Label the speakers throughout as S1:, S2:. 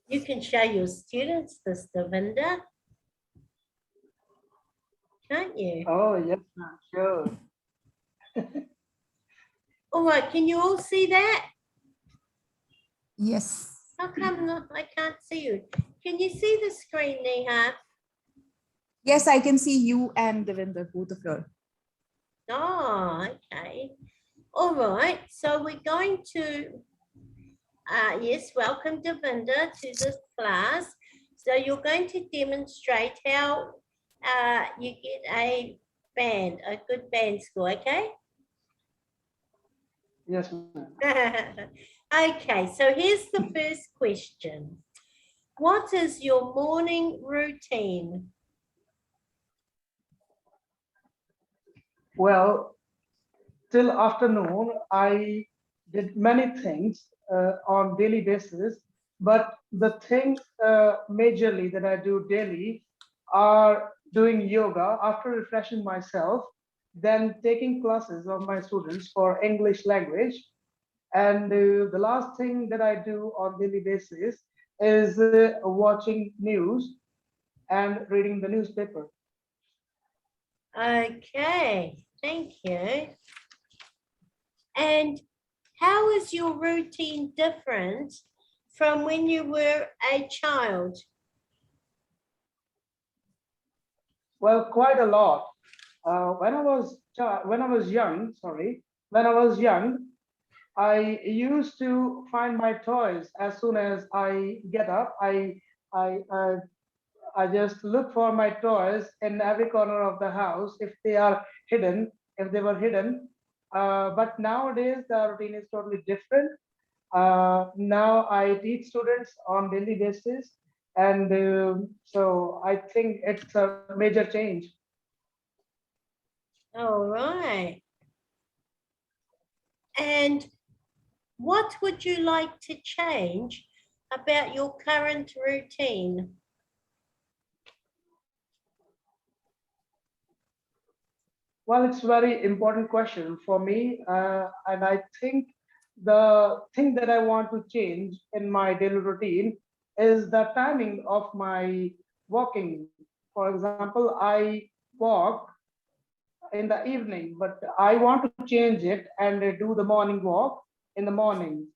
S1: You can show your students this, Davinder, can't you?
S2: Oh, yes, ma'am. Sure.
S1: All right, can you all see that?
S3: Yes.
S1: How come I can't see you? Can you see the screen, Neha?
S3: Yes, I can see you and Davinder, both of you.
S1: Oh, okay. All right, so we're going to, yes, welcome Davinder to this class. So you're going to demonstrate how you get a good band score, okay?
S2: Yes, ma'am.
S1: Okay, so here's the first question. What is your morning routine?
S2: Well, till afternoon, I did many things on daily basis, but the thing majorly that I do daily are doing yoga after refreshing myself, then taking classes of my students for English language. And the last thing that I do on daily basis is watching news and reading the newspaper.
S1: Okay, thank you. And how is your routine different from when you were a child?
S2: Well, quite a lot. When I was young, when I was young, I used to find my toys as soon as I get up. I uh, I just look for my toys in every corner of the house if they are hidden, if they were hidden. But nowadays the routine is totally different. Now I teach students on daily basis, and so I think it's a major change.
S1: All right. And what would you like to change about your current routine?
S2: Well, it's very important question for me, and I think the thing that I want to change in my daily routine is the timing of my walking. For example, I walk in the evening, but I want to change it and do the morning walk in the morning.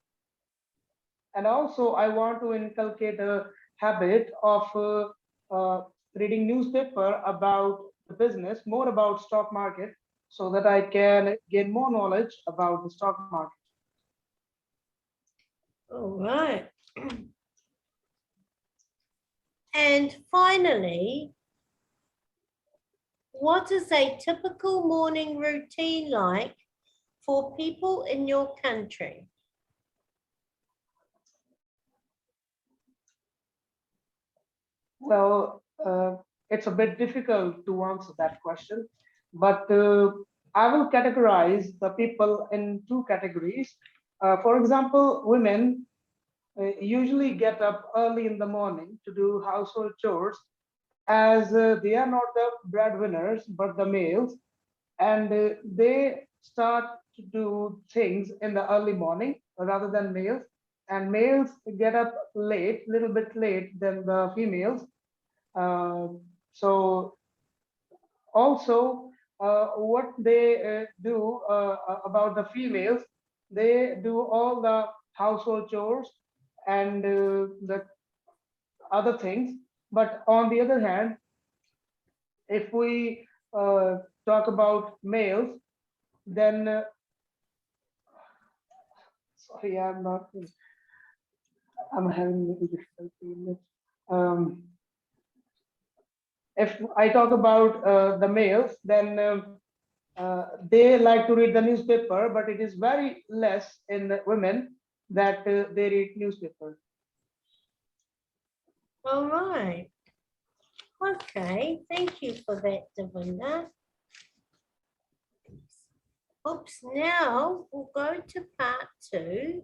S2: And also, I want to inculcate a habit of reading newspaper about the business, more about stock market, so that I can gain more knowledge about the stock market.
S1: All right. And finally, what is a typical morning routine like for people in your country?
S2: Well, it's a bit difficult to answer that question, but I will categorize the people in two categories. For example, women usually get up early in the morning to do household chores, as they are not the breadwinners but the males, and they start to do things in the early morning rather than males, and males get up late, little bit late than the females. uh, so also, what they do about the females, they do all the household chores and the other things. But on the other hand, if we talk about males, then sorry, I'm having a little difficulty in this. If I talk about the males, then they like to read the newspaper, but it is very less in the women that they read newspaper.
S1: All right. Okay, thank you for that, Davina. Oops, now we'll go to part 2.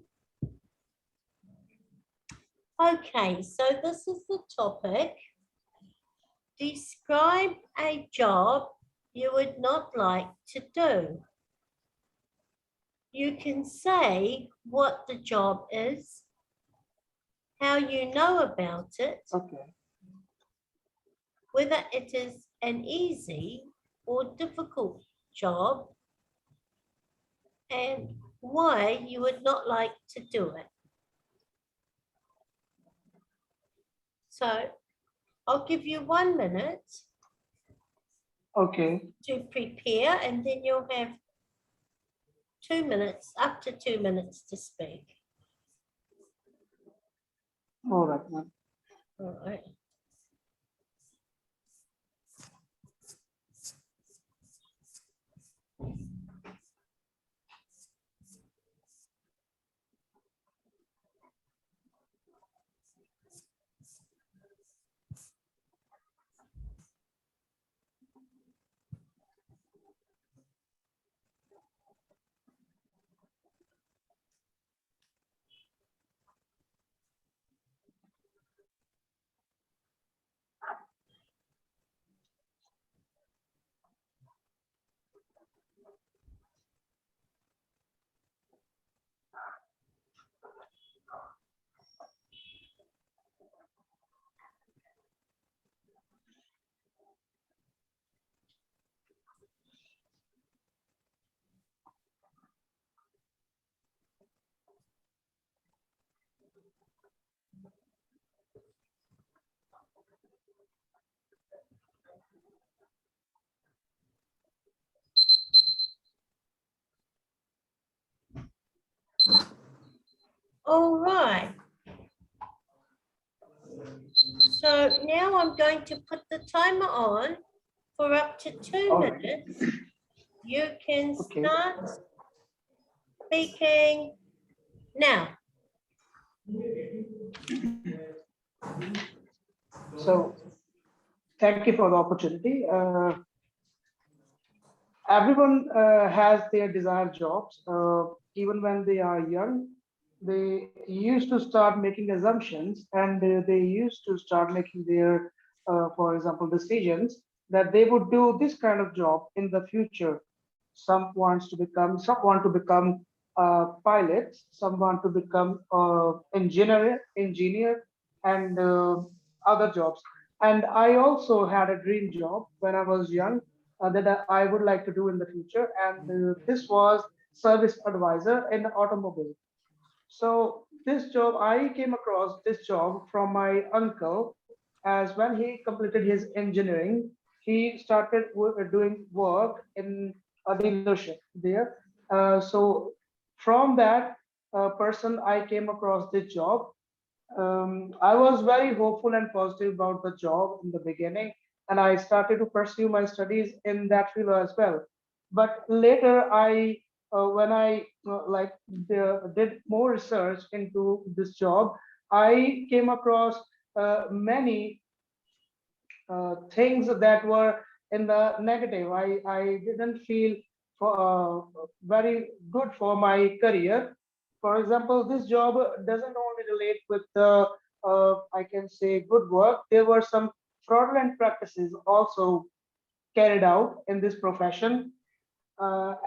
S1: Okay, so this is the topic. Describe a job you would not like to do. You can say what the job is, how you know about it,
S2: Okay.
S1: whether it is an easy or difficult job, and why you would not like to do it. So I'll give you 1 minute
S2: Okay.
S1: to prepare, and then you'll have 2 minutes, up to 2 minutes to speak.
S2: All right, ma'am.
S1: All right. All right. So now I'm going to put the timer on for up to 2
S2: All right.
S1: minutes. You can
S2: Okay.
S1: start speaking now.
S2: So thank you for the opportunity. Everyone has their desired jobs. Even when they are young, they used to start making assumptions, and they used to start making their, for example, decisions that they would do this kind of job in the future. Some want to become pilots, some want to become engineer, and other jobs. And I also had a dream job when I was young that I would like to do in the future. And this was service advisor in automobile. So this job, I came across this job from my uncle, as when he completed his engineering, he started doing work in a dealership there. So from that person, I came across this job. I was very hopeful and positive about the job in the beginning, and I started to pursue my studies in that field as well. But later, when I did more research into this job, I came across many things that were in the negative. I didn't feel very good for my career. For example, this job doesn't only relate with the, I can say, good work. There were some fraudulent practices also carried out in this profession. The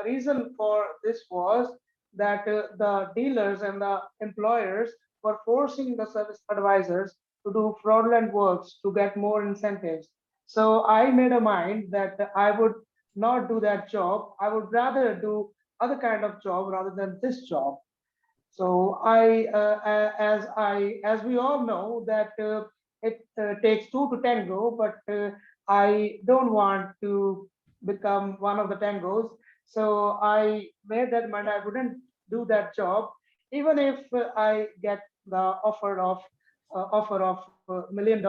S2: reason for this was that the dealers and the employers were forcing the service advisors to do fraudulent works to get more incentives. So I made a mind that I would not do that job. I would rather do other kind of job rather than this job. So as we all know that it takes two to tango, but I don't want to become one of the tangos. So I made that mind I wouldn't do that job, even if I get the offer of $1 million.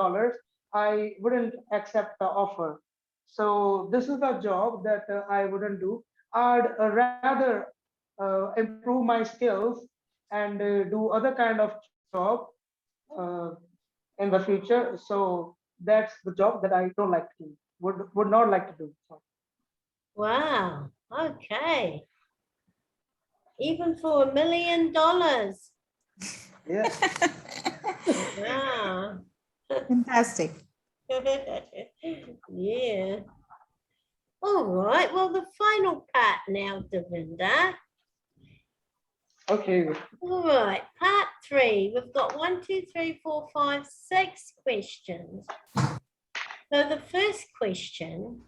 S2: I wouldn't accept the offer. So this is the job that I wouldn't do. I'd rather improve my skills and do other kind of job uh, in the future. So that's the job that I don't like to do, would not like to do. So,
S1: Wow. Okay. Even for $1 million.
S2: yeah.
S1: Wow.
S3: Fantastic.
S1: Yeah. All right. Well, the final part now, Davinder.
S2: Okay.
S1: All right. Part 3. We've got 1, 2, 3, 4, 5, 6 questions. So the first question,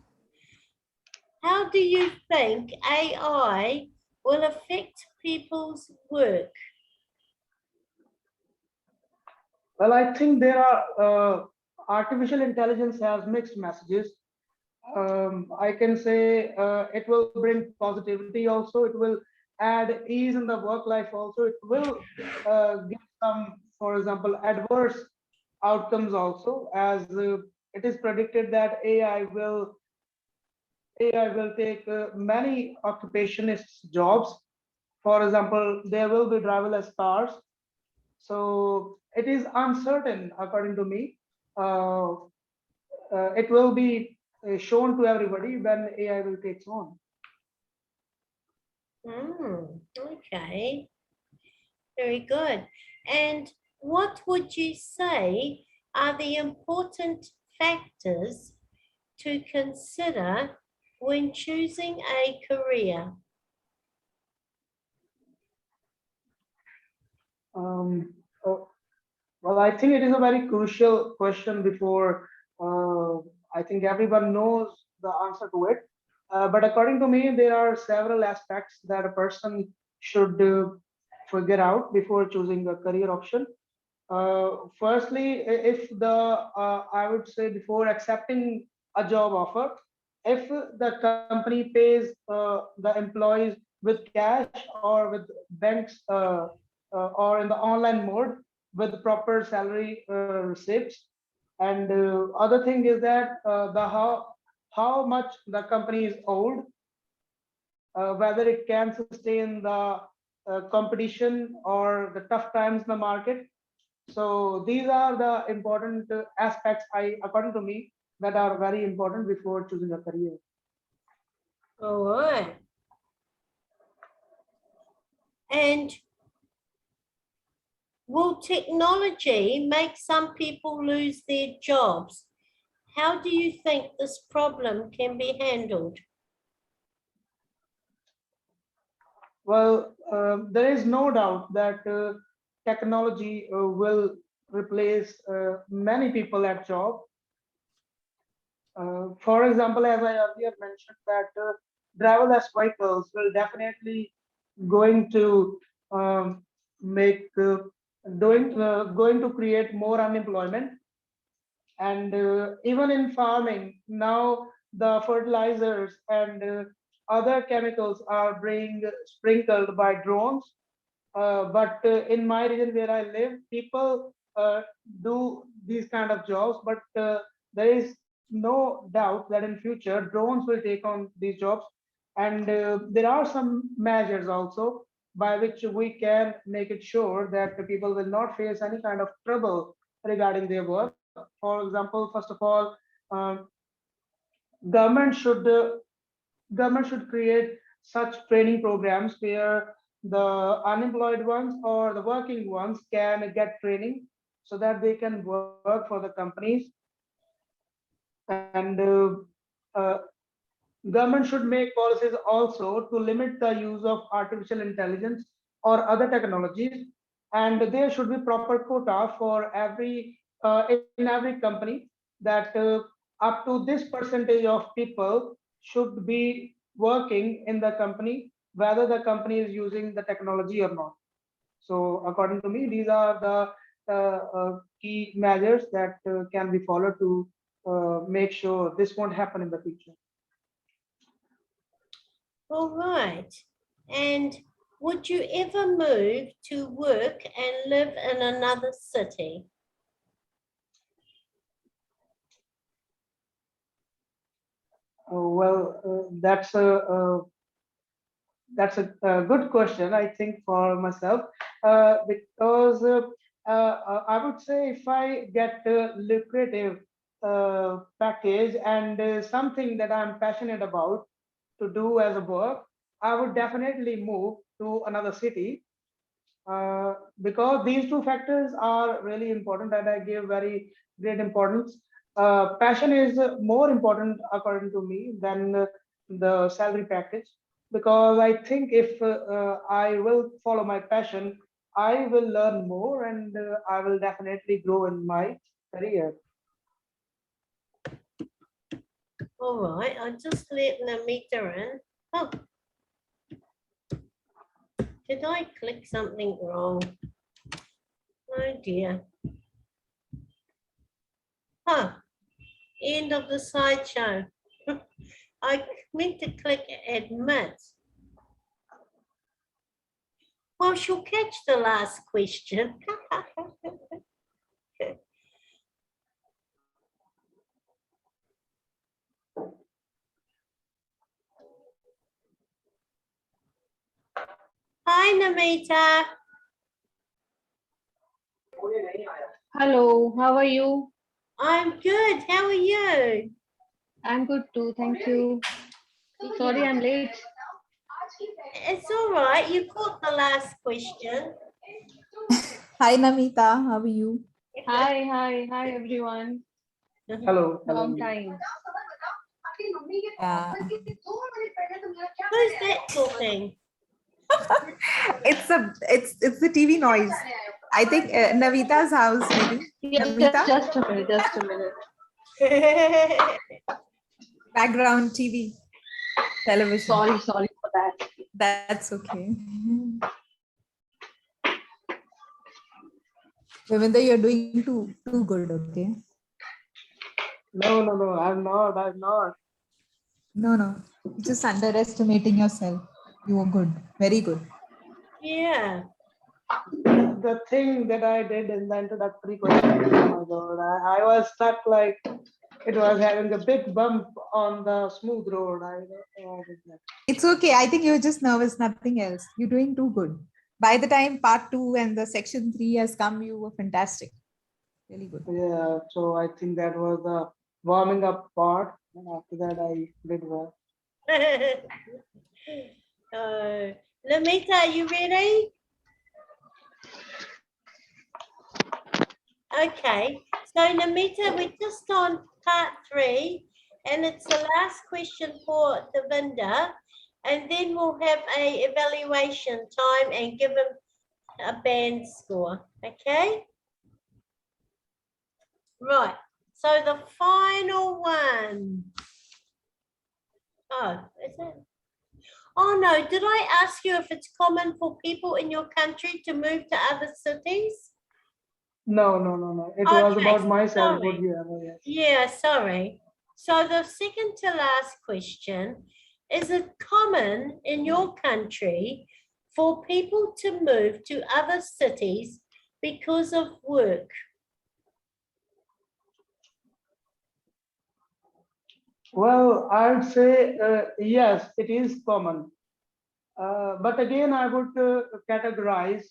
S1: how do you think AI will affect people's work?
S2: Well, I think there are artificial intelligence has mixed messages. I can say it will bring positivity also. It will add ease in the work life also. It will give some, for example, adverse outcomes also, as it is predicted that AI will take many occupationists jobs. For example, there will be driverless cars. So it is uncertain, according to me. Uh, it will be shown to everybody when AI will take on.
S1: Okay, very good. And what would you say are the important factors to consider when choosing a career?
S2: Um, oh, well, I think it is a very crucial question before I think everyone knows the answer to it. But according to me, there are several aspects that a person should figure out before choosing a career option. Firstly, if I would say before accepting a job offer, if the company pays the employees with cash or with banks or in the online mode with proper salary receipts, and other thing is that the how much the company is owed, whether it can sustain the competition or the tough times in the market. So these are the important aspects, according to me, that are very important before choosing a career.
S1: All right. And will technology make some people lose their jobs? How do you think this problem can be handled?
S2: Well, there is no doubt that technology will replace many people at job. For example, as I earlier mentioned, that driverless vehicles will definitely going to make going to create more unemployment. And even in farming now, the fertilizers and other chemicals are being sprinkled by drones. But in my region where I live, people do these kind of jobs, but there is no doubt that in future drones will take on these jobs. And there are some measures also by which we can make it sure that the people will not face any kind of trouble regarding their work. For example, first of all, um, government should uh, government should create such training programs where the unemployed ones or the working ones can get training so that they can work for the companies. And government should make policies also to limit the use of artificial intelligence or other technologies, and there should be proper quota for every in every company, that up to this percentage of people should be working in the company, whether the company is using the technology or not. So according to me, these are the key measures that can be followed to make sure this won't happen in the future.
S1: All right. And would you ever move to work and live in another city?
S2: Well, that's a good question, I think, for myself, because I would say if I get a lucrative package and something that I'm passionate about to do as a work, I would definitely move to another city, because these two factors are really important and I give very great importance. Passion is more important, according to me, than the salary package, because I think if I will follow my passion, I will learn more and I will definitely grow in my career.
S1: All right, I'll just let Namita in. Oh, did I click something wrong? Oh dear. Huh, end of the slideshow. I meant to click admit. Well, she'll catch the last question. Hi, Namita.
S4: Hello, how are you?
S1: I'm good. How are you?
S4: I'm good too, thank you. Sorry I'm late.
S1: It's all right. You caught the last question.
S3: Hi, Namita. How are you?
S4: Hi everyone.
S2: Hello, hello.
S4: Long time.
S3: Yeah.
S1: Who's that talking?
S3: It's the TV noise. I think Navita's house, maybe.
S4: Yeah,
S3: Navita,
S4: just a minute, just a minute.
S3: background TV, television.
S4: Sorry for that.
S3: That's okay. Davinder, you're doing too good, okay?
S2: No, I'm not. I'm not.
S3: No, you're just underestimating yourself. You were good, very good.
S1: Yeah.
S2: The thing that I did in the introductory question, oh my God, I was stuck like it was having a big bump on the smooth road. I did that.
S3: It's okay. I think you're just nervous, nothing else. You're doing too good. By the time part 2 and the section 3 has come, you were fantastic. Really good.
S2: Yeah, so I think that was the warming up part. And after that, I did well.
S1: Lamita, are you ready? Okay. So, Namita, we're just on part 3, and it's the last question for Davinder, and then we'll have a evaluation time and give him a band score. Okay? Right. So the final one. Oh, is it? Oh no, did I ask you if it's common for people in your country to move to other cities?
S2: No. It was
S1: Okay,
S2: about myself.
S1: sorry.
S2: Would you ever? Yes.
S1: Yeah, sorry. So the second to last question, is it common in your country for people to move to other cities because of work?
S2: Well, I'd say yes, it is common. But again, I would categorize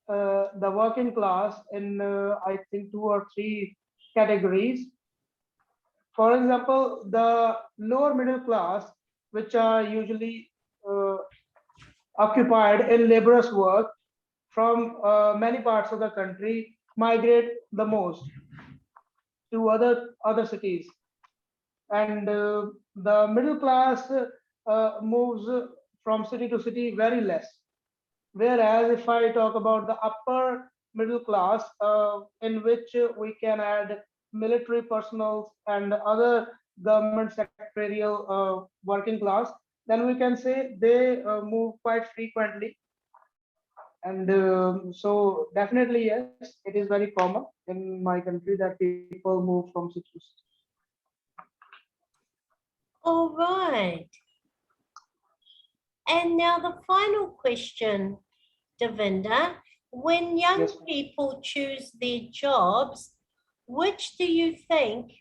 S2: the working class in, I think, 2 or 3 categories. For example, the lower middle class, which are usually uh, occupied in laborious work from many parts of the country, migrate the most to other cities, and the middle class moves from city to city very less. Whereas if I talk about the upper middle class, in which we can add military personnel and other government secretarial working class, then we can say they move quite frequently. And so definitely yes, it is very common in my country that people move from city to city.
S1: All right. And now the final question, Davinder. When young
S2: Yes.
S1: people choose their jobs, which do you think?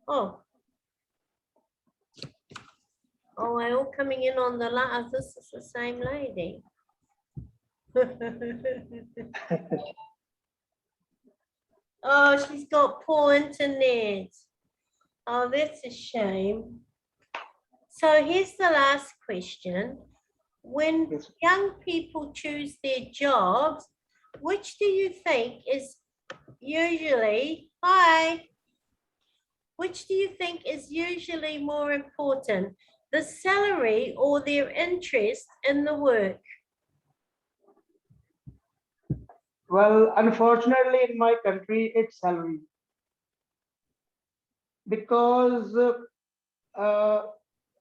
S1: Oh, we're all coming in on the last. This is the same lady. Oh, she's got poor internet. Oh, that's a shame. So here's the last question. When
S2: Yes.
S1: young people choose their jobs, which do you think is usually, which do you think is usually more important? the salary or their interest in the work?
S2: Well, unfortunately, in my country, it's salary because uh,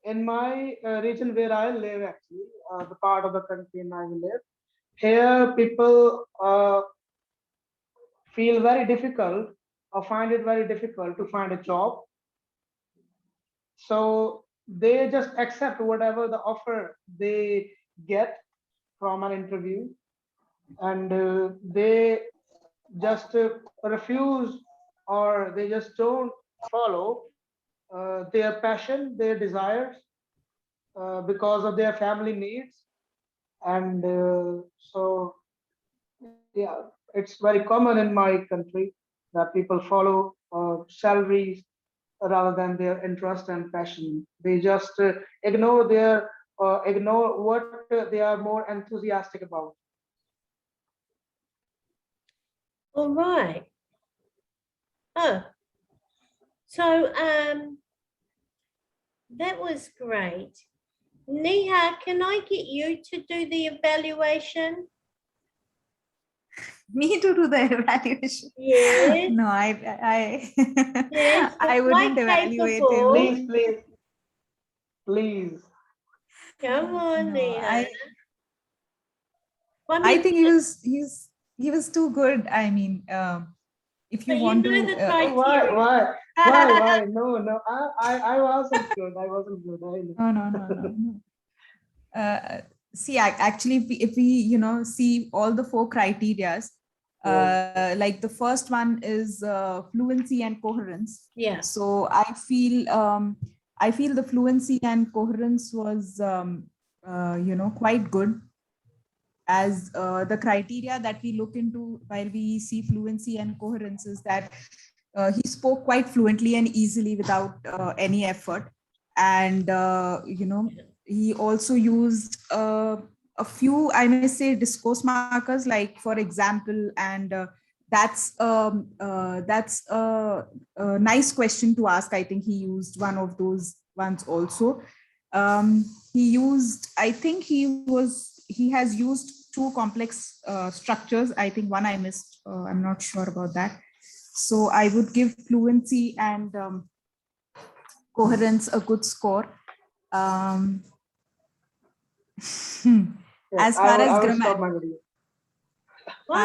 S2: in my region where I live, actually, the part of the country in I live, here people feel very difficult or find it very difficult to find a job. So they just accept whatever the offer they get from an interview, and they just refuse, or they just don't follow their passion, their desires, because of their family needs. And so, yeah, it's very common in my country that people follow salaries rather than their interest and passion. They just ignore what they are more enthusiastic about.
S1: All right. Oh, so that was great. Neha, can I get you to do the evaluation?
S3: Me to do the evaluation?
S1: Yes.
S3: No, I
S1: Yes, you're
S3: I wouldn't
S1: quite
S3: evaluate
S1: capable.
S3: him.
S2: Please.
S1: Come on,
S3: No,
S1: Neha.
S3: I think he was too good. I mean, if you
S1: But you
S3: want
S1: know
S3: to,
S1: the
S2: Oh, why,
S1: criteria.
S2: why? No, no. I wasn't good. I wasn't good. I know.
S3: no. See, actually, if we see all the four criterias, like the first one is fluency and coherence.
S1: Yeah.
S3: So I feel the fluency and coherence was quite good, as the criteria that we look into while we see fluency and coherence is that he spoke quite fluently and easily without any effort. And he also used a few, I may say, discourse markers, like for example, and that's a nice question to ask. I think he used one of those ones also. He used, I think he has used two complex structures. I think one I missed. I'm not sure about that. So I would give fluency and coherence a good score.
S2: Yes,
S3: As far as
S2: I will
S3: grammar,
S2: stop my video.
S1: What?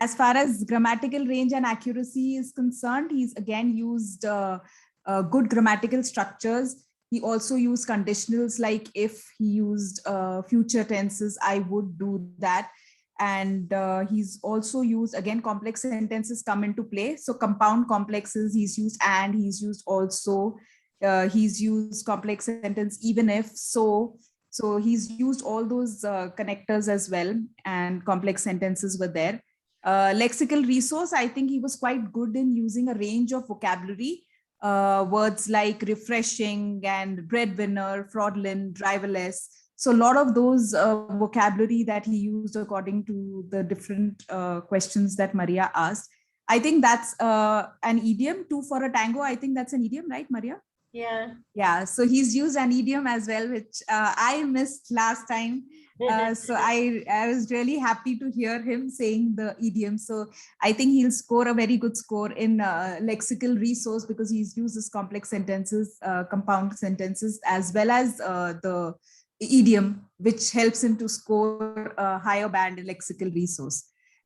S3: As far as grammatical range and accuracy is concerned, he's again used good grammatical structures. He also used conditionals, like if he used future tenses, I would do that. And he's also used, again, complex sentences come into play. So compound complexes he's used, and he's used also, he's used complex sentence, even if, so he's used all those connectors as well, and complex sentences were there. Lexical resource, I think he was quite good in using a range of vocabulary, words like refreshing and breadwinner, fraudulent, driverless. So a lot of those vocabulary that he used according to the different questions that Maria asked. I think that's an idiom, two for a tango. I think that's an idiom, right, Maria?
S1: Yeah.
S3: Yeah, so he's used an idiom as well, which I missed last time. So I was really happy to hear him saying the idiom. So I think he'll score a very good score in lexical resource, because he's uses complex sentences, compound sentences, as well as the idiom, which helps him to score a higher band in lexical resource.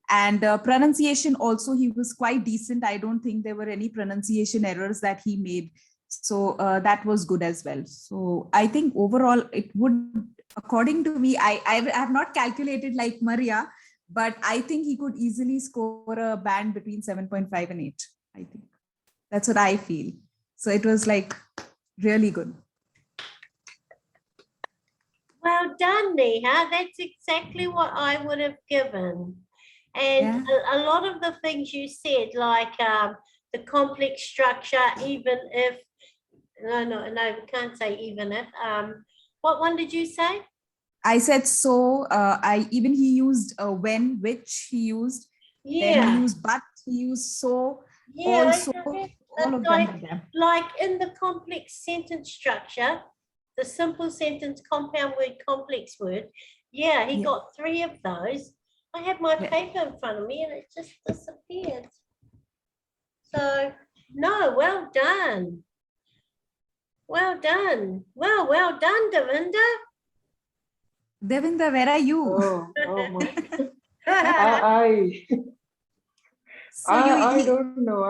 S3: And pronunciation also, he was quite decent. I don't think there were any pronunciation errors that he made. So that was good as well. So I think overall it would, according to me, I have not calculated like Maria, but I think he could easily score a band between 7.5 and 8. I think that's what I feel. So it was like really good.
S1: Well done, Neha. That's exactly what I would have given. And a lot of the things you said, like the complex structure, even if, no, we can't say even if. What one did you say?
S3: I said so. He used when, which he used.
S1: Yeah.
S3: Then he used but, he used so,
S1: Yeah,
S3: also. All of them
S1: like,
S3: are there.
S1: like in the complex sentence structure, the simple sentence, compound word, complex word. Yeah, he
S3: Yeah.
S1: got 3 of those. I have my
S3: Yeah.
S1: paper in front of me and it just disappeared. So, no, well done. Well done. Well done, Davinder.
S3: Devinder, where are you?
S2: Oh my. I
S3: So you,
S2: I don't know.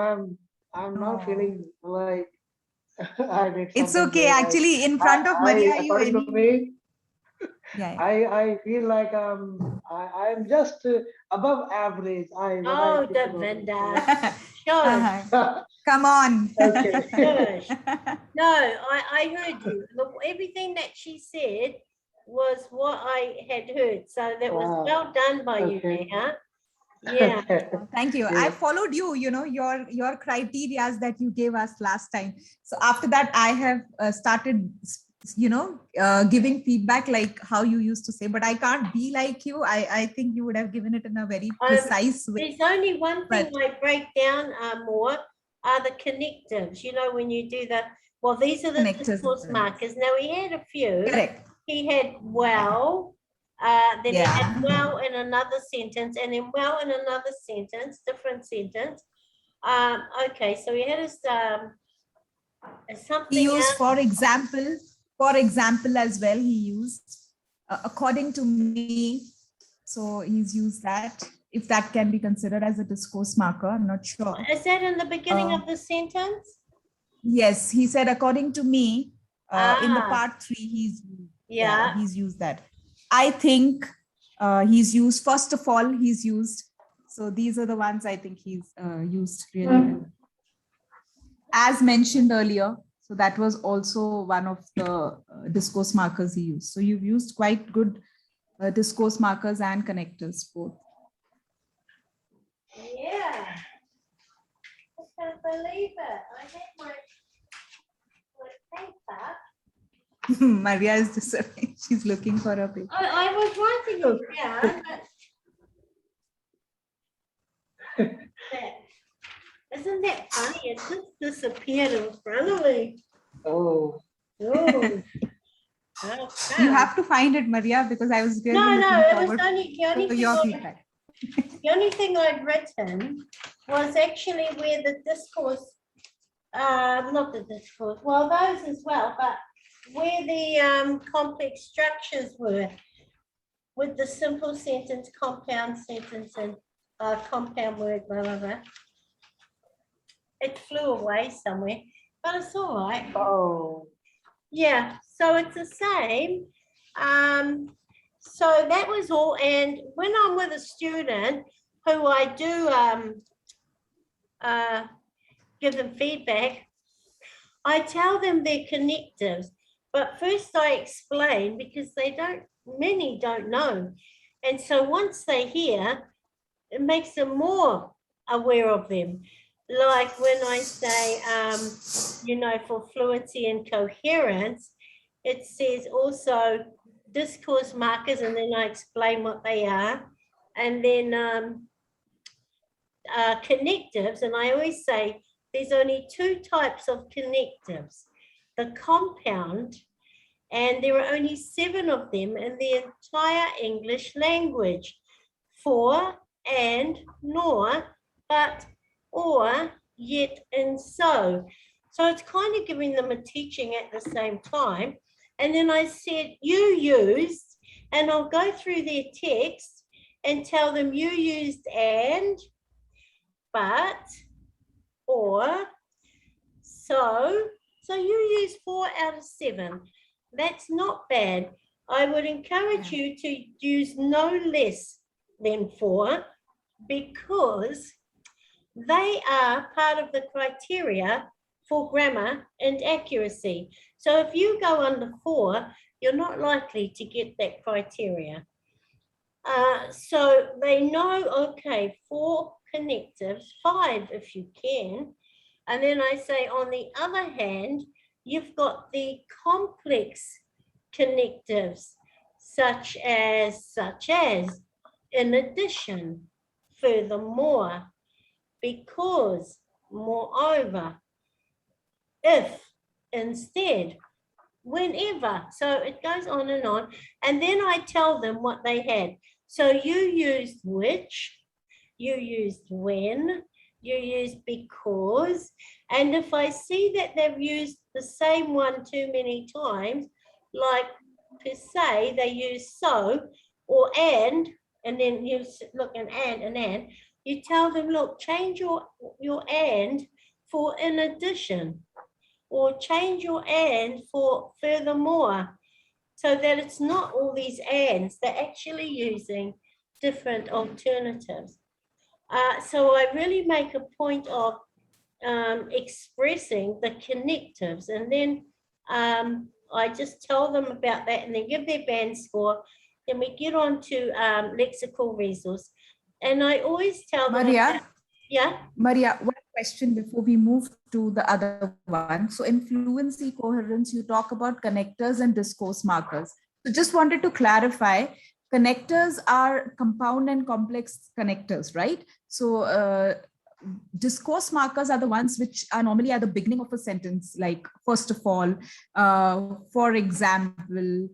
S2: I'm not
S3: Oh.
S2: feeling like I did
S3: It's
S2: something
S3: okay.
S2: great.
S3: Actually, in front of Maria, you
S2: According to
S3: any?
S2: me,
S3: Yeah.
S2: I feel like I'm just above average. When I
S1: Oh,
S2: think about
S1: Davinder.
S3: Yeah.
S1: Shush,
S3: Come on.
S2: Okay.
S1: shush. No, I heard you. Everything that she said was what I had heard. So that was
S2: Wow.
S1: well done by you,
S2: Okay.
S1: Neha. Yeah.
S2: Okay.
S3: Thank you. I
S2: Yeah.
S3: followed you, your criterias that you gave us last time. So after that, I have started, giving feedback like how you used to say, but I can't be like you. I think you would have given it in a very precise way.
S1: There's only one thing
S3: But-
S1: I break down more are the connectives. You know, when you do these are the
S3: Connectors.
S1: discourse markers. Now, he had a few.
S3: Correct.
S1: He had well, then he
S3: Yeah.
S1: had well in another sentence, and then well in another sentence, different sentence. Okay, so he had his something
S3: He used,
S1: else.
S3: for example, as well, he used, according to me. So he's used that. If that can be considered as a discourse marker, I'm not sure.
S1: Is that in the beginning of the sentence?
S3: Yes, he said, according to me, in the
S1: Ah.
S3: part 3,
S1: Yeah.
S3: he's used that. I think he's used, first of all, he's used. So these are the ones I think he's used really well. As mentioned earlier, so that was also one of the discourse markers he used. So you've used quite good discourse markers and connectors both.
S1: Yeah. I can't believe it. I had my paper.
S3: Maria is disappointed. She's looking for a paper.
S1: I was writing it down, but isn't that funny? It just disappeared in front of me.
S2: Oh.
S1: Oh.
S3: You have to find it, Maria, because I was really
S1: No,
S3: looking
S1: it was
S3: forward to your feedback.
S1: the only thing I'd written was actually where the discourse, not the discourse, well, those as well, but where the complex structures were with the simple sentence, compound sentence, and compound word, blah, blah, blah. It flew away somewhere, but it's all right.
S2: Oh.
S1: Yeah, so it's the same. So that was all. And when I'm with a student who I do give them feedback, I tell them their connectives, but first I explain because many don't know. And so once they hear, it makes them more aware of them. Like when I say, for fluency and coherence, it says also discourse markers, and then I explain what they are. And then connectives, and I always say there's only 2 types of connectives, the compound, and there are only 7 of them in the entire English language, for, and, nor, but, or, yet, and so. So it's kind of giving them a teaching at the same time. And then I said, you used, and I'll go through their text and tell them you used and, but, or, so you use 4 out of 7. That's not bad. I would encourage you to use no less than 4 because they are part of the criteria for grammar and accuracy. So if you go under 4, you're not likely to get that criteria. So they know, okay, 4 connectives, 5 if you can. And then I say, on the other hand, you've got the complex connectives, such as, in addition, furthermore, because, moreover, if instead, whenever. So it goes on. And then I tell them what they had. So you used which, you used when, you used because. And if I see that they've used the same one too many times, like per se, they use so or and then you look and, you tell them, look, change your and for in addition, or change your and for furthermore, so that it's not all these ands, they're actually using different alternatives. So I really make a point of expressing the connectives, and then I just tell them about that and then give their band score. Then we get on to lexical resource. And I always tell them
S3: Maria,
S1: about, yeah.
S3: Maria, one question before we move to the other one. So in fluency coherence, you talk about connectors and discourse markers. So just wanted to clarify, connectors are compound and complex connectors, right? So discourse markers are the ones which are normally at the beginning of a sentence, like first of all, for example,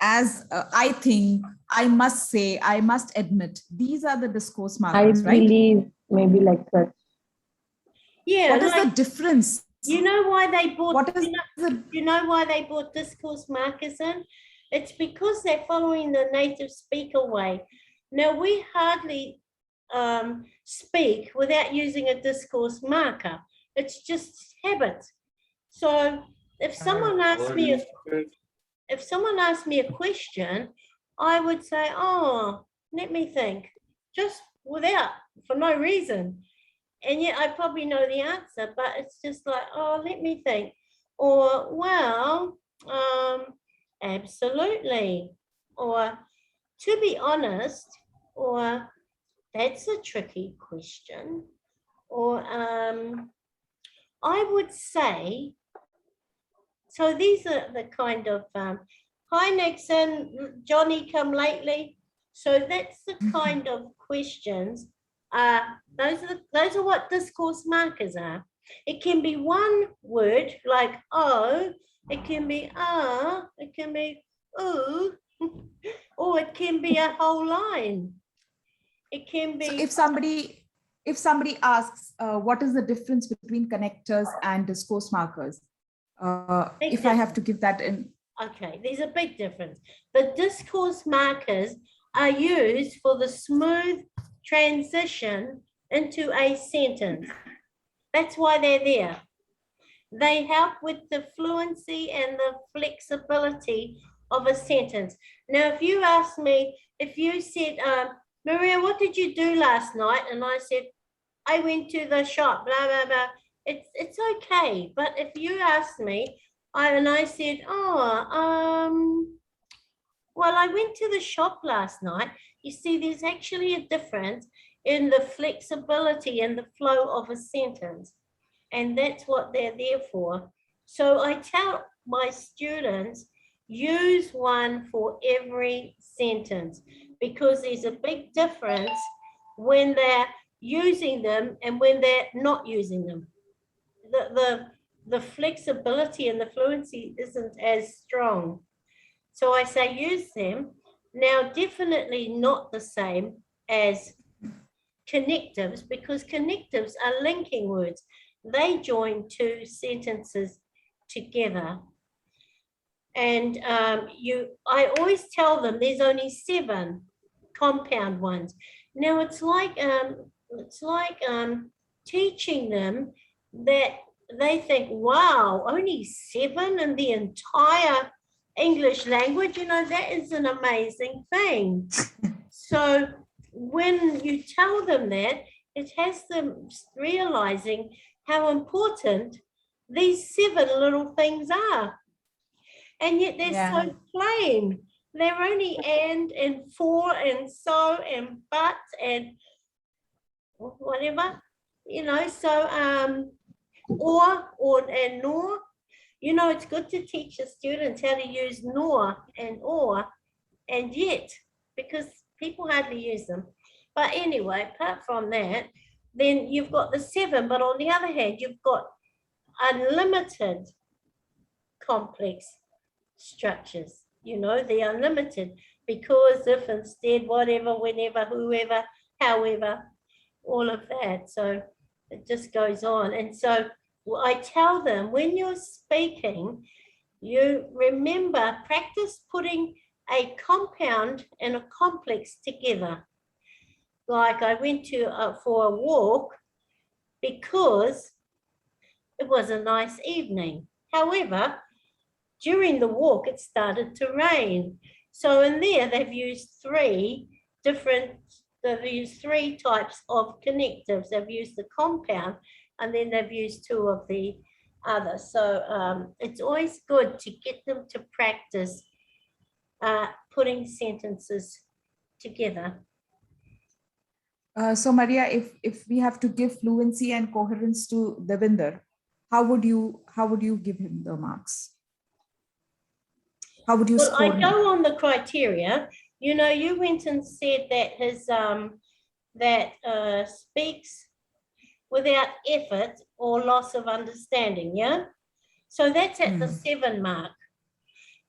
S3: as I think, I must say, I must admit. These are the discourse
S4: I
S3: markers, right?
S4: believe maybe like that.
S1: Yeah,
S3: What is
S1: like,
S3: the difference?
S1: you know why they bought,
S3: What is
S1: you know why they bought discourse markers in? It's because they're following the native speaker way. Now, we hardly speak without using a discourse marker. It's just habit. So if someone asks me a question, I would say, oh, let me think, just without, for no reason. And yet I probably know the answer, but it's just like, oh, let me think. Or, well, absolutely. Or, to be honest, or that's a tricky question. Or I would say, so these are the kind of, hi Nixon, Johnny come lately. So that's the kind of questions. Those are what discourse markers are. It can be one word like oh, it can be it can be ooh, or it can be a whole line. It can be.
S3: So if somebody asks, what is the difference between connectors and discourse markers? If I have to give that in.
S1: Okay, there's a big difference. The discourse markers are used for the smooth transition into a sentence. That's why they're there. They help with the fluency and the flexibility of a sentence. Now, if you ask me, if you said, Maria, what did you do last night? And I said, I went to the shop, blah, blah, blah. It's okay. But if you asked me, I said, oh, well, I went to the shop last night. You see, there's actually a difference in the flexibility and the flow of a sentence. And that's what they're there for. So I tell my students, use one for every sentence, because there's a big difference when they're using them and when they're not using them. The flexibility and the fluency isn't as strong. So I say use them. Now, definitely not the same as connectives, because connectives are linking words. They join two sentences together. And I always tell them there's only 7 compound ones. Now it's like teaching them that they think, wow, only 7 in the entire English language, you know, that is an amazing thing. So when you tell them that, it has them realizing how important these 7 little things are. And yet they're so plain. They're only and for and so and but and whatever, you know, so or and nor. You know, it's good to teach the students how to use nor and or and yet, because people hardly use them. But anyway, apart from that, then you've got the 7, but on the other hand, you've got unlimited complex structures. You know, they're unlimited, because if, instead, whatever, whenever, whoever, however, all of that. So it just goes on. And so I tell them, when you're speaking, you remember, practice putting a compound and a complex together. Like I went to for a walk because it was a nice evening. However, during the walk, it started to rain. So in there, they've used three types of connectives. They've used the compound, and then they've used 2 of the others. So it's always good to get them to practice putting sentences together.
S3: So Maria, if we have to give fluency and coherence to Davinder, how would you give him the marks? How would you
S1: Well,
S3: score
S1: I
S3: him?
S1: go on the criteria. You know, you went and said that his speaks without effort or loss of understanding, yeah? So that's at the 7 mark.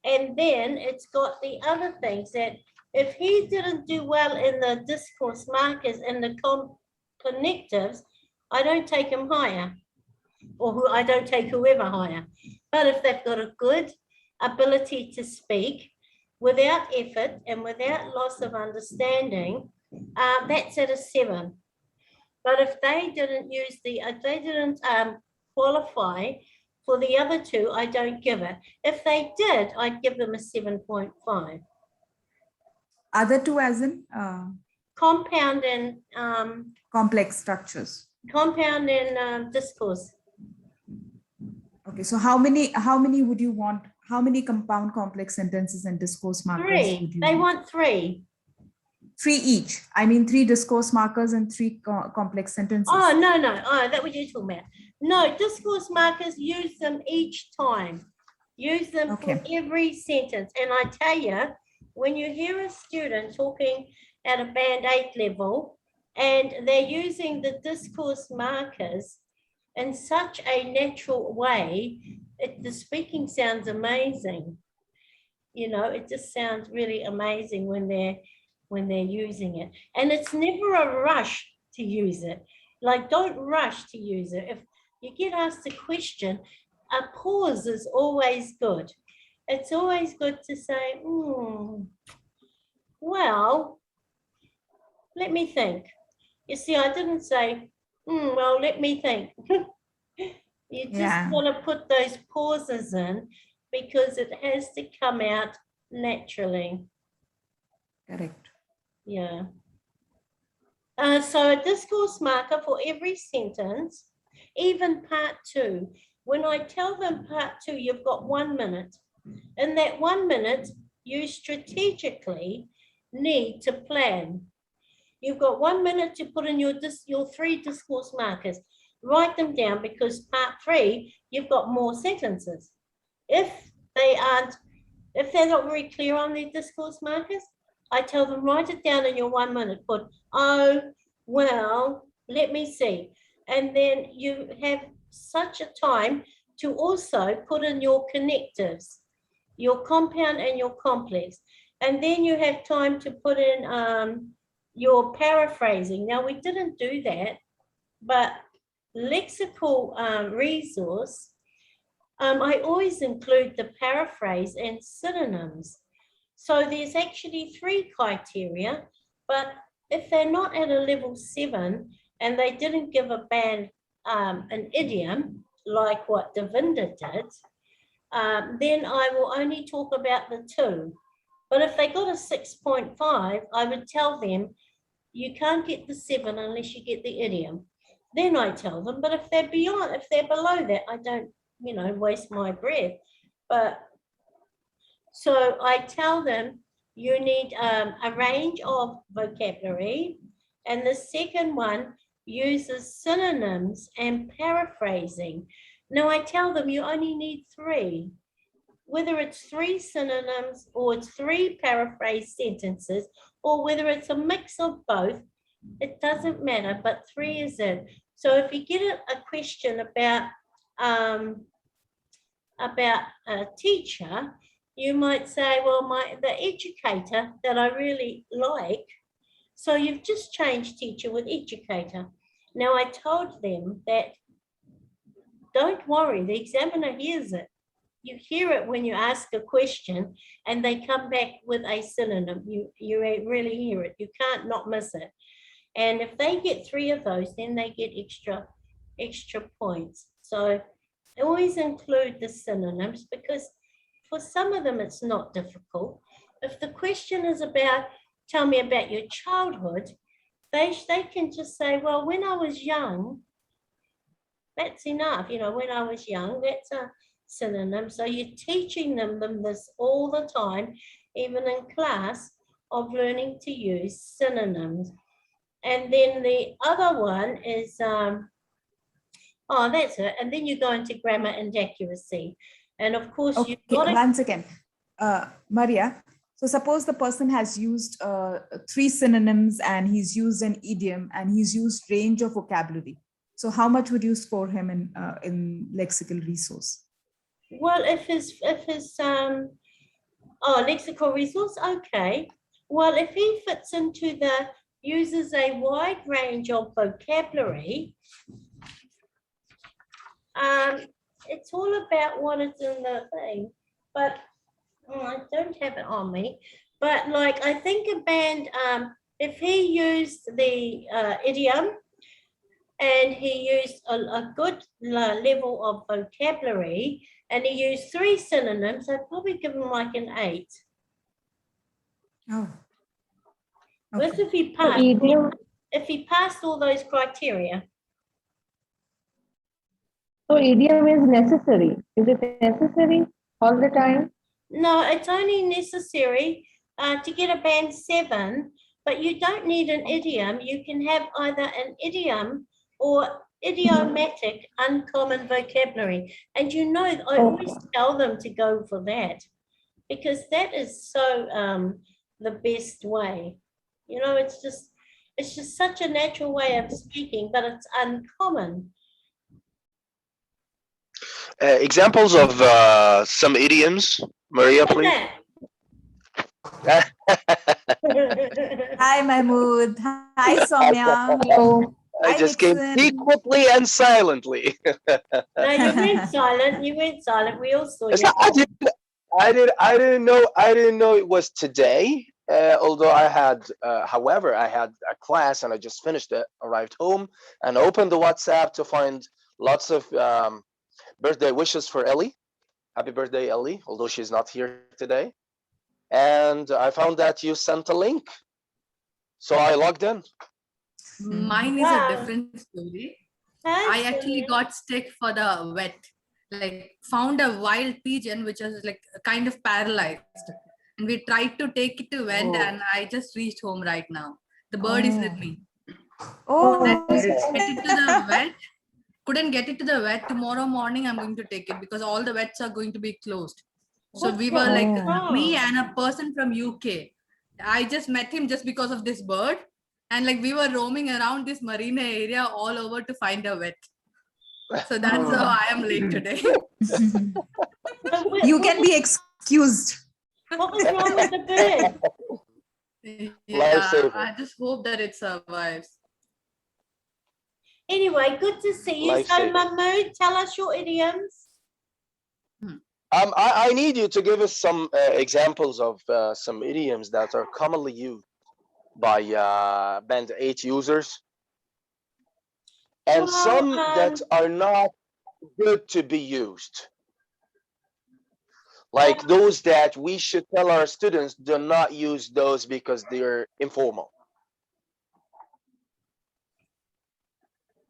S1: And then it's got the other things that if he didn't do well in the discourse markers and the connectives, I don't take him higher, or I don't take whoever higher. But if they've got a good ability to speak without effort and without loss of understanding, that's at a 7. But if they didn't use if they didn't qualify for the other 2, I don't give it. If they did, I'd give them a 7.5.
S3: Other 2 as in
S1: Compound and
S3: complex structures.
S1: compound and discourse.
S3: Okay, so how many would you want? How many compound complex sentences and discourse markers
S1: 3.
S3: would you
S1: They
S3: want?
S1: want 3.
S3: 3 each. I mean 3 discourse markers and 3 complex sentences.
S1: Oh, no. Oh, that what you're talking about. No, discourse markers, use them each time. Use them for every sentence. And I tell you, when you hear a student talking at a band 8 level and they're using the discourse markers in such a natural way, the speaking sounds amazing. You know, it just sounds really amazing when they're using it. And it's never a rush to use it. Like, don't rush to use it. If you get asked a question, a pause is always good. It's always good to say, well, let me think. You see, I didn't say, well, let me think. You just want to put those pauses in because it has to come out naturally.
S3: Correct.
S1: Yeah. So a discourse marker for every sentence, even part 2. When I tell them part 2, you've got 1 minute. In that 1 minute, you strategically need to plan. You've got 1 minute to put in your 3 discourse markers. Write them down because part 3, you've got more sentences. If they're not very clear on their discourse markers, I tell them, write it down in your 1 minute. Put, oh, well, let me see. And then you have such a time to also put in your connectives, your compound and your complex. And then you have time to put in your paraphrasing. Now, we didn't do that, but lexical resource, I always include the paraphrase and synonyms. So there's actually 3 criteria, but if they're not at a level 7 and they didn't give a band an idiom like what Davinder did, then I will only talk about the 2. But if they got a 6.5, I would tell them you can't get the 7 unless you get the idiom. Then I tell them, but if they're below that, I don't, waste my breath. But so I tell them you need a range of vocabulary. And the second one uses synonyms and paraphrasing. Now I tell them you only need 3. Whether it's 3 synonyms or it's 3 paraphrased sentences, or whether it's a mix of both, It doesn't matter, but 3 is it. So if you get a question about a teacher, you might say, well, the educator that I really like. So you've just changed teacher with educator. Now I told them that don't worry, the examiner hears it. You hear it when you ask a question and they come back with a synonym. You really hear it. You can't not miss it. And if they get 3 of those, then they get extra points. So always include the synonyms, because for some of them it's not difficult. If the question is about, tell me about your childhood, they can just say, well, when I was young, that's enough. When I was young, that's a synonym. So you're teaching them this all the time, even in class, of learning to use synonyms. And then the other one is, oh, that's it. And then you go into grammar and accuracy. And of course,
S3: Okay,
S1: you've got to...
S3: one second. Maria, so suppose the person has used 3 synonyms and he's used an idiom and he's used range of vocabulary. So how much would you score him in lexical resource?
S1: Well, if his lexical resource, okay. Well, if he fits into uses a wide range of vocabulary, it's all about what is in the thing, but I don't have it on me. But like, I think a band, if he used the idiom and he used a good level of vocabulary and he used 3 synonyms, I'd probably give him like an 8.
S3: Oh.
S1: That's
S3: Okay.
S1: if he passed all those criteria.
S4: So idiom is necessary. Is it necessary all the time?
S1: No, it's only necessary to get a band 7, but you don't need an idiom. You can have either an idiom or idiomatic uncommon vocabulary. And I always tell them to go for that, because that is so the best way. It's just such a natural way of speaking, but it's uncommon.
S5: Examples of some idioms, Maria, please.
S3: Hi, Mahmood. Hi, Soumya.
S4: Hello.
S5: I just came secretly and silently.
S1: No, you went silent. You went silent. We all saw you.
S5: I didn't know it was today. Although however, I had a class and I just finished it. Arrived home and opened the WhatsApp to find lots of birthday wishes for Ellie. Happy birthday, Ellie, although she's not here today. And I found that you sent a link. So I logged in.
S6: Mine is a different story. I actually got sick for the vet. Like, found a wild pigeon which was like kind of paralyzed. And we tried to take it to vet, and I just reached home right now. The bird is with me.
S3: Oh,
S6: Couldn't get it to the vet. Tomorrow morning I'm going to take it because all the vets are going to be closed. So we were like, me and a person from UK. I just met him just because of this bird. And like, we were roaming around this marina area all over to find a vet. So that's how I am late today.
S3: You can be excused.
S1: What was wrong with the bird?
S6: Yeah, I just hope that it survives.
S1: Anyway, good to see you. So, Mahmood, tell us your idioms.
S5: I need you to give us some examples of some idioms that are commonly used by Band 8 users, and some that are not good to be used. Like those that we should tell our students do not use those because they're informal.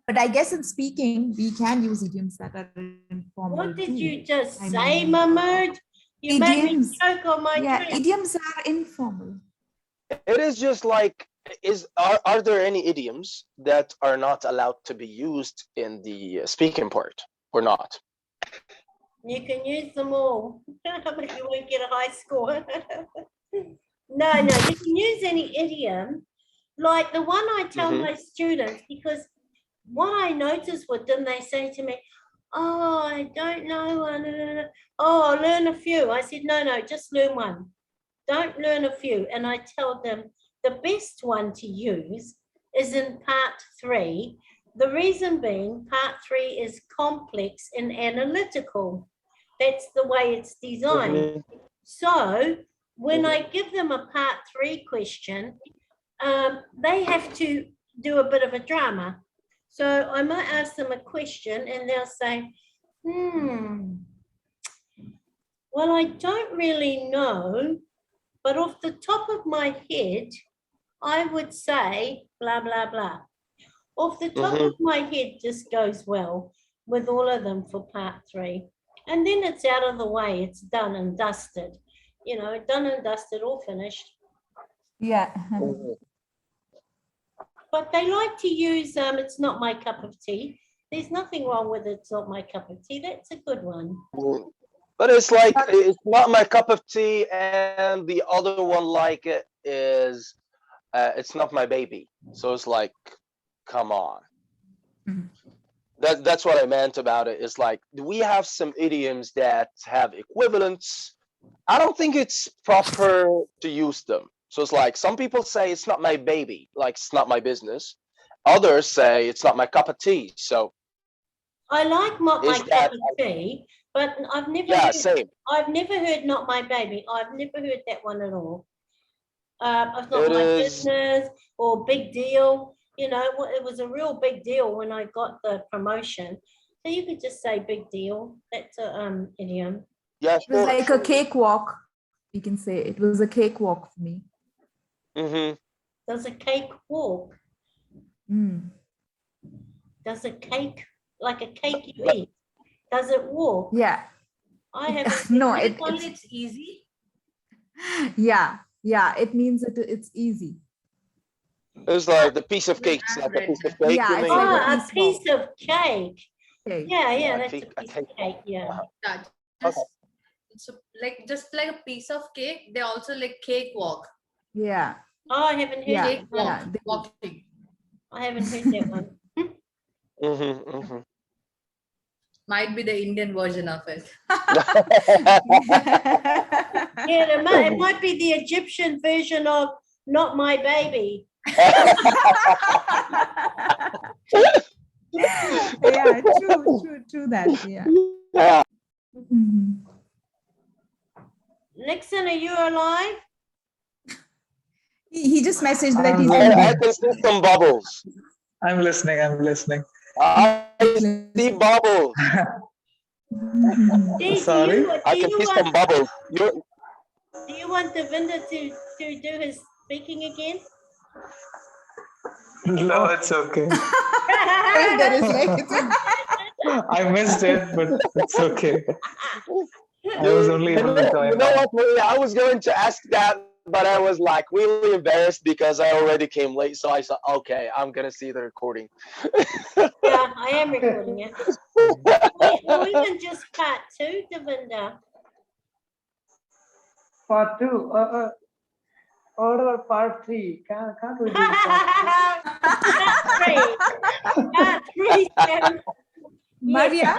S3: But I guess in speaking, we can use idioms that are informal.
S1: What did you just say, Mahmood? You made me choke on my drink.
S3: Idioms are informal.
S5: It is just like, are there any idioms that are not allowed to be used in the speaking part or not?
S1: You can use them all, but you won't get a high score. No, you can use any idiom, like the one I tell
S5: Mhm.
S1: my students, because what I notice with them, they say to me, oh, I don't know. Oh, I'll learn a few. I said, no, just learn one. Don't learn a few. And I tell them the best one to use is in part 3. The reason being, part 3 is complex and analytical. That's the way it's designed.
S5: Mhm.
S1: So when I give them a part 3 question, they have to do a bit of a drama. So I might ask them a question and they'll say, well, I don't really know, but off the top of my head, I would say blah, blah, blah. Off the top
S5: Mhm.
S1: of my head just goes well with all of them for part 3. And then it's out of the way, it's done and dusted. You know, done and dusted, all finished.
S3: Yeah.
S5: Mhm.
S1: But they like to use, it's not my cup of tea. There's nothing wrong with it's not my cup of tea. That's a good one.
S5: But it's like it's not my cup of tea, and the other one like it is it's not my baby. So it's like, come on.
S3: Mhm.
S5: That's what I meant about it. It's like we have some idioms that have equivalents. I don't think it's proper to use them. So it's like some people say it's not my baby, like it's not my business. Others say it's not my cup of tea. So
S1: I like not my
S5: is
S1: cup
S5: that
S1: of tea, but
S5: yeah, same.
S1: I've never heard not my baby. I've never heard that one at all. It's not
S5: It
S1: my
S5: is
S1: business or big deal. You know, it was a real big deal when I got the promotion. So you could just say big deal. That's a idiom.
S5: yeah,
S3: It was
S5: sure,
S3: like a
S5: sure.
S3: cakewalk. We can say it was a cakewalk for me.
S5: Mm-hmm.
S1: Does a cake walk?
S3: Mm.
S1: Does a cake, like a cake you
S5: But
S1: eat, does it walk?
S3: Yeah.
S1: I haven't
S3: No,
S1: seen
S6: Does
S1: it.
S6: it mean it's easy?
S3: yeah. It means it's easy.
S5: it's like the piece of
S6: When
S5: cake. It's
S6: I've
S5: like a
S6: read
S5: piece of
S6: that.
S5: cake. You
S3: Yeah, it's
S5: mean?
S3: like
S1: Oh, a
S3: piece
S1: piece
S3: walk.
S1: of cake.
S3: Okay.
S1: Yeah,
S5: Yeah,
S1: that's a
S5: a
S1: piece
S5: cake.
S1: of cake, yeah.
S6: Yeah,
S5: Okay.
S6: just like a piece of cake. They also like cake walk.
S3: Yeah.
S1: Oh, I haven't heard
S3: Yeah.
S6: Cake
S1: that one.
S6: walk.
S3: Yeah.
S6: Walking.
S1: I haven't heard that one.
S5: Mm-hmm, mm-hmm.
S6: Might be the Indian version of it.
S1: Yeah, it might be the Egyptian version of not my baby.
S3: Yeah, true that. Yeah.
S5: Yeah.
S3: Mhm.
S1: Nixon, are you alive?
S3: He just messaged that
S7: I'm
S3: he's
S5: I
S7: listening.
S5: can see some bubbles.
S7: I'm listening. I'm listening.
S5: I see bubbles.
S3: Mhm.
S1: Do
S7: Sorry?
S1: you
S5: I can see some bubbles. You're,
S1: do you want Davinder to do his speaking again?
S7: No, it's okay.
S3: Davinder is like,
S7: I missed it, but it's okay. I was only
S5: you
S7: able to
S5: know
S7: join now.
S5: what, Maria? I was going to ask that, but I was like really embarrassed because I already came late. So I said, okay, I'm gonna see the recording.
S1: Yeah, I am recording it. Or even just part 2, Davinder.
S2: Part 2. What about part 3? Can't we do part 3?
S1: Part 3. Sam.
S3: Maria,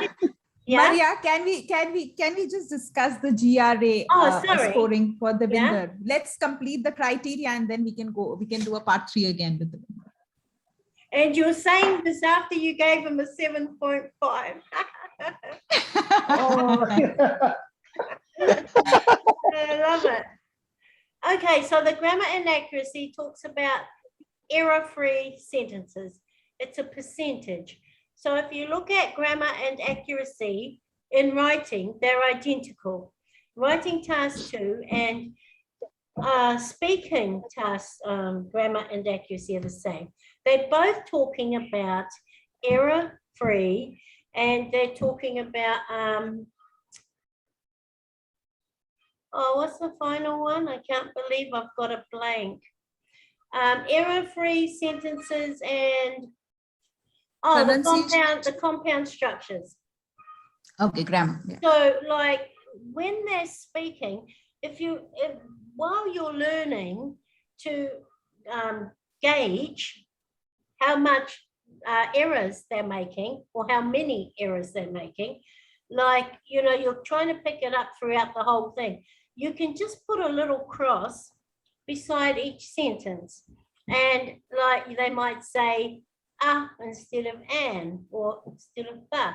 S1: Yeah.
S3: Maria, can we just discuss the GRA
S1: sorry.
S3: scoring for the
S1: Yeah.
S3: Binder? Let's complete the criteria and then we can do a part 3 again with the Binder.
S1: And you're saying this after you gave him a 7.5.
S2: Oh,
S1: I love it. Okay, so the grammar inaccuracy talks about error-free sentences. It's a percentage. So if you look at grammar and accuracy in writing, they're identical. Writing task 2 and speaking task grammar and accuracy are the same. They're both talking about error-free, and they're talking about what's the final one? I can't believe I've got a blank. Error-free sentences and the compound structures.
S3: Okay, grammar. Yeah.
S1: So like when they're speaking, while you're learning to gauge how much errors they're making or how many errors they're making. Like, you know, you're trying to pick it up throughout the whole thing. You can just put a little cross beside each sentence. And like they might say instead of an or instead of the.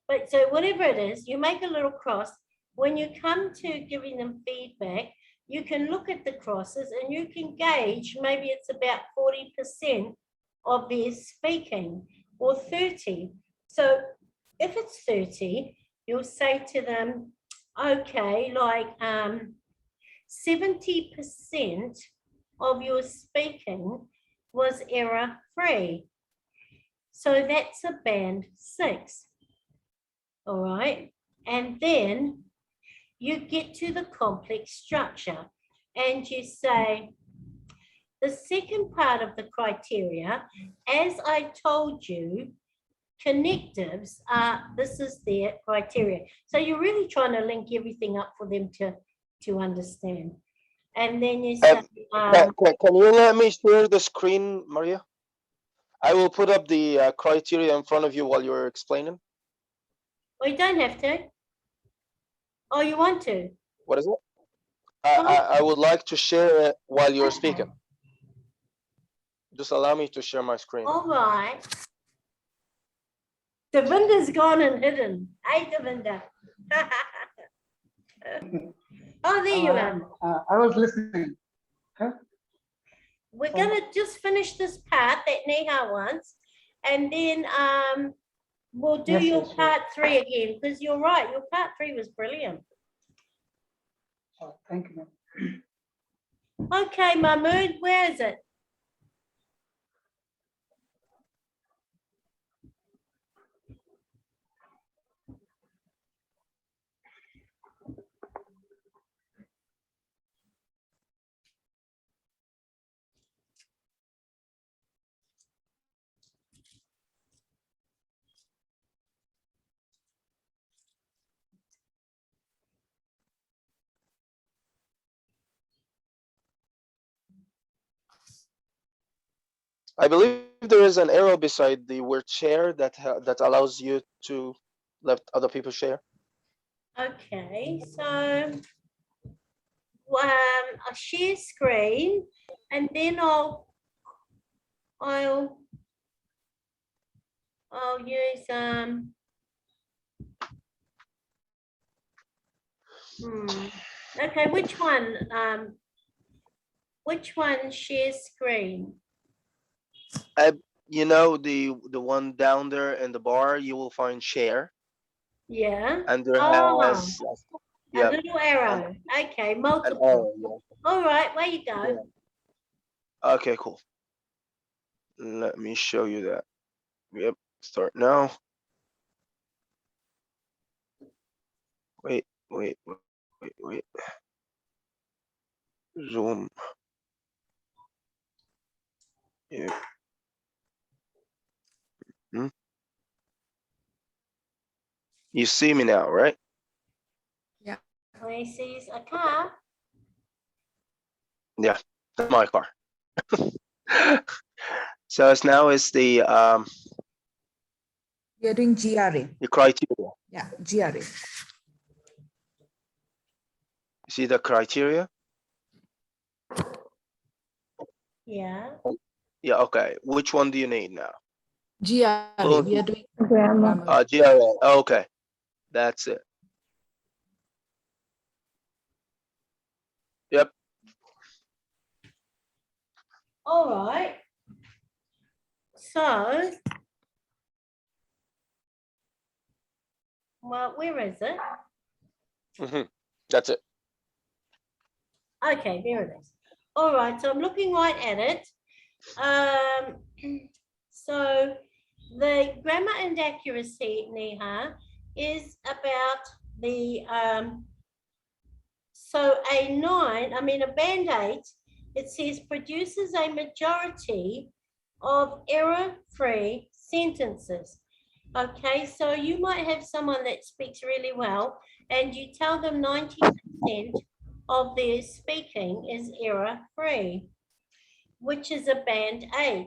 S1: But so whatever it is, you make a little cross. When you come to giving them feedback, you can look at the crosses and you can gauge maybe it's about 40% of their speaking or 30. So if it's 30, you'll say to them, okay, like 70% of your speaking was error-free. So that's a band 6. All right. And then you get to the complex structure and you say, the second part of the criteria, as I told you, connectives are, this is their criteria. So you're really trying to link everything up for them to understand. And then you say,
S5: can you let me share the screen, Maria? I will put up the criteria in front of you while you're explaining.
S1: well, you don't have to. Oh, you want to?
S5: What is it? I would like to share it while you're speaking. Just allow me to share my screen.
S1: All right. Davinder's gone and hidden. Hey, Davinder. Oh, there you are.
S2: I was listening. Huh?
S1: We're going to just finish this part that Neha wants, and then we'll do your part 3 again, because you're right. Your part 3 was brilliant.
S2: Oh, thank you, ma'am.
S1: Okay, Mahmood, where is it?
S5: I believe there is an arrow beside the word share that allows you to let other people share.
S1: Okay, so I'll share screen, and then I'll use okay, which one shares screen?
S5: You know, the one down there in the bar, you will find share.
S1: Yeah.
S5: And there has
S1: a little arrow. Okay, multiple.
S5: Arrow, yeah.
S1: All right, where you go.
S5: Yeah. Okay, cool. Let me show you that. Yep, start now. Wait. Zoom. Yep. You see me now, right?
S1: Yeah. This is a car.
S5: Yeah, my car. So it's now is the
S3: We are doing GRA.
S5: the criteria.
S3: Yeah, GRA.
S5: You see the criteria?
S1: Yeah.
S5: Yeah, okay. Which one do you need now?
S3: GRA. We are doing
S4: grammar.
S5: GRA. Okay. That's it. Yep.
S1: All right. So, well, where is it?
S5: That's it.
S1: Okay, there it is. All right, so I'm looking right at it. So the grammar and accuracy, Neha, is about the so a 9, I mean a band 8, it says produces a majority of error-free sentences. Okay, so you might have someone that speaks really well and you tell them 90% of their speaking is error-free. which is a band 8.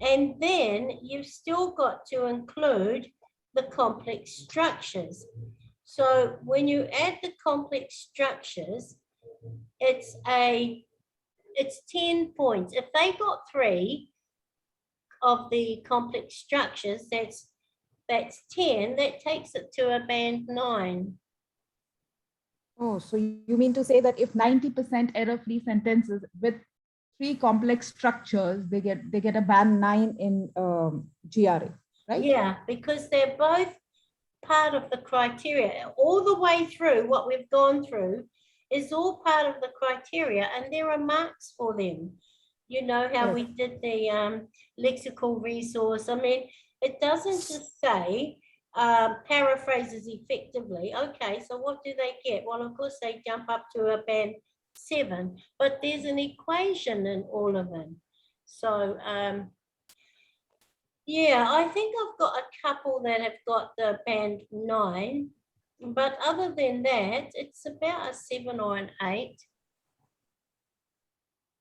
S1: And then you've still got to include the complex structures. So when you add the complex structures, it's 10 points. If they got 3 of the complex structures, that's 10. That takes it to a band 9.
S3: Oh, so you mean to say that if 90% error-free sentences with 3 complex structures, they get a band 9 in GRA, right?
S1: Yeah, because they're both part of the criteria. All the way through what we've gone through is all part of the criteria, and there are marks for them. You know how
S3: Yes.
S1: we did the lexical resource. I mean, it doesn't just say paraphrases effectively. Okay, so what do they get? Well, of course, they jump up to a band 7, but there's an equation in all of them. So, yeah, I think I've got a couple that have got the band 9, but other than that, it's about a 7 or an 8.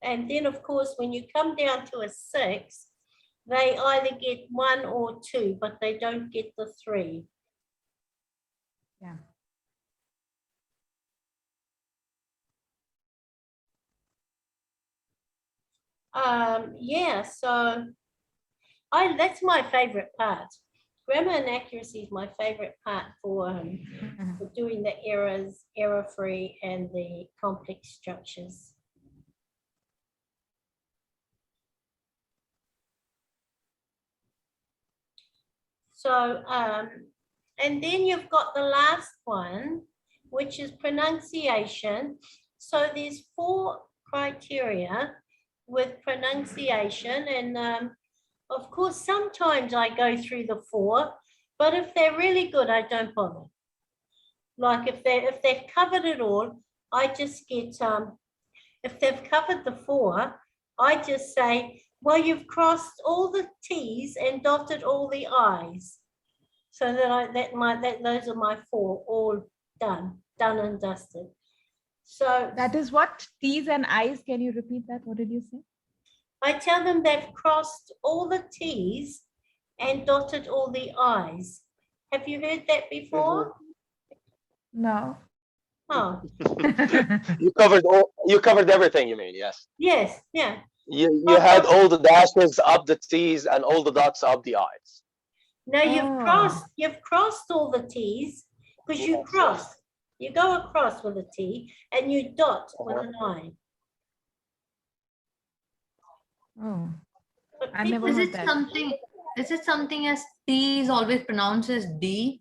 S1: And then, of course, when you come down to a 6, they either get 1 or 2, but they don't get the 3.
S3: Yeah.
S1: Yeah, so that's my favorite part. Grammar and accuracy is my favorite part for doing the errors, error-free, and the complex structures. So, and then you've got the last one, which is pronunciation. So there's 4 criteria with pronunciation, and of course, sometimes I go through the 4, but if they're really good, I don't bother. Like if they've covered it all, I just get if they've covered the 4, I just say, well, you've crossed all the T's and dotted all the I's. So that those are my 4 all done and dusted. So
S3: That is what? T's and I's. Can you repeat that? What did you say?
S1: I tell them they've crossed all the T's and dotted all the I's. Have you heard that before?
S3: No.
S1: Oh,
S5: You covered everything, you mean? Yes.
S1: yes, yeah.
S5: You had all the dashes up the T's and all the dots up the I's.
S1: No,
S3: Oh.
S1: you've crossed all the T's because you
S5: Yes,
S1: cross.
S5: yes.
S1: You go across with a T and you dot with an I.
S3: Oh.
S1: But
S3: I never
S6: Is
S3: heard
S6: it
S3: that.
S6: something? Is it something as T is always pronounced as D?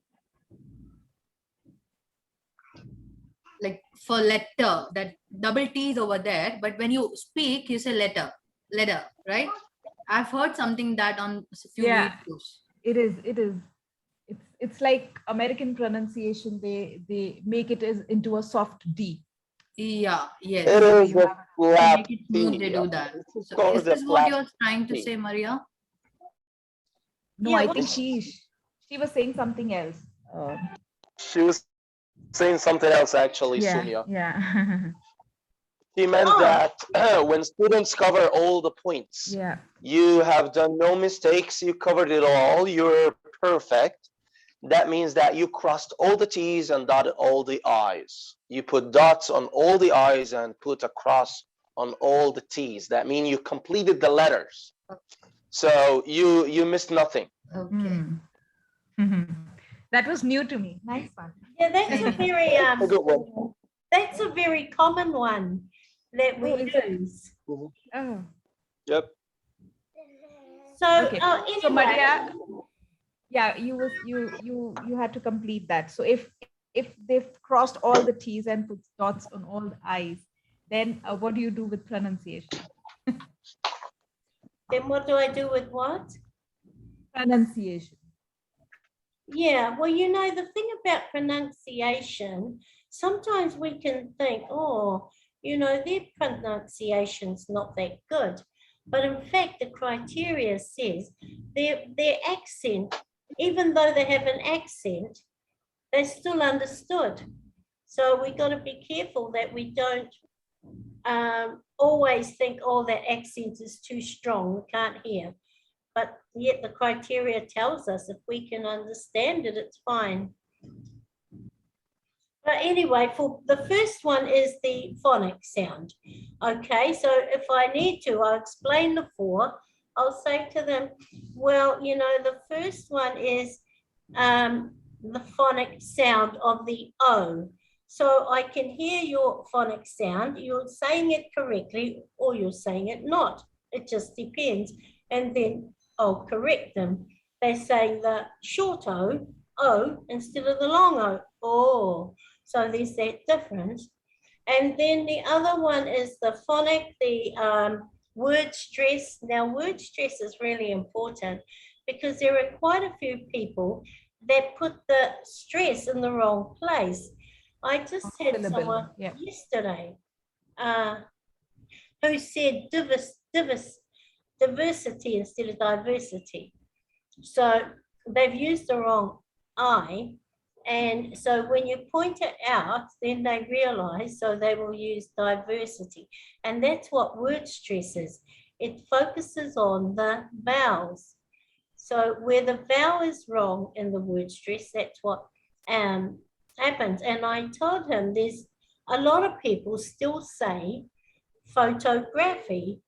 S6: Like for letter, that double T is over there, but when you speak, you say letter, right? I've heard something that on a few
S3: Yeah.
S6: videos.
S3: It is. It's like American pronunciation. They make it as into a soft D.
S6: Yeah, yes.
S5: It
S3: So
S5: is
S3: you
S5: a
S3: have
S6: To
S5: flap
S6: make it smooth, they
S5: T.
S6: do that.
S5: This is
S6: So
S5: called
S6: is
S5: a
S6: this what
S5: flap
S6: you're trying to
S5: T.
S6: say, Maria?
S3: no.
S1: Yeah,
S3: I
S1: well,
S3: think she was saying something else.
S5: She was saying something else actually,
S3: Yeah.
S5: Sumia.
S3: Yeah.
S5: She meant
S1: Oh.
S5: that when students cover all the points,
S3: Yeah.
S5: you have done no mistakes, you covered it all, you're perfect. That means that you crossed all the T's and dotted all the I's. You put dots on all the I's and put a cross on all the T's. That means you completed the letters. So you missed nothing.
S6: Okay.
S3: That was new to me. Nice one.
S1: yeah, that's a very
S5: A good one.
S1: that's a very common one that we
S3: Oh, is it?
S1: use.
S3: Oh.
S5: Yep.
S1: So
S3: Okay.
S1: anyway,
S3: So Maria, yeah, you had to complete that. So if they've crossed all the T's and put dots on all the I's, then what do you do with pronunciation?
S1: then what do I do with what?
S3: Pronunciation.
S1: Yeah, well, you know, the thing about pronunciation, sometimes we can think, oh, you know, their pronunciation's not that good. But in fact, the criteria says their accent, even though they have an accent, they're still understood. So we got to be careful that we don't always think, oh, that accent is too strong, we can't hear. But yet the criteria tells us if we can understand it, it's fine. But anyway, for the first one is the phonic sound. Okay, so if I need to, I'll explain the four. I'll say to them, well, you know, the first one is the phonic sound of the O. So I can hear your phonic sound. You're saying it correctly or you're saying it not. It just depends. And then I'll correct them. They're saying the short O instead of the long O. Oh, so there's that difference. And then the other one is the phonic, the word stress. Now, word stress is really important because there are quite a few people that put the stress in the wrong place. I just had
S3: Syllable,
S1: someone
S3: yeah.
S1: yesterday who said diversity instead of diversity. So they've used the wrong I. And so when you point it out, then they realize, so they will use diversity. And that's what word stress is. It focuses on the vowels. So where the vowel is wrong in the word stress, that's what happens. And I told him there's a lot of people still say photography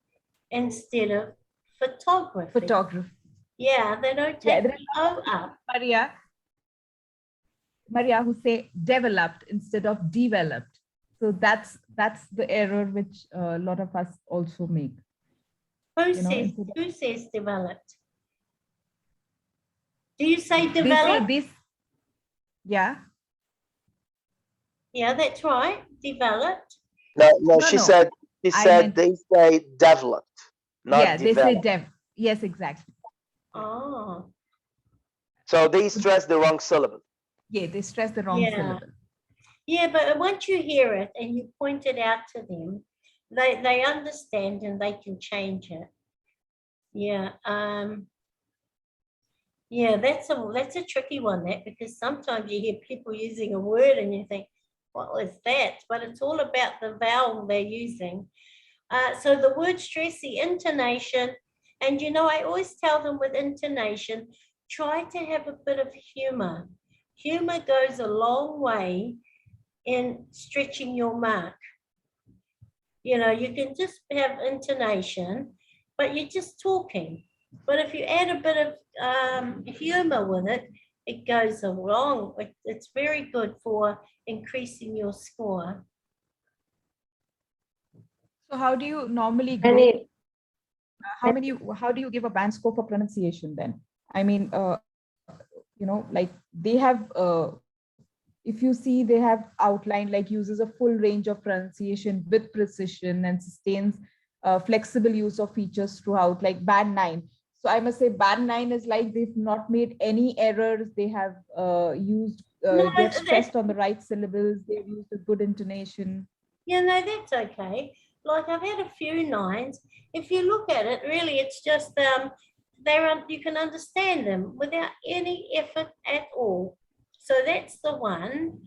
S1: instead of photography.
S3: Photography.
S1: Yeah, they don't take the O up.
S3: Maria, who say developed instead of developed. So that's the error which a lot of us also make.
S1: Who says developed? Do you say developed?
S3: They say this. Yeah.
S1: Yeah, that's right. Developed.
S5: No, she said they say developed, not
S3: they
S5: developed.
S3: say yes, exactly.
S1: Oh.
S5: So they stress the wrong syllable.
S3: Yeah, they stress the wrong syllable.
S1: Yeah, but once you hear it and you point it out to them, they understand and they can change it. Yeah. Yeah, that's a tricky one, that, because sometimes you hear people using a word and you think, what was that? But it's all about the vowel they're using. So the word stress, the intonation, and you know, I always tell them with intonation, try to have a bit of humor. Humor goes a long way in stretching your mark. You know, you can just have intonation, but you're just talking. But if you add a bit of humor with it, it goes along. It's very good for increasing your score.
S3: So how do you normally how do you give a band score for pronunciation then? I mean, you know, like they have if you see, they have outlined like uses a full range of pronunciation with precision and sustains flexible use of features throughout, like band 9. So I must say band 9 is like they've not made any errors. They have used, they've stressed on the right syllables. They've used a good intonation.
S1: Yeah, no, that's okay. Like I've had a few 9s. If you look at it, really, it's just you can understand them without any effort at all. So that's the one.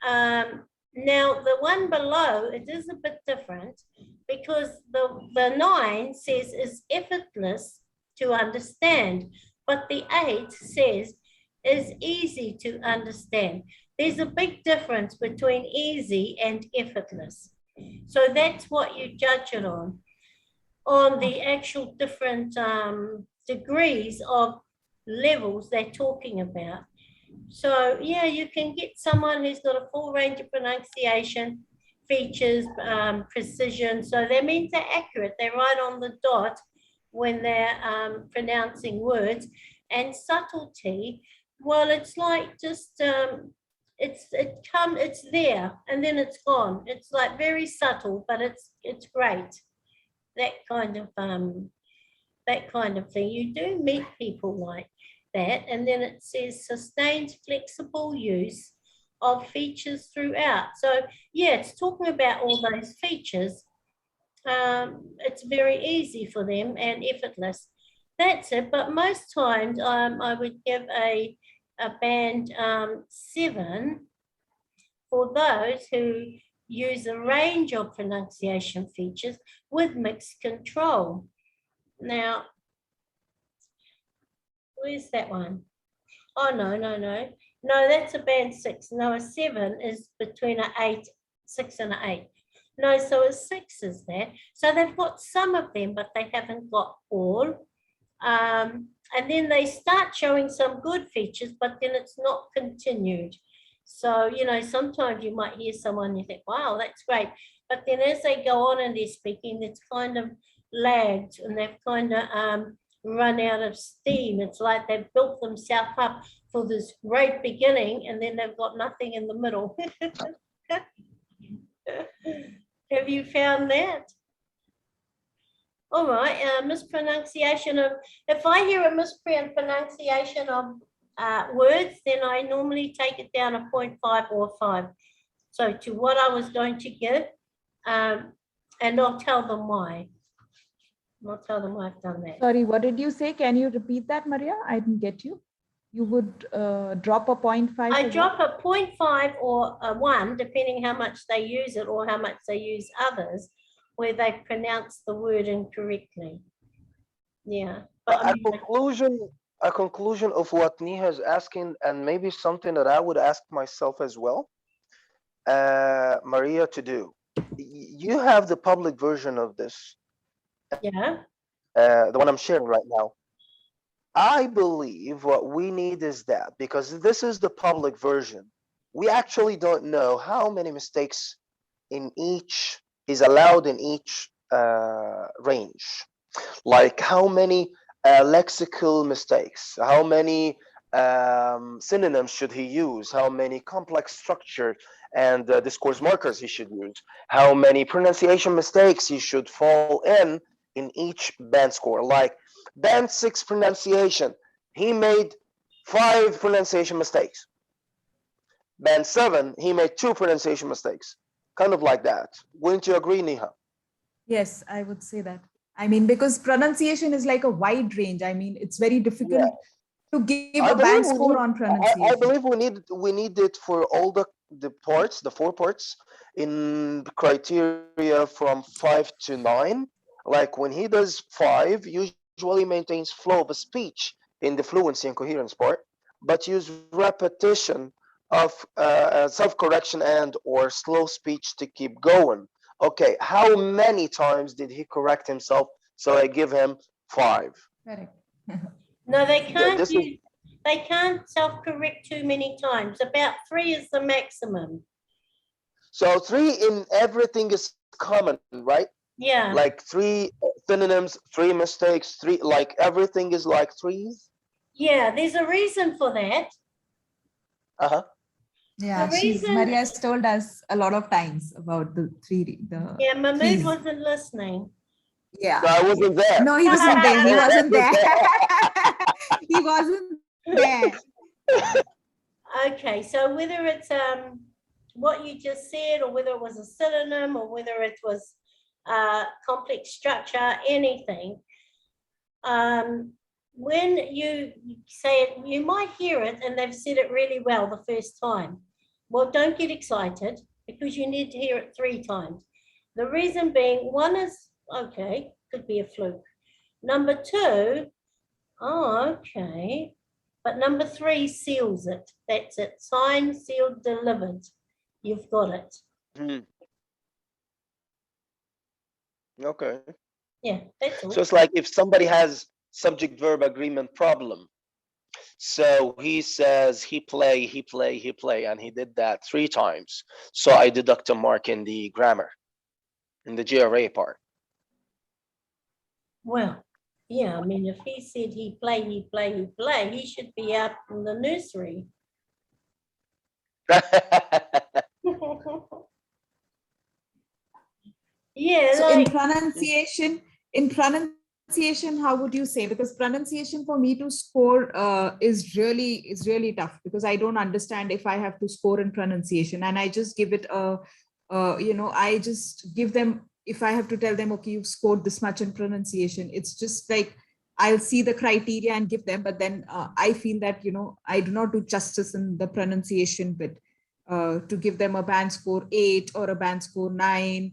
S1: Now the one below, it is a bit different because the 9 says is effortless to understand, but the 8 says is easy to understand. There's a big difference between easy and effortless. So that's what you judge it on the actual different degrees of levels they're talking about. So yeah, you can get someone who's got a full range of pronunciation features, precision. So that means they're accurate. They're right on the dot when they're pronouncing words. And subtlety, well, it's like just it's there and then it's gone. It's like very subtle, but it's great. That kind of thing. You do meet people like that, and then it says sustains flexible use of features throughout. So yeah, it's talking about all those features. It's very easy for them and effortless. That's it. But most times I would give a band 7 for those who use a range of pronunciation features with mixed control. Now, where's that one? Oh, no. No, that's a band 6. No, a 7 is between an 8, 6 and an 8. No, so a 6 is there. So they've got some of them, but they haven't got all. And then they start showing some good features, but then it's not continued. So, you know, sometimes you might hear someone and you think, wow, that's great. But then as they go on in their speaking, it's kind of lagged and they've kind of run out of steam. It's like they've built themselves up for this great beginning and then they've got nothing in the middle. Have you found that? All right, mispronunciation of, if I hear a mispronunciation of words, then I normally take it down a 0.5 or 5. So to what I was going to give, and I'll tell them why. I'll tell them why I've done that.
S3: Sorry, what did you say? Can you repeat that, Maria? I didn't get you. You would drop a 0.5?
S1: I drop a 0.5 or a 1, depending how much they use it or how much they use others, where they pronounce the word incorrectly. Yeah. But
S5: A conclusion of what Niha is asking, and maybe something that I would ask myself as well, Maria, to do. You have the public version of this.
S1: yeah.
S5: The one I'm sharing right now. I believe what we need is that, because this is the public version, we actually don't know how many mistakes in each is allowed in each range. Like how many lexical mistakes, how many synonyms should he use, how many complex structure and discourse markers he should use, how many pronunciation mistakes he should fall in each band score. Like band 6 pronunciation, he made 5 pronunciation mistakes. Band 7, he made 2 pronunciation mistakes. Kind of like that. Wouldn't you agree, Niha?
S3: Yes, I would say that. I mean, because pronunciation is like a wide range. I mean, it's very difficult to give a band score on pronunciation.
S5: I believe we need it for all the parts, the 4 parts, in criteria from 5 to 9. Like when he does 5, usually maintains flow of a speech in the fluency and coherence part, but use repetition of self-correction and or slow speech to keep going. Okay, how many times did he correct himself? So I give him 5.
S3: Correct.
S1: No, they can't they can't self-correct too many times. About 3 is the maximum.
S5: So 3 in everything is common, right?
S1: Yeah.
S5: Like 3 synonyms, 3 mistakes, 3, like everything is like 3s.
S1: Yeah, there's a reason for that.
S3: Yeah, Maria has told us a lot of times about the 3.
S1: Yeah, Mahmood wasn't listening.
S3: Yeah.
S5: No, I wasn't there.
S3: No, he wasn't there. He wasn't there. He wasn't there.
S1: Okay, so whether it's what you just said, or whether it was a synonym, or whether it was complex structure, anything, when you say it, you might hear it and they've said it really well the first time. Well, don't get excited, because you need to hear it 3 times. The reason being, 1 is, okay, could be a fluke. Number 2, oh, okay. But number 3 seals it. That's it. Signed, sealed, delivered. You've got it.
S5: Okay.
S1: Yeah, that's all.
S5: So it's like if somebody has subject-verb agreement problem. So he says he play, and he did that 3 times. So I deduct a mark in the grammar, in the GRA part.
S1: Well, yeah, I mean, if he said he play, he should be out in the nursery. Yeah,
S3: so
S1: like,
S3: in pronunciation, how would you say? Because pronunciation for me to score is really tough, because I don't understand if I have to score in pronunciation, and I just give it a I just give them, if I have to tell them, okay, you've scored this much in pronunciation, it's just like I'll see the criteria and give them, but then I feel that I do not do justice in the pronunciation bit. to give them a band score 8 or a band score 9.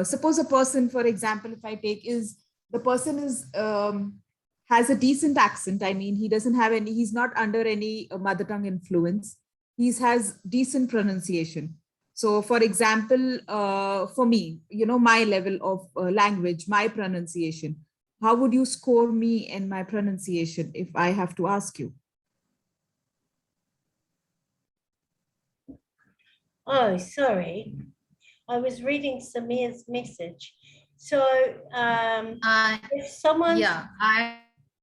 S3: Suppose a person, for example, if I take is the person is has a decent accent. I mean, he doesn't have any, he's not under any mother tongue influence. He has decent pronunciation. So for example, for me, my level of language, my pronunciation, how would you score me in my pronunciation if I have to ask you?
S1: Oh, sorry. I was reading Samir's message. So if someone...
S6: Yeah, I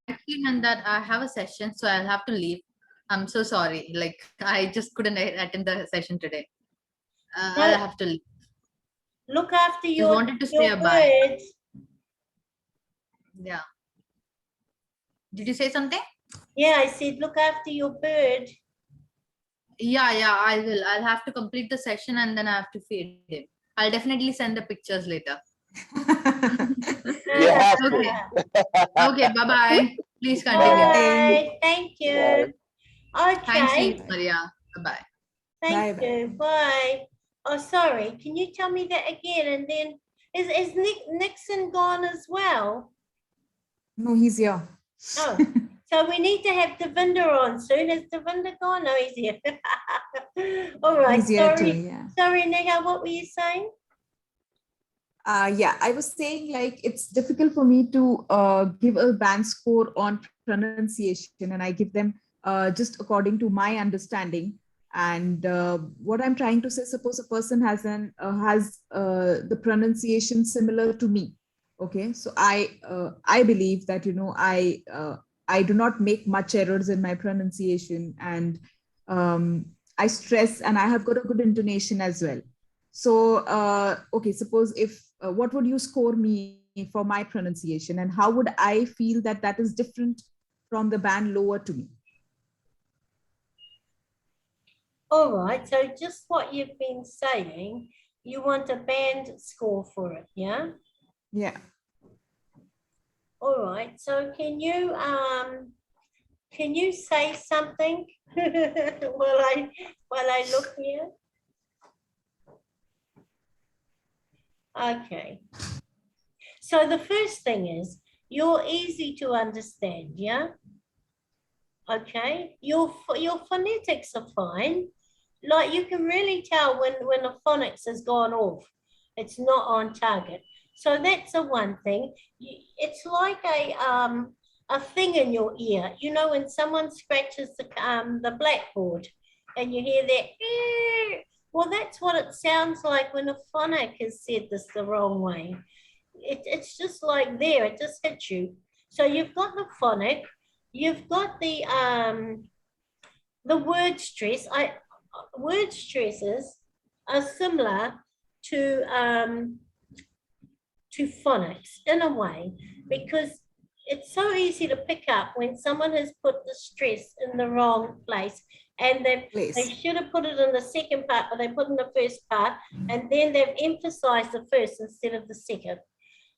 S6: actually meant that I have a session, so I'll have to leave. I'm so sorry. Like, I just couldn't attend the session today. I'll have to leave.
S1: Look after
S6: Just
S1: your
S6: wanted to say a bye.
S1: birds.
S6: Yeah. Did you say something?
S1: Yeah, I said look after your bird.
S6: Yeah, I will. I'll have to complete the session and then I have to feed him. I'll definitely send the pictures later.
S5: You have to.
S6: Okay. Okay, bye-bye. Please continue.
S1: Bye. Thank you.
S6: Thanks to
S1: Okay.
S6: you, Maria. Bye-bye.
S1: Thank
S3: Bye-bye.
S1: you. Bye. Oh, sorry. Can you tell me that again? And then is Nixon gone as well?
S3: No, he's here.
S1: Oh, so we need to have Davinder on soon. Is Davinder gone? No, he's here. All right.
S3: He's here
S1: Sorry.
S3: too, yeah.
S1: Sorry, Neha, what were you saying?
S3: Yeah, I was saying like it's difficult for me to give a band score on pronunciation, and I give them just according to my understanding. And what I'm trying to say, suppose a person has the pronunciation similar to me. Okay, so I believe that I do not make much errors in my pronunciation, and I stress, and I have got a good intonation as well. So, okay, suppose if, what would you score me for my pronunciation, and how would I feel that that is different from the band lower to me?
S1: All right, so just what you've been saying, you want a band score for it, yeah?
S3: Yeah.
S1: All right, so can you say something while I look here? Okay. So the first thing is you're easy to understand, yeah? Okay, your phonetics are fine. Like you can really tell when the phonics has gone off. It's not on target. So that's the one thing. It's like a thing in your ear. You know, when someone scratches the blackboard and you hear that, well, that's what it sounds like when a phonic has said this the wrong way. It's just like there, it just hits you. So you've got the phonic, you've got the word stress. Word stresses are similar to phonics in a way, because it's so easy to pick up when someone has put the stress in the wrong place, and they should have put it in the second part, but they put in the first part, and then they've emphasized the first instead of the second.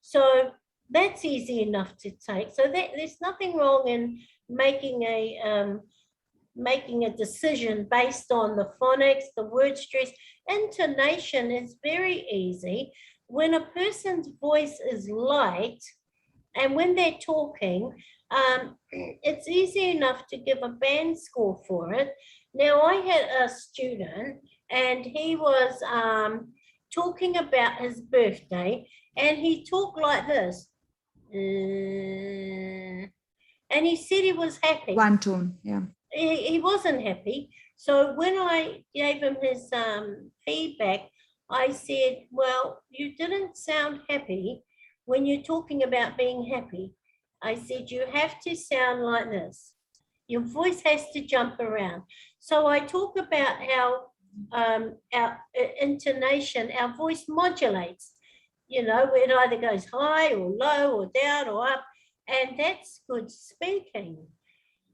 S1: So that's easy enough to take. So there's nothing wrong in making a decision based on the phonics, the word stress. Intonation is very easy. When a person's voice is light and when they're talking, it's easy enough to give a band score for it. Now, I had a student and he was talking about his birthday, and he talked like this. And he said he was happy.
S3: One tone, yeah.
S1: He wasn't happy. So when I gave him his feedback, I said, well, you didn't sound happy when you're talking about being happy. I said, you have to sound like this. Your voice has to jump around. So I talk about how our intonation, our voice modulates. You know, it either goes high or low or down or up, and that's good speaking.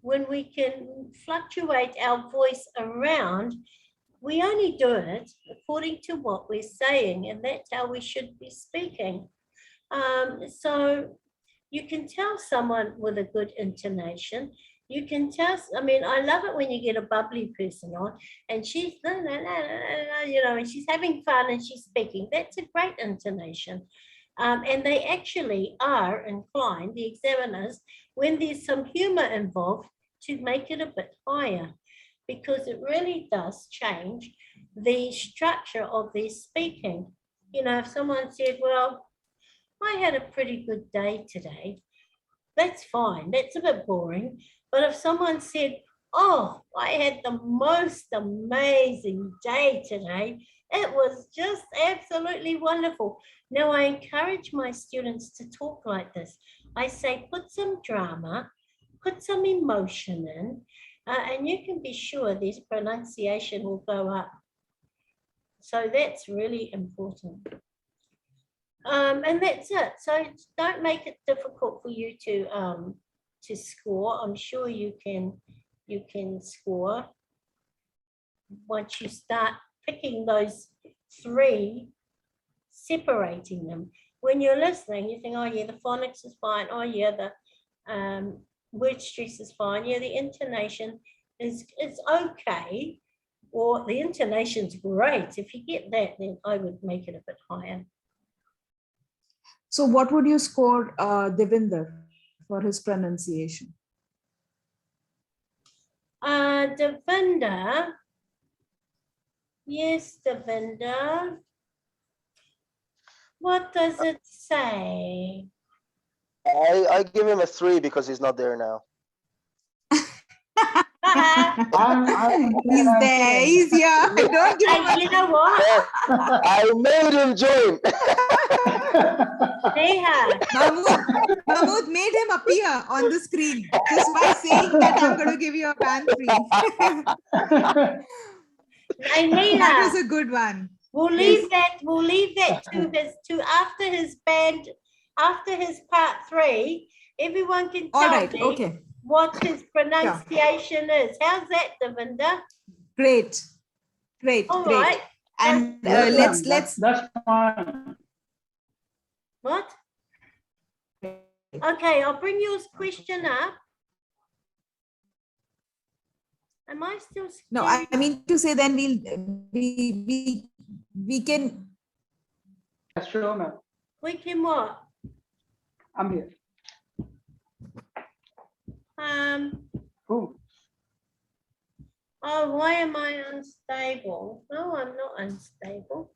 S1: When we can fluctuate our voice around, we only do it according to what we're saying, and that's how we should be speaking. So you can tell someone with a good intonation You can just, I mean, I love it when you get a bubbly person on and she's, la, la, la, la, la, you know, and she's having fun and she's speaking. That's a great intonation. And they actually are inclined, the examiners, when there's some humor involved, to make it a bit higher, because it really does change the structure of their speaking. You know, if someone said, well, I had a pretty good day today, that's fine. That's a bit boring. But if someone said, oh, I had the most amazing day today, it was just absolutely wonderful. Now, I encourage my students to talk like this. I say, put some drama, put some emotion in, and you can be sure this pronunciation will go up. So that's really important. And that's it. So don't make it difficult for you to score. I'm sure you can score once you start picking those three, separating them. When you're listening, you think, oh yeah, the phonics is fine. Oh yeah, the word stress is fine. Yeah, the intonation is okay, or the intonation's great. If you get that, then I would make it a bit higher.
S3: So what would you score Davinder for his pronunciation?
S1: Davinder. Yes, Davinder. What does it say?
S5: I give him a 3 because he's not there now.
S3: He's there. He's here. Don't give him
S1: And you know what?
S5: I made him join.
S1: Neha,
S3: Mahmood made him appear on the screen just by saying that I'm going to give you a band free.
S1: hey, Neha,
S3: That was a good one.
S1: we'll leave that to after his band, after his part 3. Everyone can
S3: All
S1: tell
S3: right.
S1: me
S3: Okay.
S1: what his pronunciation is. How's that, Davinder?
S3: Great. Great.
S1: All
S3: great.
S1: right.
S3: And
S2: Yes,
S3: let's.
S2: That's fine.
S1: What? Okay, I'll bring your question up. Am I still scared?
S3: No, I mean to say then we can.
S2: Sure, ma'am.
S1: We can what?
S2: I'm here. Who?
S1: Oh, why am I unstable? No, I'm not unstable.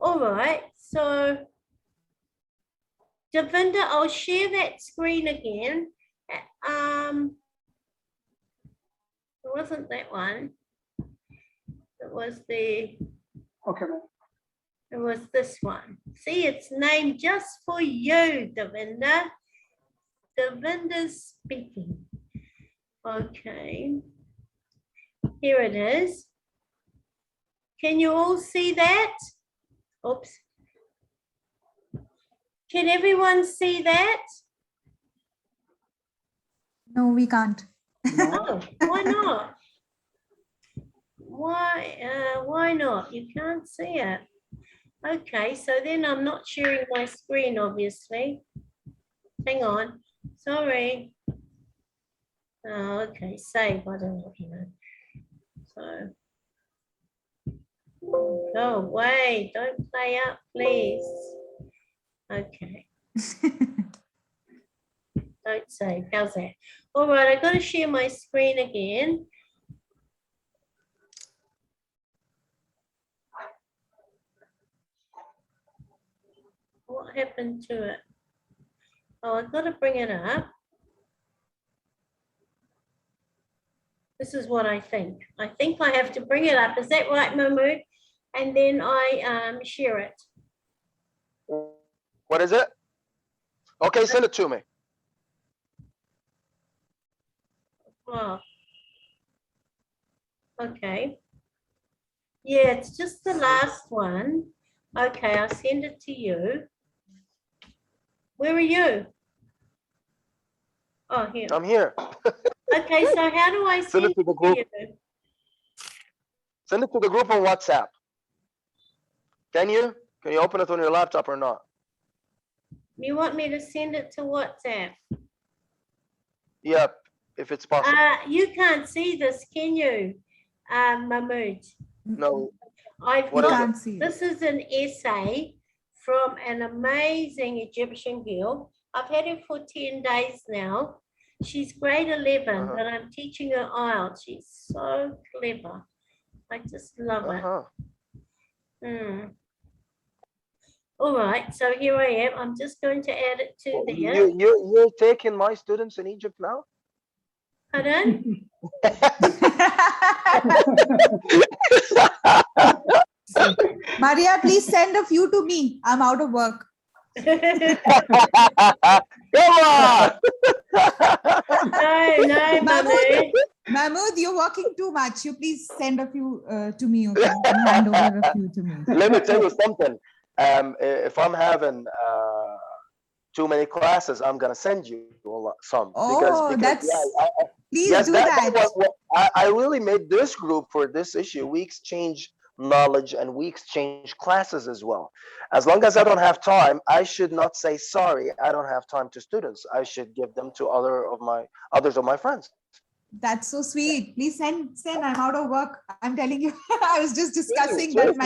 S1: All right, so Davinder, I'll share that screen again. It wasn't that one. It was the,
S2: Okay, ma'am.
S1: it was this one. See, it's named just for you, Davinder. Davinder's speaking. Okay. Here it is. Can you all see that? Oops. Can everyone see that?
S3: No, we can't.
S1: Oh, why not? Why not? You can't see it. Okay, so then I'm not sharing my screen, obviously. Hang on. Sorry. Oh, okay, save. I don't know, you know. So go away. Don't play up, please. Okay. Don't save. How's that? All right, I've got to share my screen again. What happened to it? Oh, I've got to bring it up. This is what I think. I think I have to bring it up. Is that right, Mahmood? And then I share it.
S5: What is it? Okay, send it to me.
S1: Oh. Okay. Yeah, it's just the last one. Okay, I'll send it to you. Where are you? Oh, here.
S5: I'm here.
S1: Okay, so how do I send it to the group? You?
S5: Send it to the group on WhatsApp. Can you? Can you open it on your laptop or not?
S1: You want me to send it to WhatsApp?
S5: Yep, if it's possible.
S1: You can't see this, can you, Mahmood?
S5: No,
S1: I've
S5: what
S3: You
S5: is
S1: got,
S5: it?
S3: can't see it.
S1: this is an essay from an amazing Egyptian girl. I've had her for 10 days now. She's grade 11, but I'm teaching her IELTS. She's so clever. I just love it. All right, so here I am. I'm just going to add it to there.
S5: You're taking my students in Egypt now?
S1: Pardon?
S3: Maria, please send a few to me. I'm out of work.
S5: Come on!
S1: No, Mahmood.
S3: Mahmood, you're working too much. You please send a few to me. Okay? You hand over a few to me.
S5: Let me tell you something. If I'm having too many classes, I'm gonna send you some.
S3: Oh, that's please
S5: yes,
S3: do
S5: that
S3: that.
S5: I really made this group for this issue. We exchange knowledge and we exchange classes as well. As long as I don't have time, I should not say sorry. I don't have time to students. I should give them to others of my friends.
S3: That's so sweet. Please send. I'm out of work. I'm telling you. I was just discussing that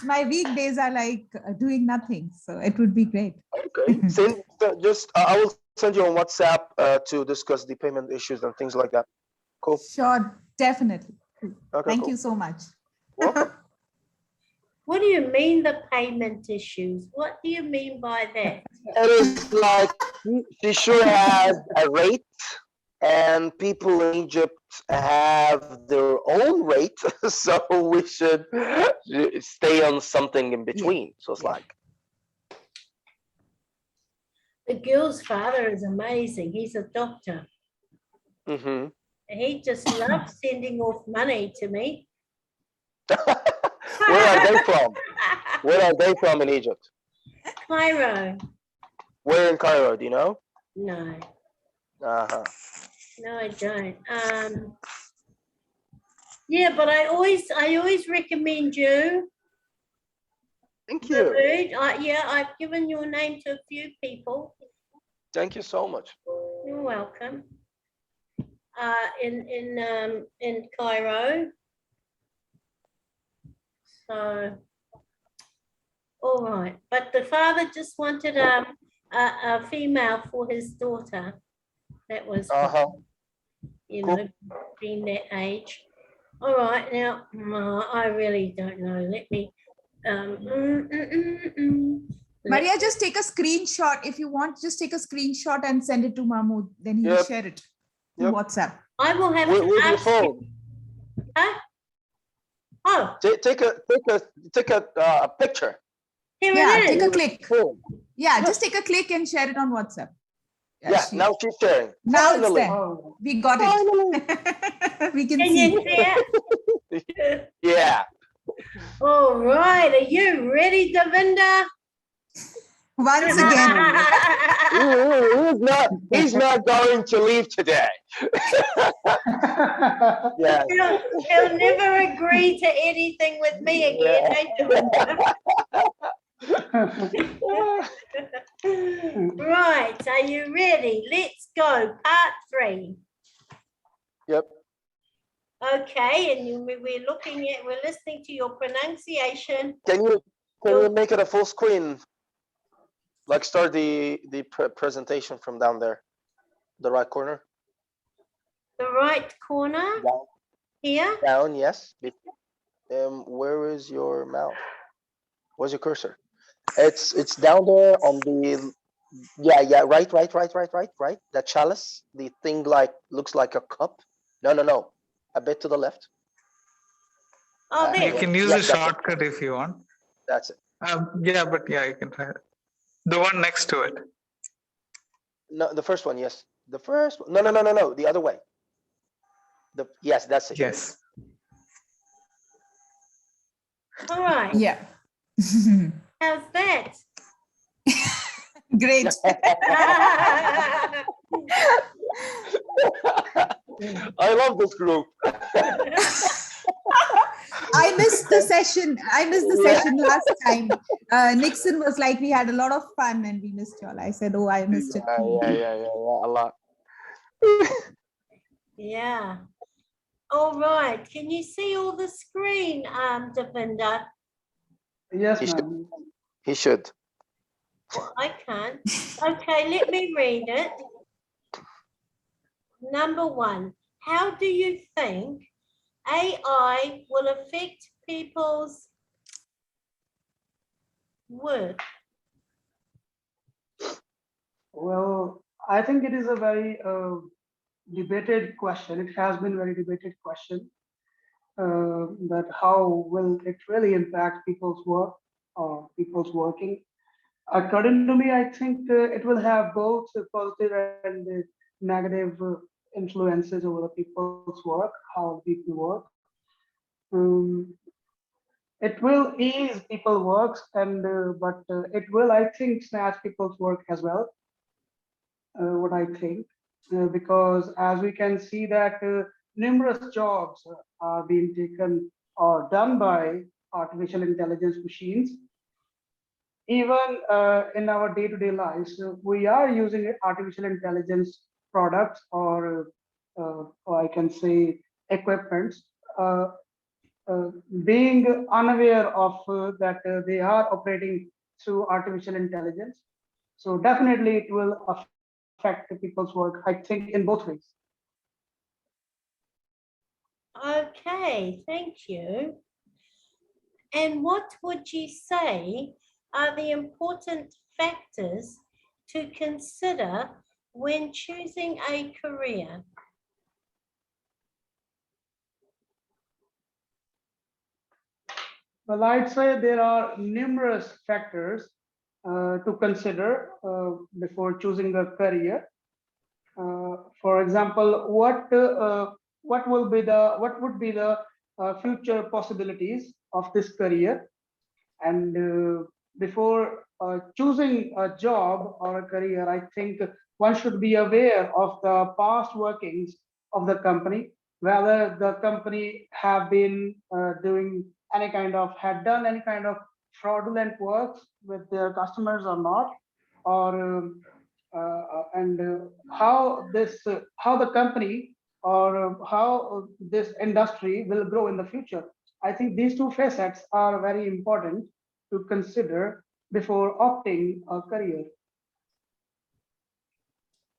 S3: my weekdays are like doing nothing. So it would be great.
S5: Okay. I will send you on WhatsApp to discuss the payment issues and things like that. Cool.
S3: Sure, definitely.
S5: Okay,
S3: Thank
S5: cool.
S3: you so much.
S5: Welcome.
S1: What do you mean the payment issues? What do you mean by that?
S5: It is like she sure has a rate, and people in Egypt have their own rate, so we should stay on something in between. So it's like
S1: The girl's father is amazing. He's a doctor. He just loves sending off money to me.
S5: Where are they from? Where are they from in Egypt?
S1: Cairo.
S5: Where in Cairo? Do you know?
S1: No. No, I don't. Yeah, but I always recommend you.
S5: Thank you.
S1: Yeah, I've given your name to a few people.
S5: Thank you so much.
S1: You're welcome. In Cairo. So, all right. But the father just wanted a female for his daughter. That was, you know, being that age. All right, now I really don't know. Let me.
S3: Maria, just take a screenshot. If you want, just take a screenshot and send it to Mahmood. Then he will share it to WhatsApp.
S1: I will have
S5: with
S1: to
S5: your
S1: ask
S5: phone.
S1: you. Huh? Oh,
S5: Take a picture.
S1: here
S3: Yeah,
S1: it is.
S3: take a click.
S5: Phone.
S3: Yeah, just take a click and share it on WhatsApp.
S5: Yeah, now she's sharing.
S3: Now it's
S5: Finally.
S3: there. We got it. We can
S1: Can
S3: see.
S1: you see it?
S5: Yeah.
S1: All right, are you ready, Davinder?
S3: Once again.
S5: He's not going to leave today. Yeah.
S1: He'll never agree to anything with me again, eh, Davinder? Right, are you ready? Let's go, part 3.
S5: Yep.
S1: Okay, and we're listening to your pronunciation.
S5: Can you make it a full screen? Like start the presentation from down there, the right corner.
S1: The right corner
S5: Down.
S1: here.
S5: Down, yes. Where is your mouse? Where's your cursor? It's down there on the right. That chalice, the thing looks like a cup. No. A bit to the left.
S1: Oh,
S7: You
S1: there.
S7: can use a shortcut if you want.
S5: That's it.
S7: Yeah, but yeah, you can try it. The one next to it.
S5: No, the first one, yes. The first one. No. The other way. Yes, that's it.
S7: Yes.
S1: All right.
S3: Yeah.
S1: How's that?
S3: Great.
S5: I love this group.
S3: I missed the session. Session last time. Nixon was like, we had a lot of fun and we missed y'all. I said, oh, I missed it.
S5: Yeah, a lot.
S1: Yeah. All right. Can you see all the screen, Davinder?
S2: Yes,
S5: He should.
S2: ma'am.
S5: He should.
S1: Well, I can't. Okay, let me read it. Number one, how do you think AI will affect people's work?
S2: Well, I think it is a very debated question. It has been very debated question, that how will it really impact people's work or people's working. According to me, I think it will have both positive and negative influences over the people's work, how people work. Um, it will ease people works, and but it will, I think, snatch people's work as well. What I think, because as we can see that numerous jobs are being taken or done by artificial intelligence machines. Even in our day-to-day lives, we are using artificial intelligence products or I can say equipments, uh, uh, being unaware of that they are operating through artificial intelligence. So definitely it will affect people's work, I think, in both ways.
S1: Okay, thank you. And what would you say are the important factors to consider when choosing a career?
S2: Well, I'd say there are numerous factors to consider before choosing a career. For example, what would be the future possibilities of this career, and before choosing a job or a career, I think one should be aware of the past workings of the company, whether the company have been doing any kind of had done any kind of fraudulent works with their customers or not, or and how the company or how this industry will grow in the future. I think these two facets are very important to consider before opting a career.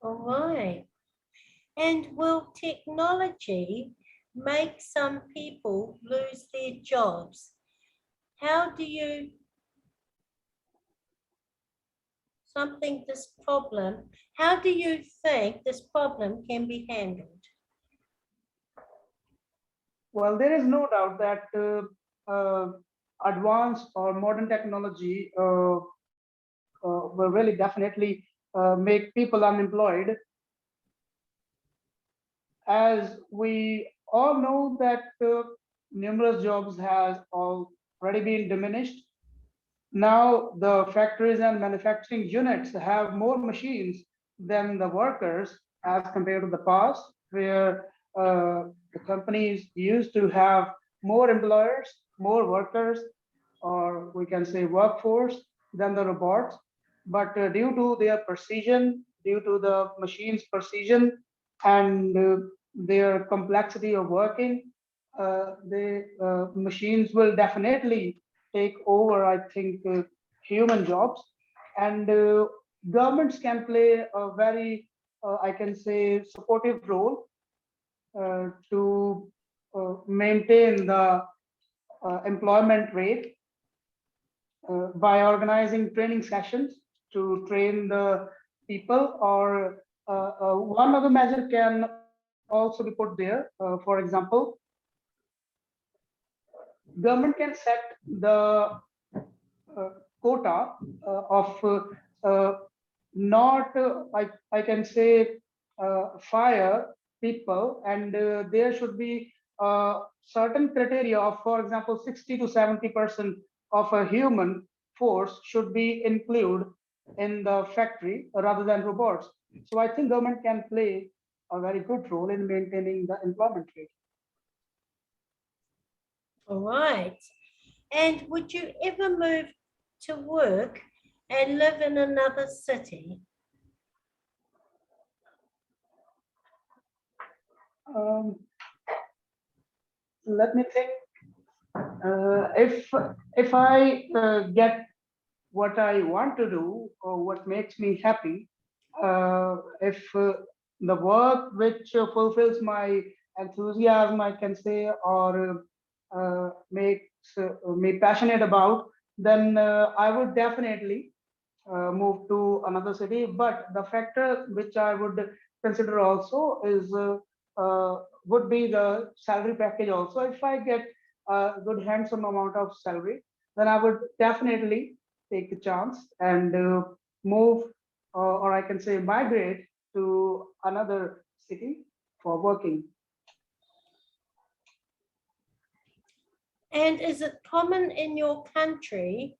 S1: All right. And will technology make some people lose their jobs? How do you how do you think this problem can be handled?
S2: Well, there is no doubt that advanced or modern technology will really definitely make people unemployed, as we all know that numerous jobs has already been diminished. Now the factories and manufacturing units have more machines than the workers as compared to the past, where the companies used to have more employers, more workers, or we can say workforce than the robots. But due to their precision, due to the machines' precision, and their complexity of working, the machines will definitely take over, I think, human jobs. And governments can play a very, I can say, supportive role to maintain the employment rate by organizing training sessions to train the people, or one other measure can also be put there. For example, government can set the quota of not I can say fire people, and there should be certain criteria of, for example, 60 to 70% of a human force should be included in the factory rather than robots. So I think government can play a very good role in maintaining the employment rate.
S1: All right. And would you ever move to work and live in another city?
S2: Um, Let me think. If I get what I want to do or what makes me happy, if the work which fulfills my enthusiasm, I can say, or makes me passionate about, then I would definitely move to another city. But the factor which I would consider also is would be the salary package also. If I get a good handsome amount of salary, then I would definitely take the chance and move, or I can say migrate to another city for working.
S1: And is it common in your country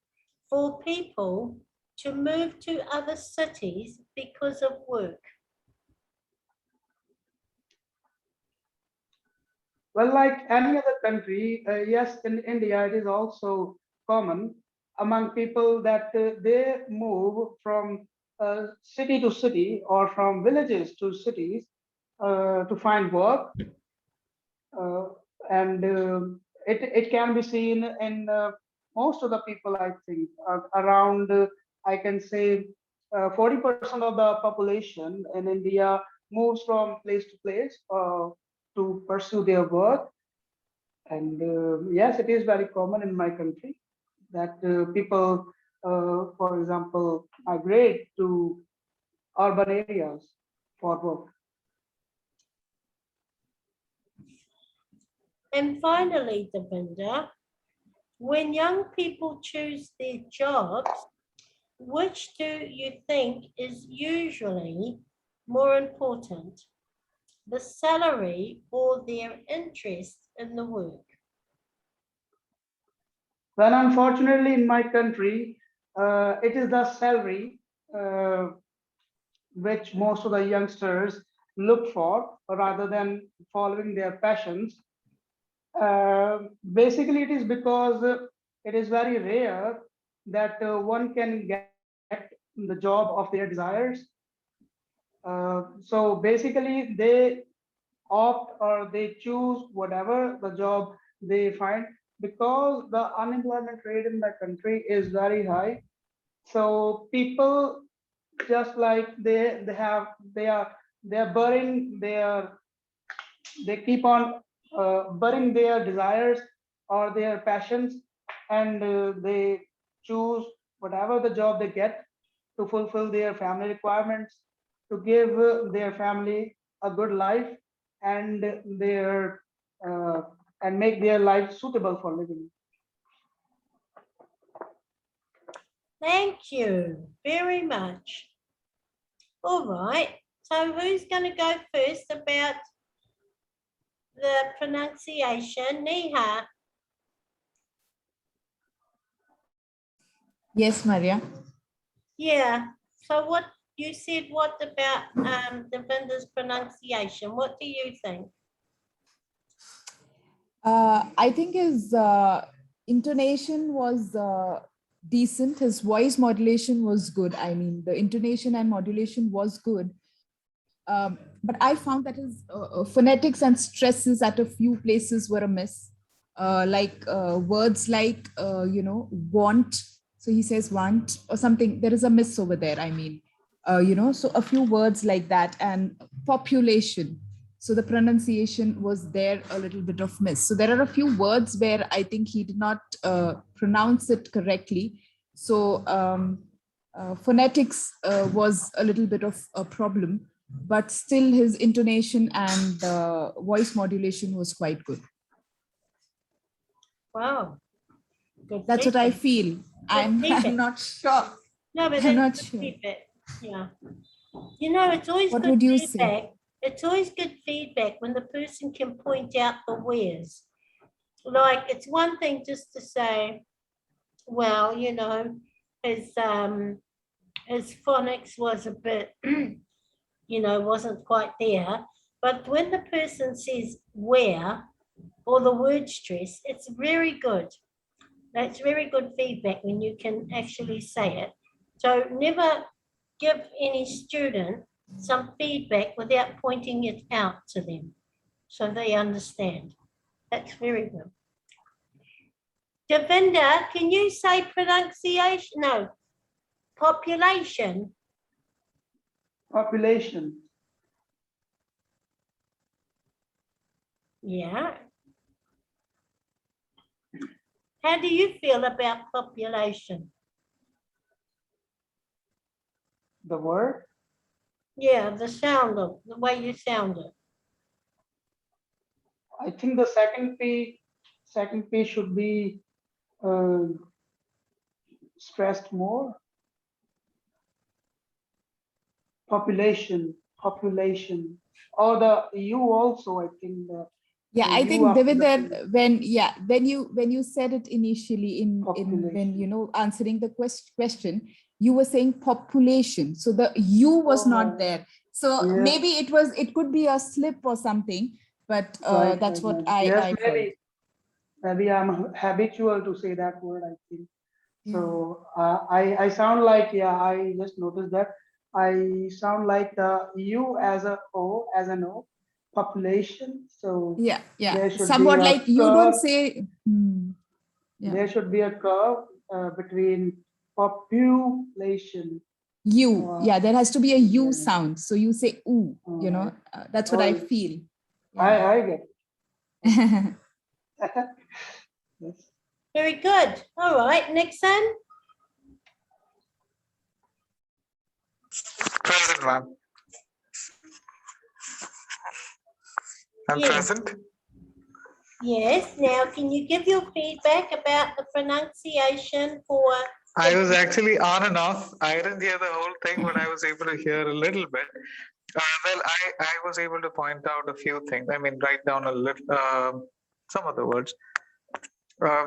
S1: for people to move to other cities because of work?
S2: Well, like any other country, yes, in India, it is also common among people that they move from city to city or from villages to cities to find work. Uh, and it can be seen in most of the people, I think, around, I can say, 40% of the population in India moves from place to place to pursue their work. And yes, it is very common in my country that people, for example, migrate to urban areas for work.
S1: And finally, Davinder, when young people choose their jobs, which do you think is usually more important, the salary or their interest in the work?
S2: Well, unfortunately, in my country, it is the salary uh, which most of the youngsters look for rather than following their passions. Basically, it is because it is very rare that one can get the job of their desires. So basically, they opt or they choose whatever the job they find because the unemployment rate in the country is very high. So people just like they are burying their, they keep on burying their desires or their passions, and they choose whatever the job they get to fulfill their family requirements, to give their family a good life, and their uh, and make their life suitable for living.
S1: Thank you very much. All right, so who's going to go first about the pronunciation? Neha.
S3: Yes, Maria.
S1: Yeah, so what you said, what about Davinder's pronunciation? What do you think?
S3: I think his intonation was decent. His voice modulation was good. I mean, the intonation and modulation was good. But I found that his phonetics and stresses at a few places were amiss. Words like, want. So he says want or something. There is a miss over there. I mean, so a few words like that, and population. So the pronunciation was there a little bit of miss. So there are a few words where I think he did not pronounce it correctly. So phonetics was a little bit of a problem, but still his intonation and voice modulation was quite good.
S1: Wow, good
S3: That's what I
S1: feedback.
S3: feel. I'm
S1: feedback.
S3: not sure.
S1: No, but
S3: I'm
S1: that's
S3: not
S1: good
S3: sure.
S1: feedback. Yeah. You know, it's always
S3: What
S1: good
S3: would you
S1: feedback.
S3: say?
S1: It's always good feedback when the person can point out the wheres. Like, it's one thing just to say, well, you know, his phonics was a bit, you know, wasn't quite there. But when the person says where or the word stress, it's very good. That's very good feedback when you can actually say it. So never give any student some feedback without pointing it out to them. so they understand. That's very good. Davinder, can you say pronunciation? No, population.
S2: Population.
S1: Yeah. How do you feel about population?
S2: The word.
S1: Yeah, the sound of the way you sound it.
S2: I think the second P should be stressed more. Population, or the U also. I think
S3: Yeah,
S2: the
S3: I
S2: U
S3: think
S2: after the
S3: Davinder, when you said it initially in when
S2: population.
S3: answering the question, you were saying population, so the U was not
S2: Oh,
S3: there. So
S2: yes.
S3: maybe it could be a slip or something, but
S2: Right,
S3: that's what
S2: right. Yes,
S3: I felt.
S2: maybe I'm habitual to say that word, I think.
S3: Yeah.
S2: So I sound like, yeah, I just noticed that I sound like the U as a O, as an O, population. So
S3: Yeah,
S2: there should be
S3: somewhat
S2: a
S3: like you don't
S2: curve.
S3: say. Yeah.
S2: There should be a curve between population.
S3: U,
S2: Uh,
S3: there has to be a U
S2: yeah.
S3: sound. So you say ooh,
S2: Right.
S3: that's what I
S2: Oh,
S3: feel.
S2: I get it. Yes.
S1: Very good. All right, Nixon.
S7: Present, ma'am. I'm
S1: Yes.
S7: present.
S1: Yes. Now, can you give your feedback about the pronunciation for?
S7: I was actually on and off. I didn't hear the whole thing, but I was able to hear a little bit. Well, I was able to point out a few things. I mean, write down a little, some of the words.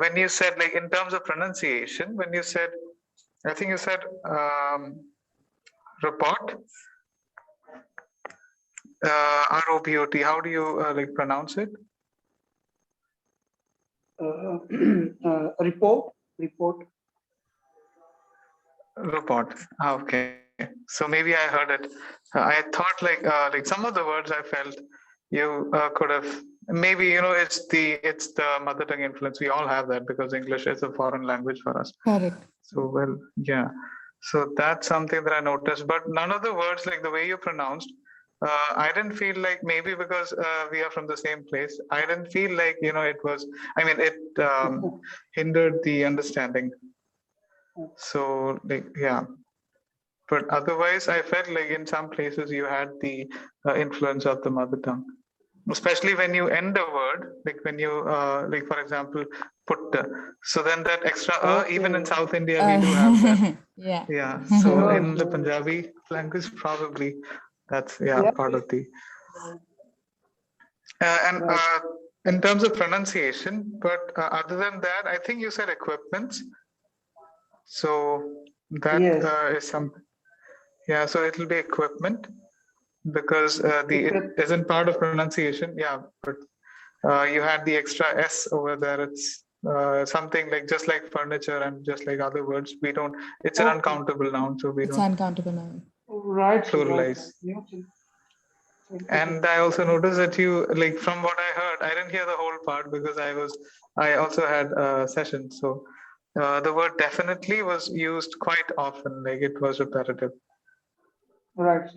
S7: When you said, like, in terms of pronunciation, when you said, I think you said report, ROPOT. How do you like pronounce it?
S2: Report.
S7: Report. Okay. So maybe I heard it. I thought like some of the words I felt you could have maybe it's the mother tongue influence. We all have that because English is a foreign language for us.
S3: Correct.
S7: So well, yeah. So that's something that I noticed. But none of the words like the way you pronounced, I didn't feel like maybe because we are from the same place. I didn't feel like it was. I mean, it hindered the understanding. So like yeah. But otherwise, I felt like in some places you had the influence of the mother tongue, especially when you end a word, like when you, like for example, put. So then that extra even in South India we do have that.
S3: Yeah.
S7: Yeah. So
S2: Sure,
S7: in the
S2: sure.
S7: Punjabi language, probably that's
S2: Yeah.
S7: part of the. And
S2: Right.
S7: in terms of pronunciation, but other than that, I think you said equipments. So that
S2: Yes.
S7: is something. Yeah, so it'll be equipment because it isn't part of pronunciation. Yeah, but you had the extra S over there. It's something like just like furniture and just like other words. We don't. It's an uncountable noun, so we
S3: It's
S7: don't
S3: uncountable now.
S2: Right.
S7: pluralize. And I also noticed that you like from what I heard. I didn't hear the whole part because I also had a session. So the word definitely was used quite often. Like it was repetitive.
S2: Right.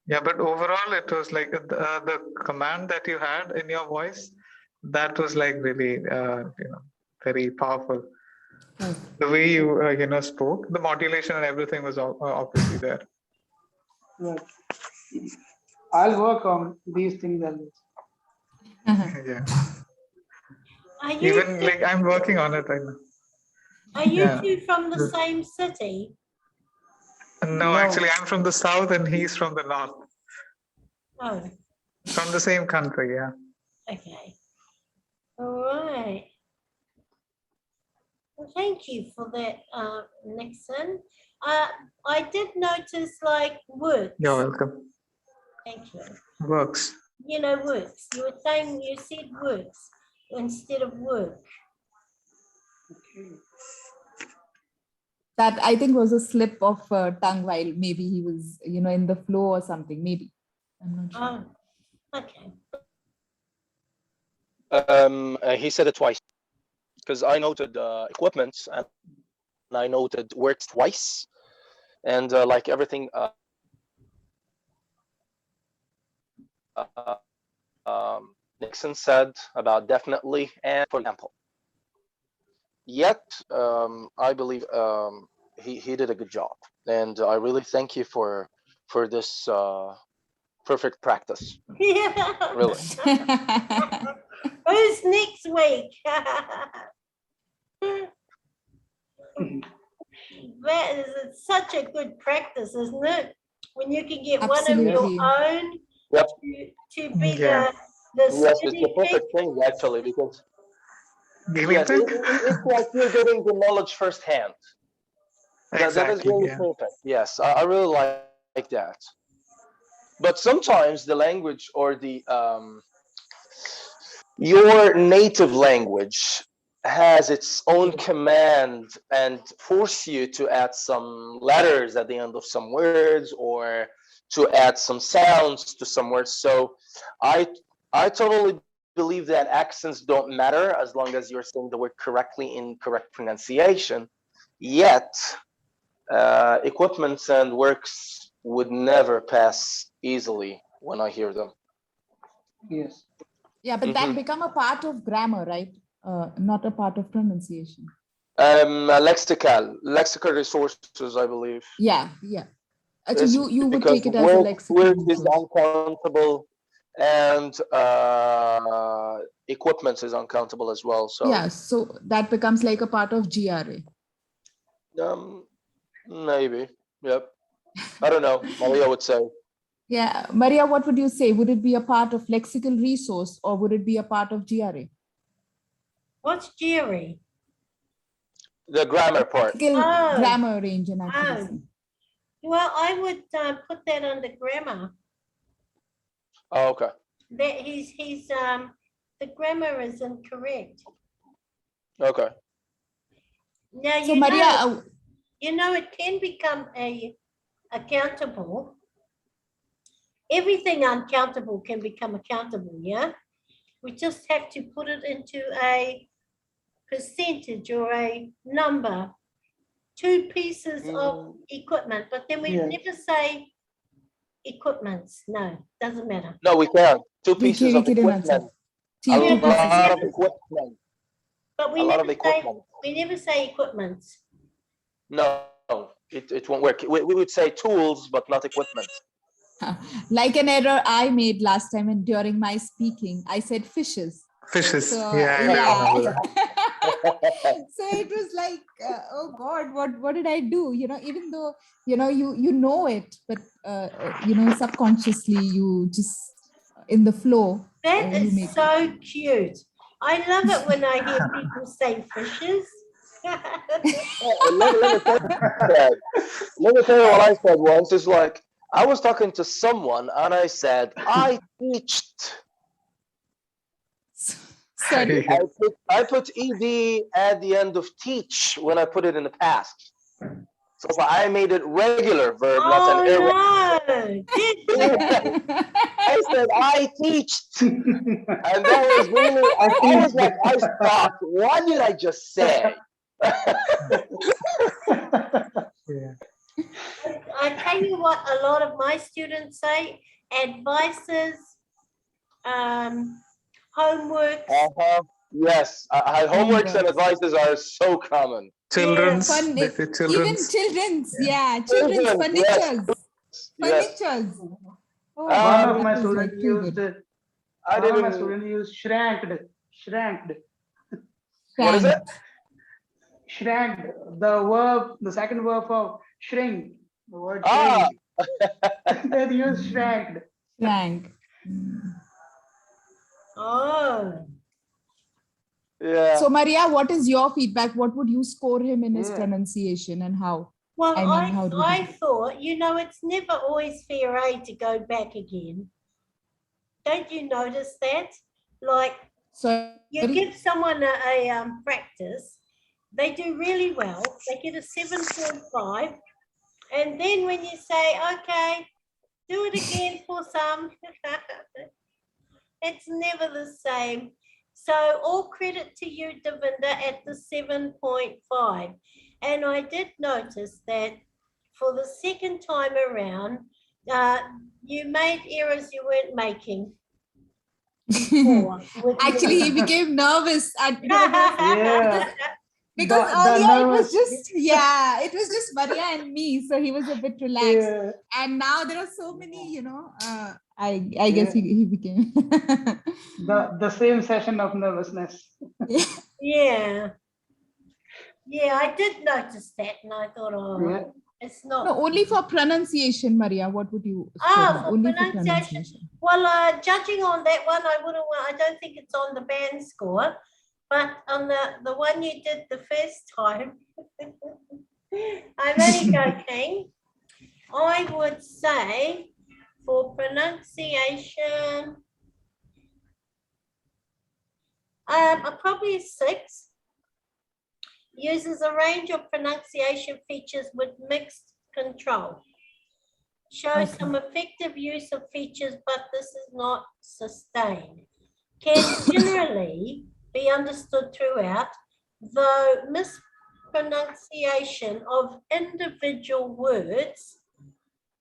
S7: Yeah, but overall, it was like the command that you had in your voice, that was like really, very powerful. The way you, spoke, the modulation and everything was obviously there.
S2: Right. I'll work on these things as well.
S7: Yeah.
S1: Are you
S7: Even like I'm working on it right now.
S1: Are you
S7: Yeah.
S1: two from the same city?
S7: No, actually, I'm from the south and he's from the north.
S1: Oh,
S7: From the same country, yeah.
S1: okay. All right. Well, thank you for that, Nixon. I did notice like works.
S7: You're welcome.
S1: Thank you.
S7: Works.
S1: Works. You were saying you said works instead of work.
S2: Okay.
S3: That I think was a slip of tongue while maybe he was, in the flow or something, maybe. I'm not sure.
S1: Oh, okay.
S5: He said it twice because I noted equipment and I noted works twice, and like everything Nixon said about definitely and for example. Yet, I believe he did a good job, and I really thank you for this perfect practice.
S1: Yeah.
S5: Really.
S1: Who's next week? That is such a good practice, isn't it? When you can get one of your
S3: Absolutely.
S1: own
S5: Yep.
S1: to be
S7: Yeah.
S1: the
S5: Yes, it's
S1: guinea
S5: the
S1: pig.
S5: perfect thing actually because
S7: Guinea
S5: yes,
S7: pig?
S5: it's like you're getting the knowledge firsthand. That is
S7: Exactly.
S5: really
S7: Yeah.
S5: perfect. Yes, I really like that. But sometimes the language or the your native language has its own command and force you to add some letters at the end of some words or to add some sounds to some words. So I I totally believe that accents don't matter as long as you're saying the word correctly in correct pronunciation. Yet equipments and works would never pass easily when I hear them.
S2: Yes.
S3: Yeah, but that become a part of grammar, right? Not a part of pronunciation.
S5: Lexical resources, I believe.
S3: Yeah, yeah. So
S5: It's
S3: you would
S5: because
S3: take it as a
S5: work
S3: lexical
S5: is
S3: resource.
S5: uncountable and equipment is uncountable as well. So
S3: Yeah, so that becomes like a part of GRA.
S5: maybe, yep. I don't know. Maria would say
S3: Yeah, Maria, what would you say? Would it be a part of lexical resource or would it be a part of GRA?
S1: What's Jerry?
S5: the grammar part.
S3: Lexical
S1: Oh.
S3: grammar range and accuracy.
S1: Well, I would put that under grammar.
S5: Oh, okay.
S1: That he's the grammar is incorrect.
S5: Okay.
S1: Now
S3: So Maria,
S1: you know it can become accountable. Everything uncountable can become accountable, yeah? We just have to put it into a percentage or a number. 2 pieces of equipment, but then we never say equipments. No, doesn't matter.
S5: No, we can't. Two
S3: we
S5: pieces of
S3: can
S5: equipment.
S3: answer.
S5: A
S3: Two
S1: but we
S3: pieces.
S5: lot of
S1: never-
S5: equipment.
S1: But we
S5: A lot
S1: never
S5: of
S1: say
S5: equipment.
S1: equipments.
S5: No, it won't work. We would say tools, but not equipment.
S3: Like an error I made last time and during my speaking, I said fishes.
S7: Fishes.
S3: So
S7: yeah. I remember that.
S3: so it was like, oh God, what did I do? You know, even though you know it, but subconsciously you just in the flow.
S1: That
S3: you
S1: is
S3: make
S1: so cute. I love it when I hear people say fishes.
S5: Let me tell you what I said once. It's like I was talking to someone and I said, I teached.
S3: Sorry.
S5: I put ed at the end of teach when I put it in the past. So it's like I made it regular verb, not an irregular.
S1: No.
S5: I said I teached, and that was really. I was like, I stopped. What did I just say?
S7: Yeah.
S1: I tell you what, a lot of my students say, advices, homework.
S5: Yes, homeworks and advices are so common.
S7: Children's.
S3: Fun,
S7: They say
S3: even
S7: children's.
S3: children's, children's furnitures.
S5: Yes.
S3: Furnitures. Oh,
S2: One of
S3: that
S2: my
S3: was,
S2: students
S3: like, too
S2: used.
S3: good.
S2: One of my students used shranked. Shranked.
S5: What is it?
S2: Shranked. The verb, the second verb of shrink. The word shrink. They use shranked.
S3: Shrank.
S1: Oh.
S5: Yeah.
S3: So Maria, what is your feedback? What would you score him in his pronunciation and how?
S1: Well,
S3: I
S1: thought, it's never always fair, to go back again. Don't you notice that? Like,
S3: so
S1: you give someone a practice, they do really well, they get a 7.5, and then when you say, okay, do it again for some, it's never the same. So all credit to you, Davinder, at the 7.5. And I did notice that for the second time around, you made errors you weren't making before.
S3: Actually, he became nervous at
S2: Yeah.
S3: because
S2: The
S3: earlier it was
S2: nervous.
S3: just it was just Maria and me, so he was a bit relaxed.
S2: Yeah.
S3: And now there are so many, I guess he became
S2: The same session of nervousness.
S1: Yeah. Yeah, I did notice that, and I thought, oh,
S2: Yeah.
S1: it's not.
S3: No, only for pronunciation, Maria. What would you say?
S1: Ah, for
S3: Only
S1: pronunciation.
S3: for pronunciation.
S1: Well, judging on that one, I don't think it's on the band score, but on the one you did the first time, I'm only joking. I would say for pronunciation, probably a 6. Uses a range of pronunciation features with mixed control. Shows some effective use of features, but this is not sustained. Can generally be understood throughout, though mispronunciation of individual words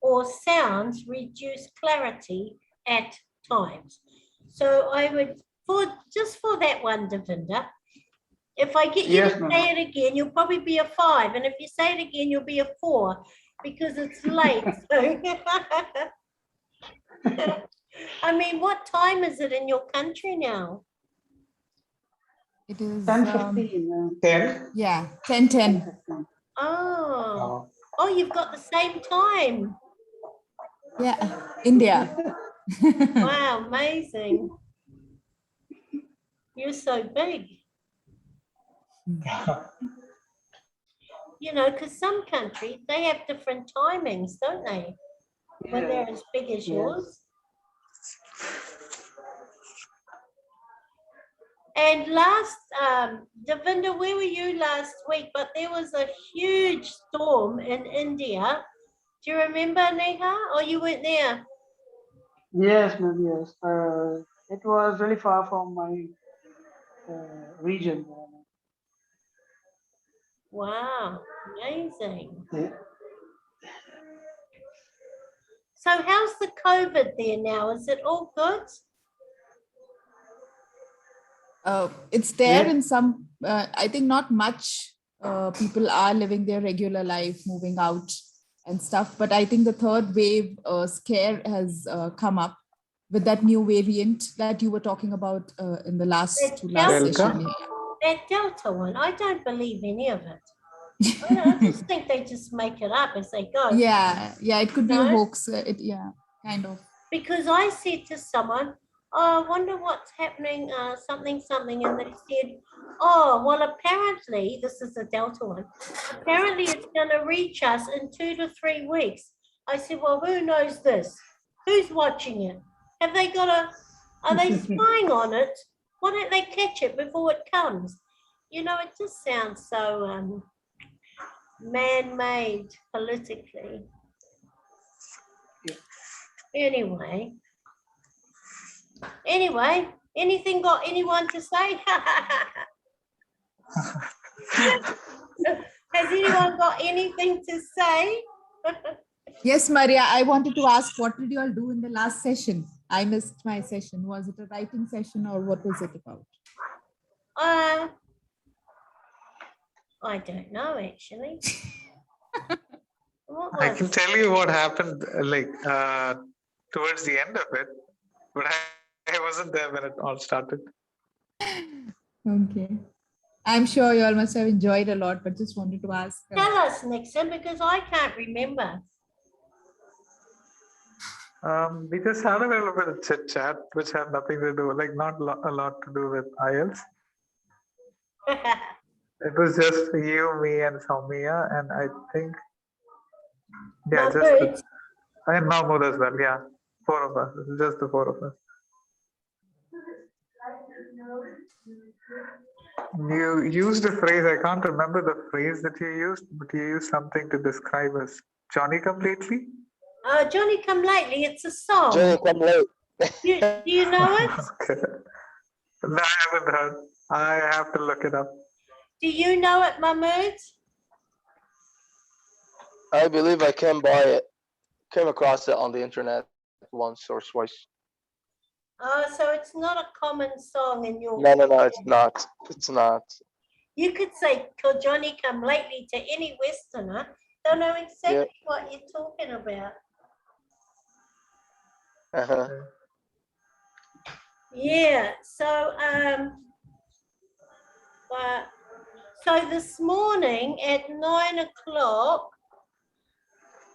S1: or sounds reduce clarity at times. So I would, for that one, Davinder, if I get you
S2: Yes,
S1: to
S2: ma'am.
S1: say it again, you'll probably be a 5. And if you say it again, you'll be a 4 because it's late. I mean, what time is it in your country now?
S3: It is
S2: 10:15.
S7: 10.
S3: yeah, 10:10.
S1: Oh, you've got the same time.
S3: Yeah, India.
S1: Wow, amazing. You're so big. You know, because some countries, they have different timings, don't they? When they're as big as yours. And last, Davinder, where were you last week? But there was a huge storm in India. Do you remember, Neha? Or you weren't there?
S2: Yes, ma'am. Yes. It was really far from my region.
S1: Wow, amazing.
S2: Yeah.
S1: So how's the COVID there now? Is it all good?
S3: It's there
S2: Yeah.
S3: in some, I think not much people are living their regular life, moving out and stuff. But I think the third wave scare has come up with that new variant that you were talking about in the last
S7: Delta?
S3: session.
S1: That Delta one, I don't believe any of it. I just think they just make it up as they go.
S3: Yeah, it could be a
S1: No?
S3: hoax. Kind of.
S1: Because I said to someone, oh, I wonder what's happening, something, and they said, oh, well, apparently, this is the Delta one, apparently it's going to reach us in 2 to 3 weeks. I said, well, who knows this? Who's watching it? Have they are they spying on it? Why don't they catch it before it comes? You know, it just sounds so man-made politically. Anyway, anything got anyone to say? Has anyone got anything to say?
S3: Yes, Maria, I wanted to ask, what did you all do in the last session? I missed my session. Was it a writing session or what was it about?
S1: I don't know, actually.
S7: I can tell you what happened towards the end of it, but I wasn't there when it all started.
S3: Okay. I'm sure you all must have enjoyed a lot, but just wanted to ask.
S1: Tell us, Nixon, because I can't remember.
S7: We just had a little bit of chit chat, which had nothing to do, not a lot to do with IELTS. It was just you, me, and Soumya, and I think, and Mahmood as well. Yeah, 4 of us. It's just the 4 of us. You used a phrase. I can't remember the phrase that you used, but you used something to describe us. Johnny come lately?
S1: Johnny come lately. It's a song.
S5: Johnny come late.
S1: Do you know it?
S7: Okay. No, I haven't heard. I have to look it up.
S1: Do you know it, Mahmood?
S5: I believe I came across it on the internet once or twice.
S1: Oh, so it's not a common song in your.
S5: No, it's not. It's not.
S1: You could say "Till Johnny Come Lately" to any Westerner. They'll know exactly what you're talking about.
S5: Uh-huh.
S1: Yeah. So so this morning at 9 o'clock,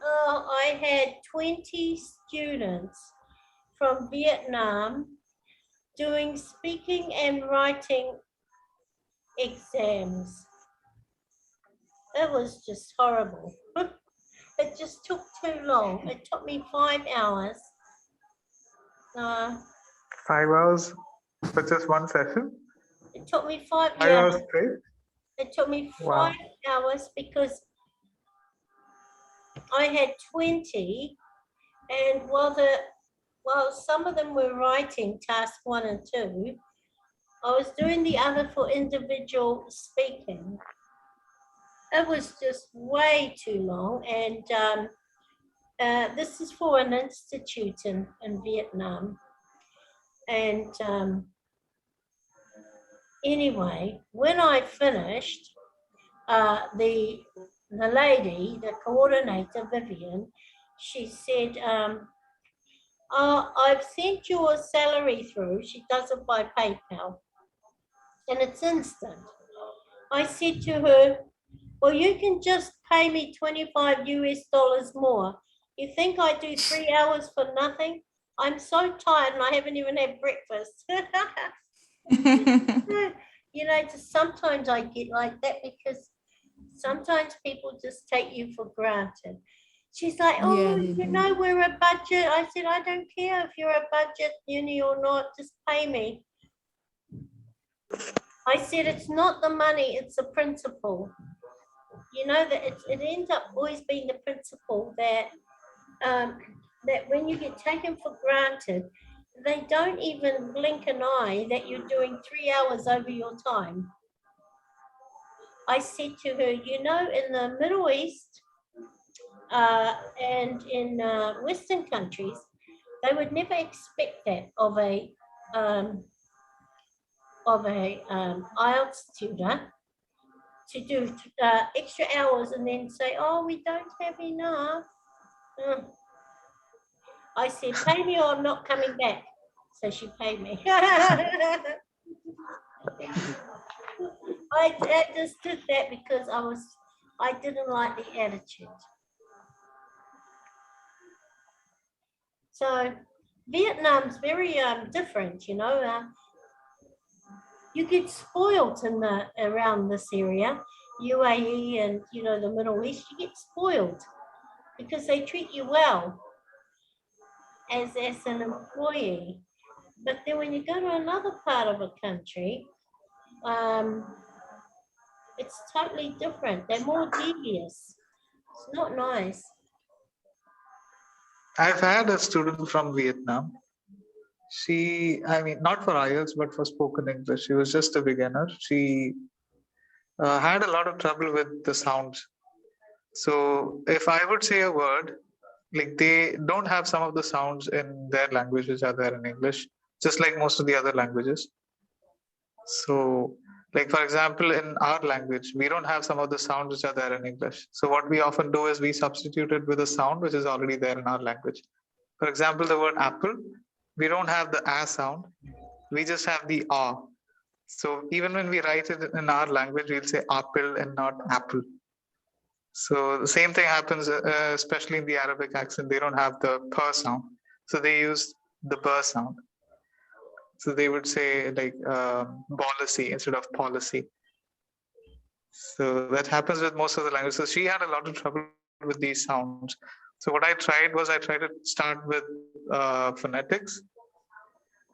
S1: I had 20 students from Vietnam doing speaking and writing exams. It was just horrible. It just took too long. It took me 5 hours.
S7: 5 hours for just one session?
S1: It took me 5
S7: 5
S1: hours.
S7: hours straight?
S1: It took me 5
S7: Wow.
S1: hours because I had 20, and while some of them were writing task 1 and 2, I was doing the other for individual speaking. It was just way too long, and this is for an institute in Vietnam. And anyway, when I finished, the lady, the coordinator, Vivian, she said, I've sent your salary through. She does it by PayPal, and it's instant. I said to her, well, you can just pay me 25 US dollars more. You think I do 3 hours for nothing? I'm so tired and I haven't even had breakfast. You know, just sometimes I get like that because sometimes people just take you for granted. She's like, oh,
S3: Yeah, they
S1: you
S3: do.
S1: know, we're a budget. I said, I don't care if you're a budget uni or not, just pay me. I said, it's not the money, it's the principle. You know, that it ends up always being the principle that that when you get taken for granted, they don't even blink an eye that you're doing 3 hours over your time. I said to her, you know, in the Middle East and in Western countries, they would never expect that of a IELTS tutor to do extra hours and then say, oh, we don't have enough. I said, pay me or I'm not coming back. So she paid me. I just did that because I didn't like the attitude. So Vietnam's very different, you know. You get spoiled around this area, UAE and, you know, the Middle East. You get spoiled because they treat you well as an employee. But then when you go to another part of a country, it's totally different. They're more devious. It's not nice.
S7: I've had a student from Vietnam. She, I mean, not for IELTS, but for spoken English. She was just a beginner. She had a lot of trouble with the sounds. So if I would say a word, like they don't have some of the sounds in their language which are there in English, just like most of the other languages. So, like for example, in our language, we don't have some of the sounds which are there in English. So what we often do is we substitute it with a sound which is already there in our language. For example, the word apple, we don't have the a sound, we just have the a. So even when we write it in our language, we'll say apple and not apple. So the same thing happens, especially in the Arabic accent. They don't have the per sound, so they use the b sound. So they would say like policy instead of policy. So that happens with most of the languages. So she had a lot of trouble with these sounds. So what I tried was I tried to start with phonetics,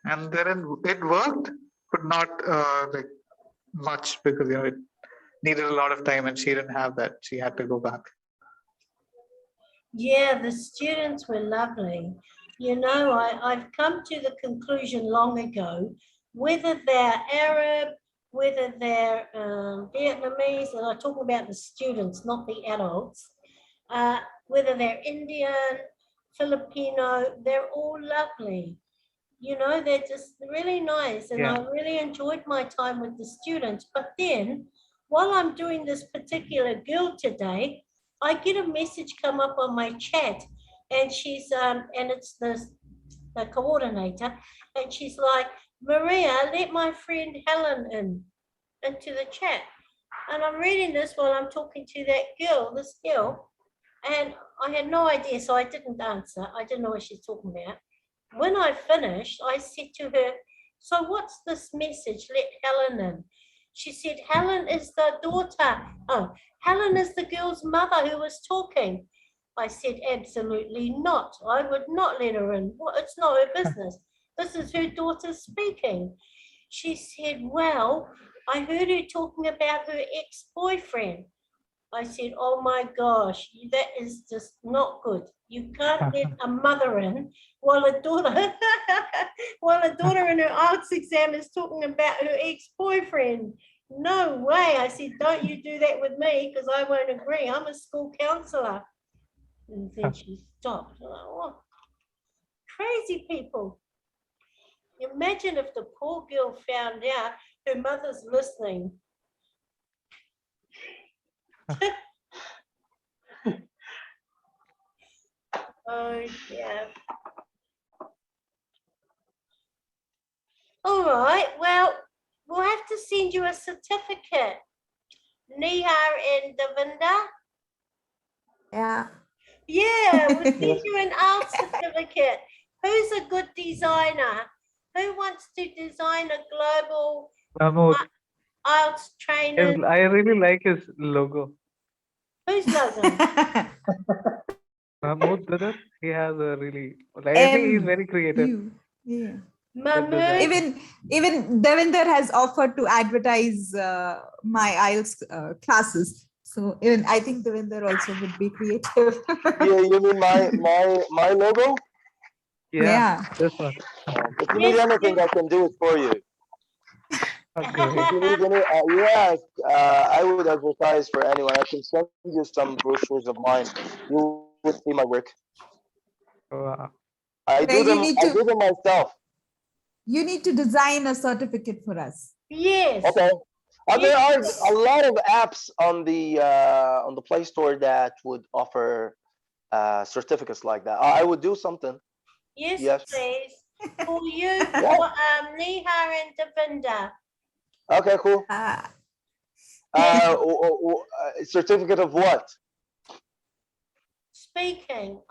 S7: and then it worked, but not like much because it needed a lot of time, and she didn't have that. She had to go back.
S1: Yeah, the students were lovely. You know, I've come to the conclusion long ago whether they're Arab, whether they're Vietnamese, and I'm talking about the students, not the adults, whether they're Indian, Filipino, they're all lovely. You know, they're just really nice. And I really enjoyed my time with the students. But then, while I'm doing this particular girl today, I get a message come up on my chat, and she's and it's the coordinator, and she's like, Maria, let my friend Helen into the chat. And I'm reading this while I'm talking to that girl, this girl, and I had no idea, so I didn't answer. I didn't know what she's talking about. When I finished, I said to her, so what's this message? Let Helen in. She said, Helen is the daughter. Oh, Helen is the girl's mother who was talking. I said, absolutely not. I would not let her in. Well, it's not her business. This is her daughter speaking. She said, well, I heard her talking about her ex-boyfriend. I said, oh my gosh, that is just not good. You can't let a mother in while a daughter while a daughter in her IELTS exam is talking about her ex-boyfriend. No way. I said, don't you do that with me, because I won't agree. I'm a school counselor. And then she stopped. I'm like, oh, crazy people. Imagine if the poor girl found out her mother's listening. Oh, yeah. All right, well, we'll have to send you a certificate. Nihar and Davinder.
S3: Yeah.
S1: Yeah, we'll send you an art certificate. Who's a good designer? Who wants to design a global arts trainer?
S8: I really like his logo.
S1: Whose logo?
S8: Mahmood brother, he has a really, I think he's very creative.
S3: Yeah.
S1: Mahmood.
S3: Even Davinder has offered to advertise my IELTS classes. So even I think Davinder also would be creative.
S5: Yeah, you mean my logo?
S3: Yeah.
S8: This one.
S5: If you need anything, I can do it for you.
S8: Okay.
S5: If you need any, yes, I would advertise for anyone. I can send you some brochures of mine. You will see my work.
S8: Wow.
S5: I do them myself.
S3: You need to design a certificate for us.
S1: Yes.
S5: Okay. There are a lot of apps on the Play Store that would offer certificates like that. I would do something.
S1: Yes, please. For you, for Nihar and Davinder.
S5: Okay, cool. Certificate of what?
S1: Speaking.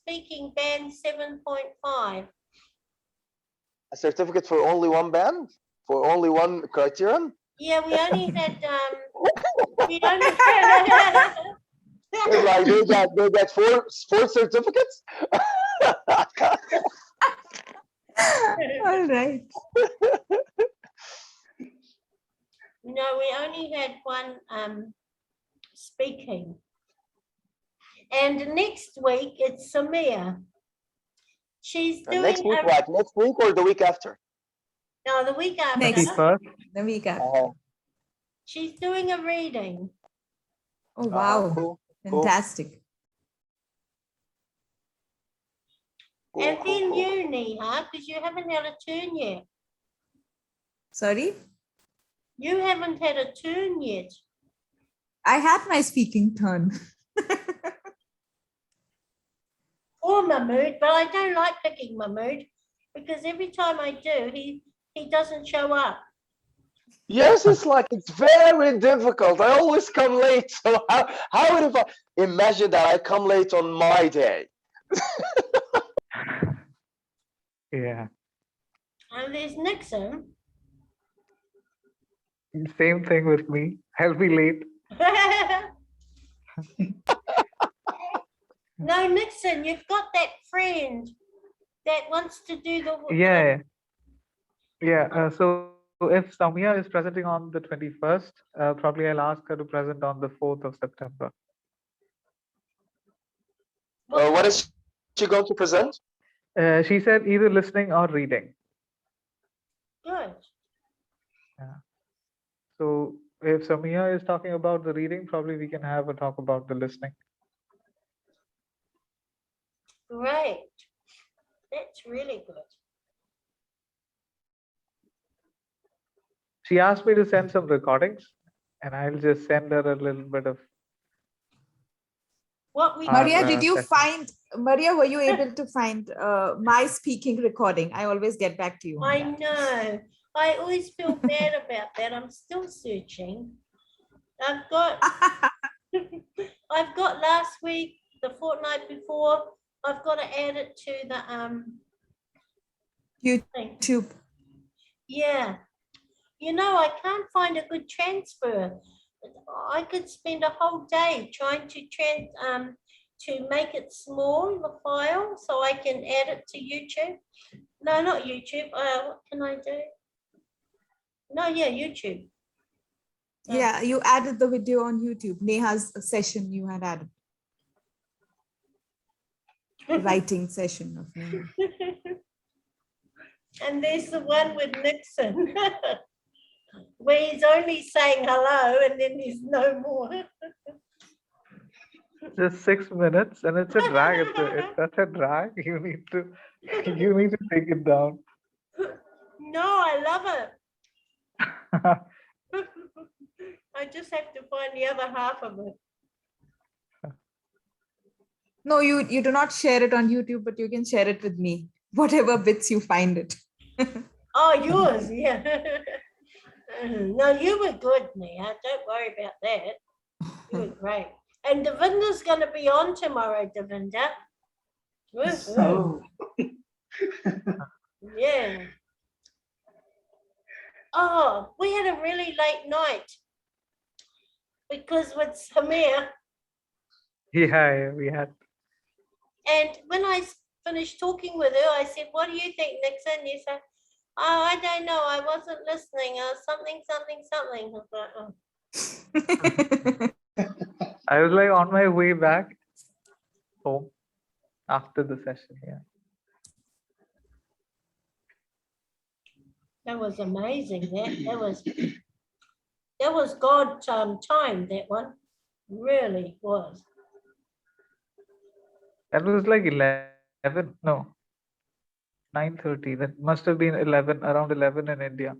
S1: Speaking band 7.5.
S5: A certificate for only one band? For only one criterion?
S1: Yeah, we only had we only had
S5: like they got four certificates?
S3: All right.
S1: No, we only had one speaking. And next week it's Samia. She's doing
S5: next week, what? Next week or the week after?
S1: No, the week after.
S3: The week after.
S1: She's doing a reading.
S3: Oh wow.
S5: Cool.
S3: Fantastic.
S1: Cool. And then you, Neha, because you haven't had a turn yet.
S3: Sorry?
S1: You haven't had a turn yet.
S3: I had my speaking turn.
S1: Or Mahmood, but I don't like picking Mahmood because every time I do, he doesn't show up.
S5: Yes, it's very difficult. I always come late. So how would I imagine that I come late on my day?
S8: Yeah.
S1: And there's Nixon.
S8: Same thing with me. I'll be late.
S1: No, Nixon, you've got that friend that wants to do the...
S8: Yeah. So if Samia is presenting on the 21st, probably I'll ask her to present on the 4th of September.
S5: What is she going to present?
S8: She said either listening or reading.
S1: Good.
S8: So if Samia is talking about the reading, probably we can have a talk about the listening.
S1: Great. That's really good.
S8: She asked me to send some recordings, and I'll just send her a little bit of
S1: What we
S8: our,
S3: Maria, did you
S8: session.
S3: find, Maria, were you able to find my speaking recording? I always get back to you on
S1: I
S3: that.
S1: know. I always feel bad about that. I'm still searching. I've got I've got last week, the fortnight before. I've got to add it to the thing.
S3: YouTube.
S1: Yeah. You know, I can't find a good transfer. I could spend a whole day trying to make it small, the file, so I can add it to YouTube. No, not YouTube. What can I do? No, yeah, YouTube.
S3: Yeah, you added the video on YouTube. Neha's session you had added. Writing session of Neha.
S1: And there's the one with Nixon, where he's only saying hello and then there's no more.
S8: Just 6 minutes, and it's a drag. It's such a drag. You need to take it down.
S1: No, I love it. I just have to find the other half of it.
S3: No, you do not share it on YouTube, but you can share it with me. Whatever bits you find it.
S1: Oh, yours, yeah. No, you were good, Nia. Don't worry about that. You were great. And Davinder's going to be on tomorrow, Davinder. Woohoo. Yeah. Oh, we had a really late night because with Samir,
S8: Yeah, we had.
S1: and when I finished talking with her, I said, "What do you think, Nixon?" You said, "Oh, I don't know. I wasn't listening. Something. I was like, oh."
S8: I was like on my way back home after the session. Yeah.
S1: That was amazing. That was God time. That one really was.
S8: That was like 11. No, 9:30. That must have been 11, around 11 in India.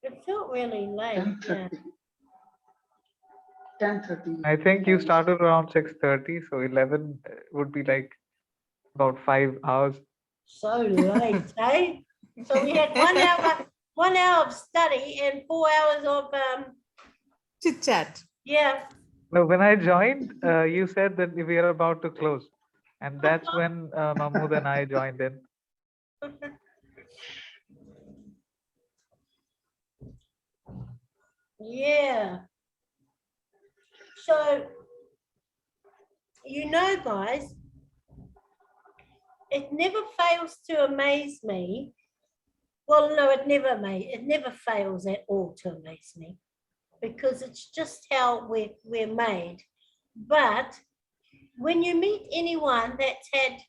S1: It felt really late. Yeah.
S2: 10:30.
S8: I think you started around 6:30, so 11 would be like about 5 hours.
S1: So late, eh? So we had 1 hour of study and 4 hours of
S3: Chit chat.
S1: yeah.
S8: No, when I joined, you said that we are about to close, and that's when Mahmood and I joined in.
S1: Yeah. So, you know, guys, it never fails to amaze me. Well, no, it never fails at all to amaze me because it's just how we're made. But when you meet anyone that's had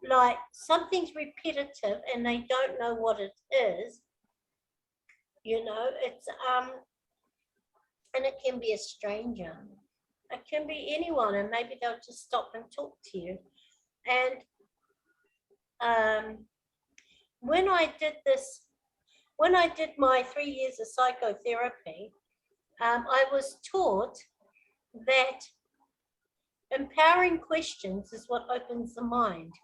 S1: like something's repetitive and they don't know what it is, you know, it's and it can be a stranger, it can be anyone, and maybe they'll just stop and talk to you. And when I did my 3 years of psychotherapy, I was taught that empowering questions is what opens the mind,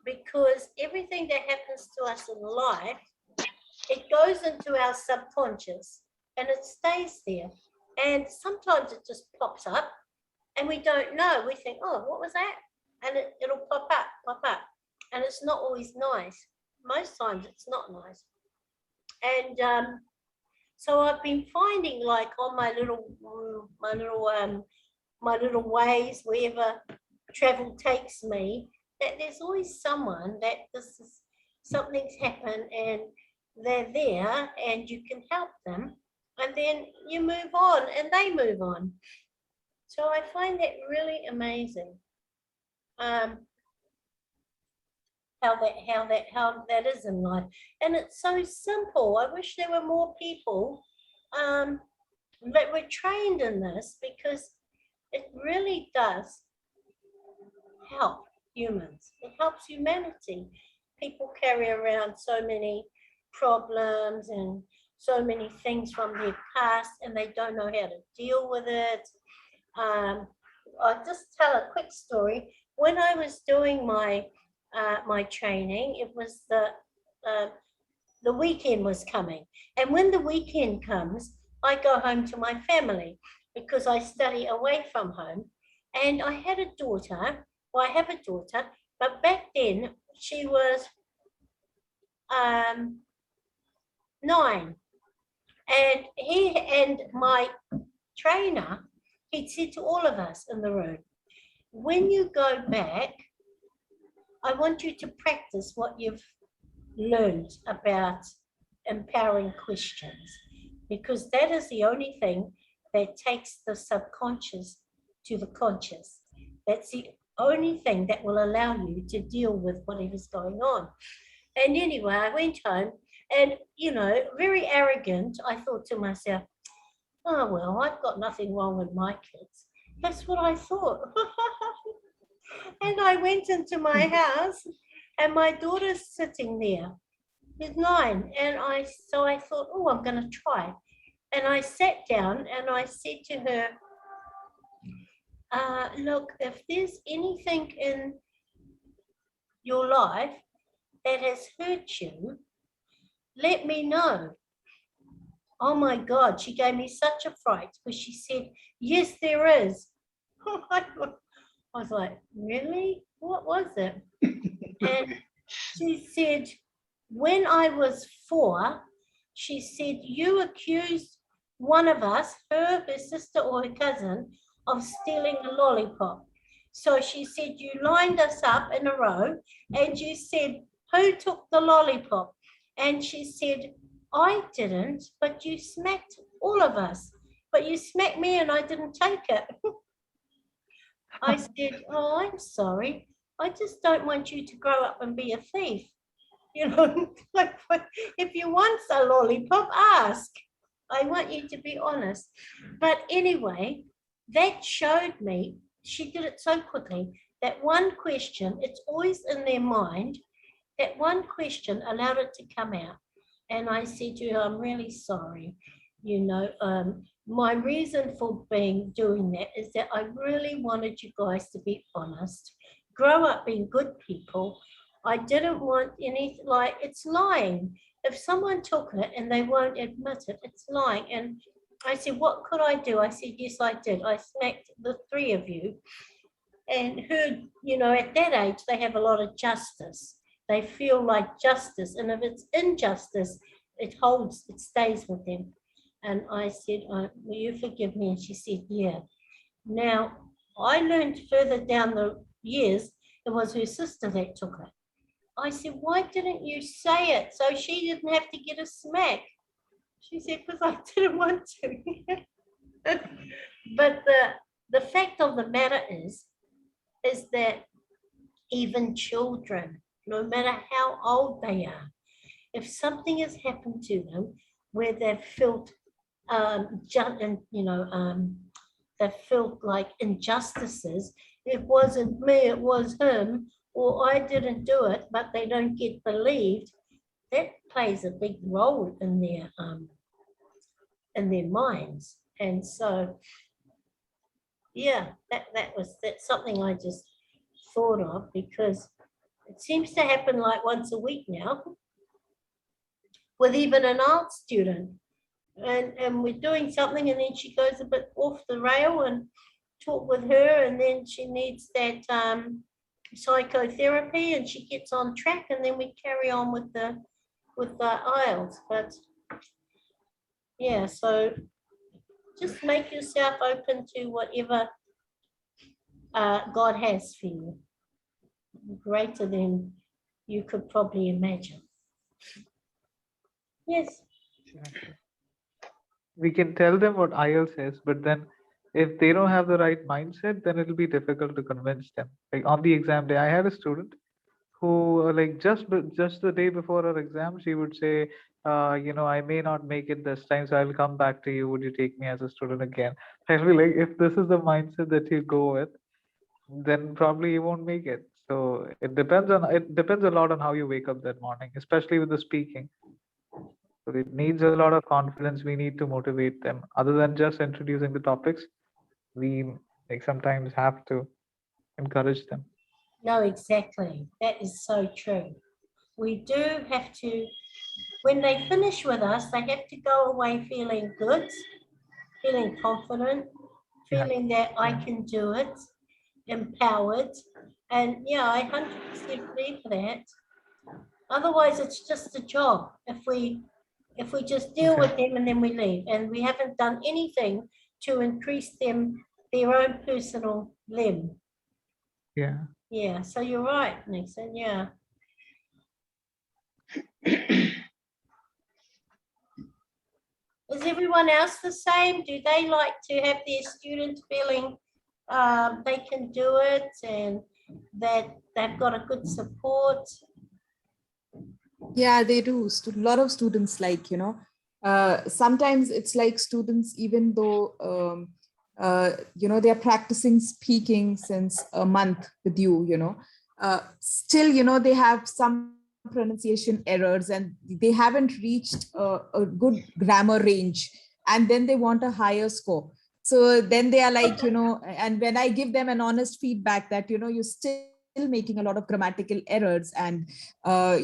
S1: because everything that happens to us in life, it goes into our subconscious and it stays there. And sometimes it just pops up and we don't know. We think, oh, what was that? And it'll pop up. And it's not always nice. Most times it's not nice. And so I've been finding, like, on my little ways, wherever travel takes me, that there's always someone that something's happened and they're there and you can help them, and then you move on and they move on. So I find that really amazing. how that is in life. And it's so simple. I wish there were more people that were trained in this, because it really does help humans. It helps humanity. People carry around so many problems and so many things from their past, and they don't know how to deal with it. I'll just tell a quick story. When I was doing my my training, it was the weekend was coming, and when the weekend comes, I go home to my family because I study away from home. And I had a daughter. Well, I have a daughter, but back then she was 9, and he and my trainer, he said to all of us in the room, when you go back, I want you to practice what you've learned about empowering questions, because that is the only thing that takes the subconscious to the conscious. That's the only thing that will allow you to deal with whatever's going on. And anyway, I went home and, you know, very arrogant, I thought to myself, oh, well, I've got nothing wrong with my kids. That's what I thought. And I went into my house and my daughter's sitting there. She's 9. And I thought, oh, I'm going to try. And I sat down and I said to her, look, if there's anything in your life that has hurt you, let me know. Oh my God, she gave me such a fright because she said, yes, there is. I was like, really? What was it? And she said, when I was 4, she said, you accused one of us, her sister or her cousin, of stealing a lollipop. So she said, you lined us up in a row and you said, who took the lollipop? And she said, I didn't, but you smacked all of us. But you smacked me and I didn't take it. I said, oh, I'm sorry. I just don't want you to grow up and be a thief. You know, like, if you want a lollipop, ask. I want you to be honest. But anyway, that showed me, she did it so quickly, that one question, it's always in their mind, that one question allowed it to come out. And I said to her, I'm really sorry. You know, my reason for doing that is that I really wanted you guys to be honest, grow up being good people. I didn't want anything like, it's lying. If someone took it and they won't admit it, it's lying. And I said, what could I do? I said, yes, I did. I smacked the 3 of you. And who, you know, at that age, they have a lot of justice. They feel like justice. And if it's injustice, it stays with them. And I said, will you forgive me? And she said, yeah. Now, I learned further down the years, it was her sister that took it. I said, why didn't you say it so she didn't have to get a smack? She said, because I didn't want to. But the fact of the matter is that even children, no matter how old they are, if something has happened to them where they've felt, they've felt like injustices, it wasn't me, it was him, or I didn't do it, but they don't get believed, that plays a big role in their minds. And so, yeah, that's something I just thought of, because it seems to happen like once a week now with even an art student. And we're doing something and then she goes a bit off the rail, and talk with her, and then she needs that psychotherapy and she gets on track, and then we carry on with the IELTS. But yeah, so just make yourself open to whatever God has for you, greater than you could probably imagine. Yes.
S8: We can tell them what IELTS is, but then if they don't have the right mindset, then it'll be difficult to convince them. Like on the exam day, I had a student who like just the day before her exam, she would say, I may not make it this time, so I'll come back to you. Would you take me as a student again? I feel like if this is the mindset that you go with, then probably you won't make it. So it depends a lot on how you wake up that morning, especially with the speaking. So it needs a lot of confidence. We need to motivate them. Other than just introducing the topics, we like sometimes have to encourage them.
S1: No, exactly. That is so true. We do have to, when they finish with us, they have to go away feeling good, feeling confident,
S8: Yeah.
S1: feeling that I
S8: Yeah.
S1: can do it, empowered. And yeah, I 100% believe that. Otherwise, it's just a job. If we just deal with them and then we leave, and we haven't done anything to increase their own personal limb.
S8: Yeah.
S1: Yeah, so you're right, Nixon. Yeah. Is everyone else the same? Do they like to have their students feeling they can do it and that they've got a good support?
S3: Yeah, they do. A lot of students like, sometimes it's like students, even though, they're practicing speaking since a month with you, still, they have some pronunciation errors and they haven't reached a good grammar range. And then they want a higher score. So then they are like, and when I give them an honest feedback that, you're still making a lot of grammatical errors and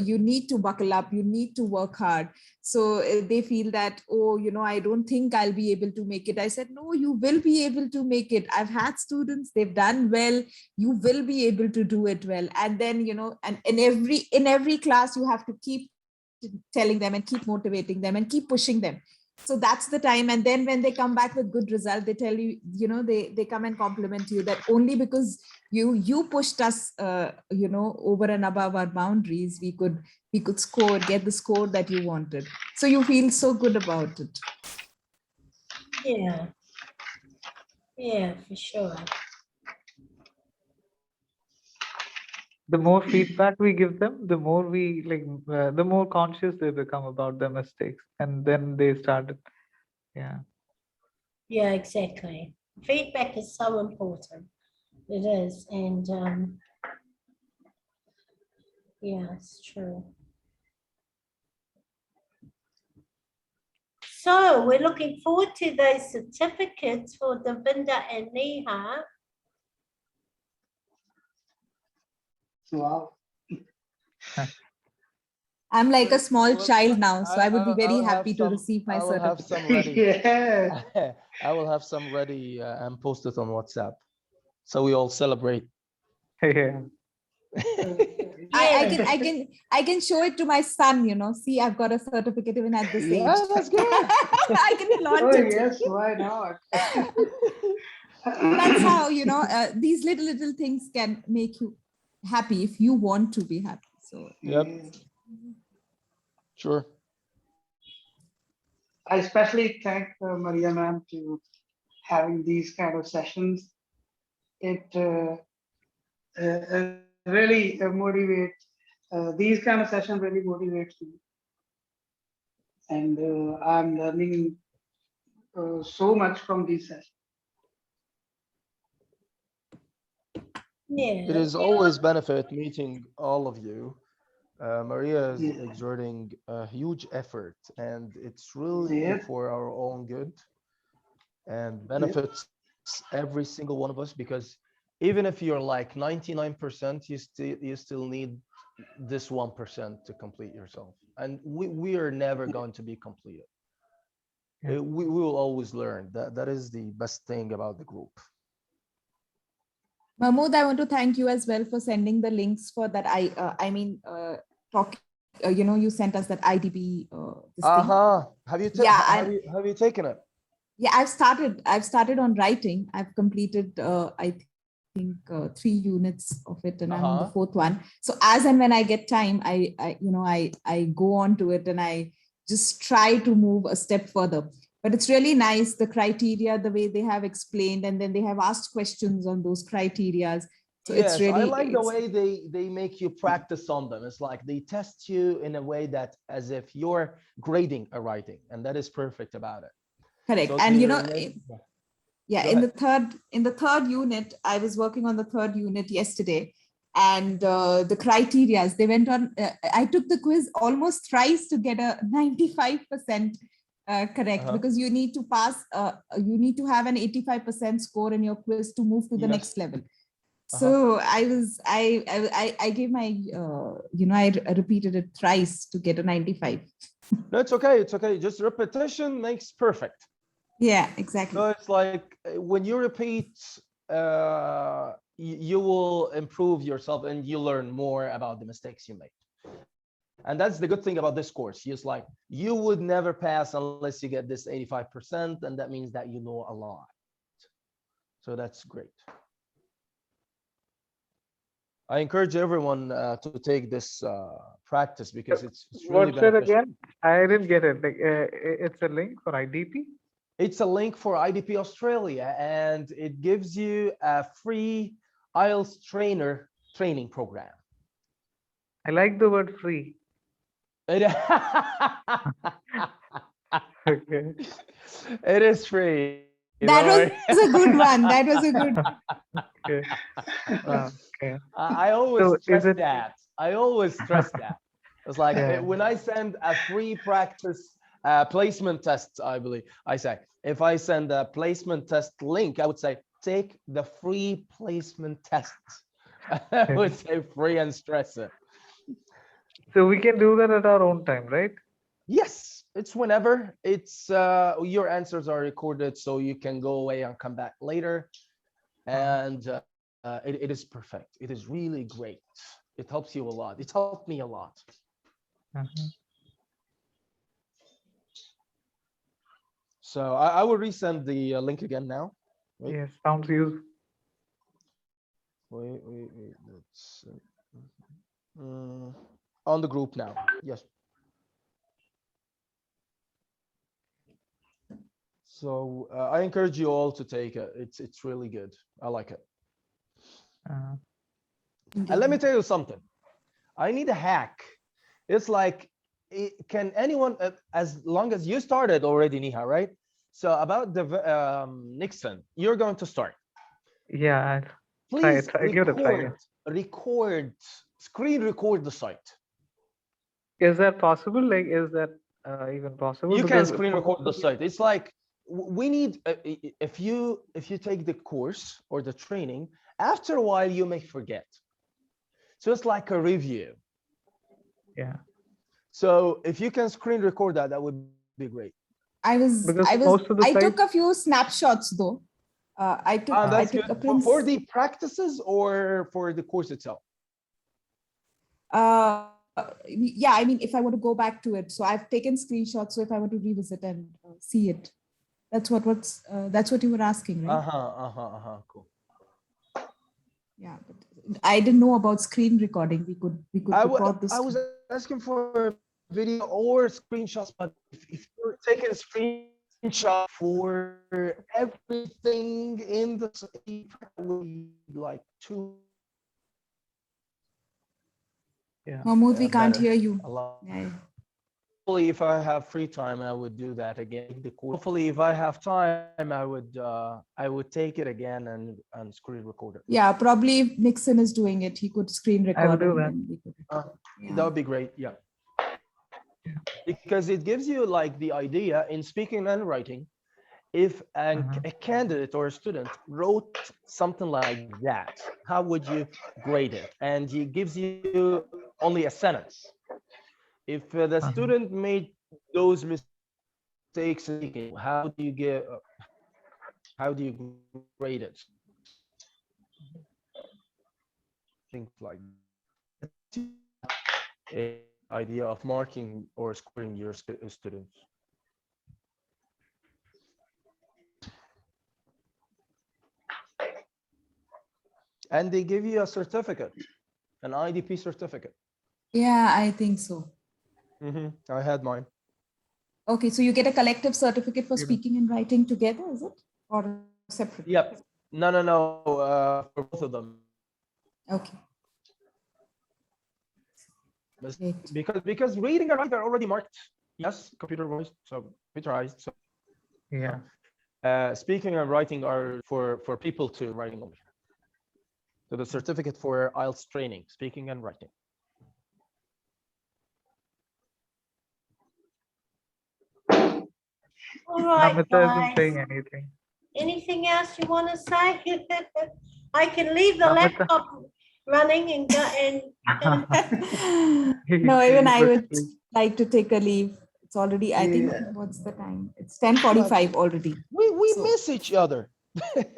S3: you need to buckle up, you need to work hard. So they feel that, oh, I don't think I'll be able to make it. I said, no, you will be able to make it. I've had students, they've done well, you will be able to do it well. And then, and in every class, you have to keep telling them and keep motivating them and keep pushing them. So that's the time. And then when they come back with good result, they tell you, they come and compliment you that only because you pushed us, over and above our boundaries, we could get the score that you wanted. So you feel so good about it.
S1: Yeah. Yeah, for sure.
S8: The more feedback we give them, the more we the more conscious they become about their mistakes, and then they started. Yeah.
S1: Yeah, exactly. Feedback is so important. It is. And yeah, it's true. So we're looking forward to those certificates for Davinder and Neha.
S2: Wow.
S3: I'm like a small
S5: Well,
S3: child now, so I would be very
S5: I'll have
S3: happy to
S5: some.
S3: receive my
S5: I will have
S3: certificate.
S5: some ready.
S2: Yeah.
S5: I will have some ready and post it on WhatsApp, so we all celebrate.
S8: Yeah.
S3: I can show it to my son, see, I've got a certificate even at this age.
S5: Yeah, that's good.
S3: I can flaunt
S2: Oh
S3: it.
S2: yes, why not?
S3: That's how, these little things can make you happy if you want to be happy. So
S5: Yep. Sure.
S2: I especially thank Maria ma'am to having these kind of sessions. It really motivates. These kind of sessions really motivates me, and I'm learning so much from these sessions.
S1: Yeah.
S5: It is always benefit meeting all of you. Maria is
S2: Yeah.
S5: exerting a huge effort, and it's really
S2: Yeah.
S5: for our own good and
S2: Yeah.
S5: benefits every single one of us, because even if you're like 99%, you still need this 1% to complete yourself, and we are never going to be completed.
S8: Yeah.
S5: We will always learn. That is the best thing about the group.
S3: Mahmood, I want to thank you as well for sending the links for that. You sent us that IDP this thing.
S5: Have you
S3: Yeah,
S5: have you taken it?
S3: yeah, I've started on writing. I've completed I think 3 units of it, and I'm on the 4th one. So as and when I get time, I go on to it and I just try to move a step further. But it's really nice, the criteria, the way they have explained, and then they have asked questions on those criterias. So
S5: Yes,
S3: it's really,
S5: I like the way they make you practice on them. It's like they test you in a way that as if you're grading a writing, and that is perfect about it.
S3: correct.
S5: So
S3: And you know,
S5: yeah,
S3: yeah,
S5: go
S3: in
S5: ahead.
S3: the third unit, I was working on the third unit yesterday, and the criterias they went on. I took the quiz almost thrice to get a 95% correct,
S5: Uh-huh.
S3: because you need to pass. You need to have an 85% score in your quiz to move to the
S5: Yes.
S3: next level.
S5: Uh-huh.
S3: So I gave my I repeated it thrice to get a 95.
S5: No, it's okay. It's okay. Just repetition makes perfect.
S3: Yeah, exactly.
S5: So it's like when you repeat, you will improve yourself and you learn more about the mistakes you made. And that's the good thing about this course. It's like you would never pass unless you get this 85%, and that means that you know a lot. So that's great. I encourage everyone to take this practice because it's really
S8: What's it
S5: beneficial.
S8: again? I didn't get it. Like, it's a link for IDP.
S5: It's a link for IDP Australia, and it gives you a free IELTS training program.
S8: I like the word free.
S5: It,
S8: Okay.
S5: it is free.
S3: That
S5: don't worry.
S3: was a good one. That was a good.
S8: Okay. Okay.
S5: I always
S8: So is
S5: stress
S8: it?
S5: that. I always stress that. It's like
S8: Yeah.
S5: when I send a free practice placement test, I believe I say, if I send a placement test link, I would say, take the free placement test. I would say free and stress it.
S8: So we can do that at our own time, right?
S5: Yes, it's whenever. It's your answers are recorded, so you can go away and come back later. And it is perfect. It is really great. It helps you a lot. It helped me a lot.
S8: Mhm.
S5: So I will resend the link again now. Wait,
S8: Yes, sounds useful.
S5: wait. Let's on the group now. Yes. So I encourage you all to take it. It's really good. I like it. And let me tell you something. I need a hack. It's like, can anyone, as long as you started already, Niha, right? So about the Nixon, you're going to start.
S8: Yeah,
S5: Please
S8: give it a try.
S5: screen record the site.
S8: Is that possible? Like, is that even possible?
S5: You can
S8: Because
S5: screen
S8: for
S5: record
S8: most
S5: the
S8: of
S5: site. It's like we need if you take the course or the training, after a while you may forget. So it's like a review.
S8: Yeah.
S5: So if you can screen record that, that would be great.
S3: I took a few snapshots though. I took
S5: that's
S3: I took
S5: good.
S3: a print.
S5: For the practices or for the course itself?
S3: Yeah, I mean, if I want to go back to it, so I've taken screenshots. So if I want to revisit and see it, that's what you were asking, right?
S5: Cool.
S3: Yeah, but I didn't know about screen recording. We could record this.
S5: I was asking for video or screenshots, but if you're taking a screenshot for everything in the like two.
S3: Yeah. Mahmoud, we can't hear you.
S5: Yeah. Hopefully, if I have free time, I would do that again. Hopefully, if I have time, I would take it again and screen record it.
S3: Yeah, probably if Nixon is doing it, he could screen record.
S8: I'll do that.
S5: That would be great. Yeah. Because it gives you like the idea in speaking and writing. If a candidate or a student wrote something like that, how would you grade it? And he gives you only a sentence. If the student made those mistakes, how do you grade it? Things like that. Idea of marking or scoring your students. And they give you a certificate, an IDP certificate.
S3: Yeah, I think so.
S5: I had mine.
S3: Okay, so you get a collective certificate for speaking and writing together, is it? Or separate?
S5: Yep. No. For both of them.
S3: Okay. Great.
S9: Because reading and writing are already marked. Yes, computer voice, so computerized. So
S8: Yeah.
S9: speaking and writing are for people to writing only. So the certificate for IELTS training, speaking and writing.
S1: All right,
S8: Namita isn't
S1: guys.
S8: saying anything.
S1: Anything else you want to say? I can leave the
S8: Namita.
S1: laptop running and go and.
S3: No, even I would
S8: Please.
S3: like to take a leave. It's already, I think, what's the time? It's 10:45 already.
S9: We
S3: So-
S9: miss each other.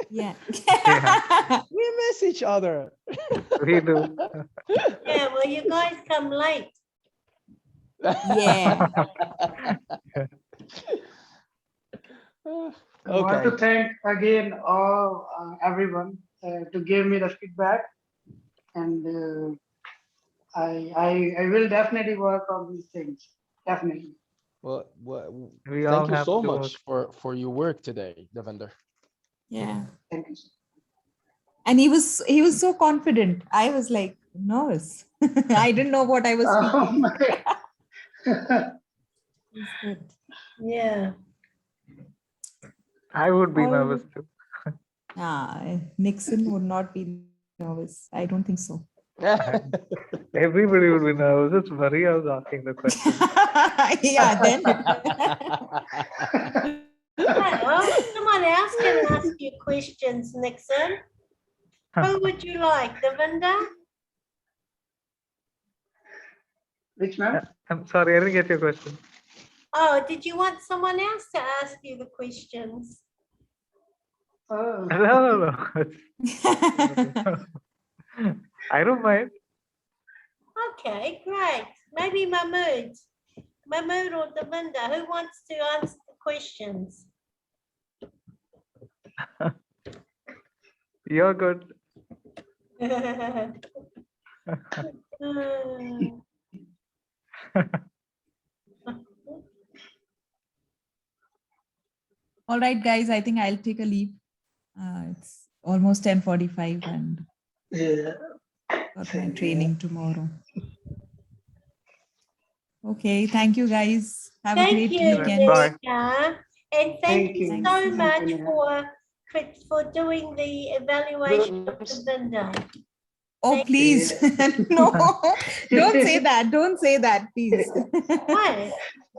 S3: Yeah.
S8: Yeah.
S9: We miss each other.
S8: We do.
S1: Yeah, well, you guys come late.
S3: Yeah.
S2: I want to
S9: Okay.
S2: thank again all everyone to give me the feedback, and I will definitely work on these things. Definitely.
S9: Well,
S8: We all
S9: thank you
S8: have
S9: so
S8: to
S9: much for your work today, Davinder.
S3: Yeah.
S2: Thank you.
S3: And he was so confident. I was like nervous. I didn't know what I was
S2: Oh
S3: speaking.
S2: my.
S3: It's good.
S1: Yeah.
S8: I would be
S3: All-
S8: nervous too.
S3: Nixon would not be nervous. I don't think so.
S8: Everybody would be nervous. It's Maria who's asking the question.
S3: Yeah, then.
S1: Well, someone else can ask you questions, Nixon. Who would you like, Davinder?
S2: Which ma'am?
S8: I'm sorry, I didn't get your question.
S1: Oh, did you want someone else to ask you the questions?
S2: Oh.
S8: No. I don't mind.
S1: Okay, great. Maybe Mahmood. Mahmood or Davinder, who wants to answer the questions?
S8: You're good.
S1: Hmm.
S3: All right, guys, I think I'll take a leave. It's almost 10:45 and
S2: Yeah.
S3: got my training tomorrow. Okay, thank you, guys. Have a
S1: Thank
S3: great
S1: you,
S3: weekend.
S8: Bye.
S1: Nika. And thank you
S2: you.
S1: so
S3: Thanks.
S1: much
S2: Thank you.
S1: for doing the evaluation of Davinder.
S3: Oh,
S1: Thank
S3: please. No, don't say that. Don't say that, please.
S1: Why?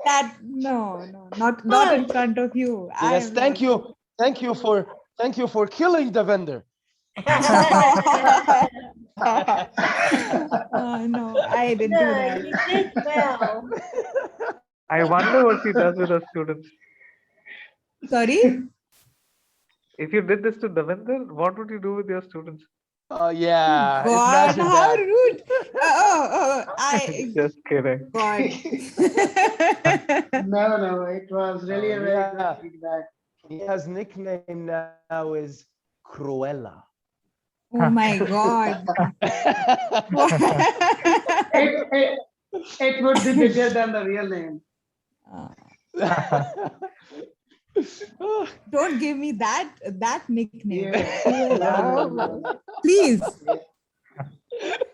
S3: That no, not in front of you. I
S9: Yes,
S3: am
S9: thank you. Thank you for killing Davinder.
S3: No, I didn't do
S1: No,
S3: that.
S1: you did well.
S8: I wonder what she does with her students.
S3: Sorry?
S8: If you did this to Davinder, what would you do with your students?
S9: Yeah,
S3: God,
S9: imagine
S3: how
S9: that.
S3: rude. I
S8: Just kidding.
S3: God.
S2: No, it was really a very
S9: Yeah.
S2: good feedback.
S9: His nickname now is Cruella.
S3: Oh my God.
S2: It would be bigger than the real name.
S3: Don't give me that nickname.
S2: Yeah.
S3: Cruella. Please.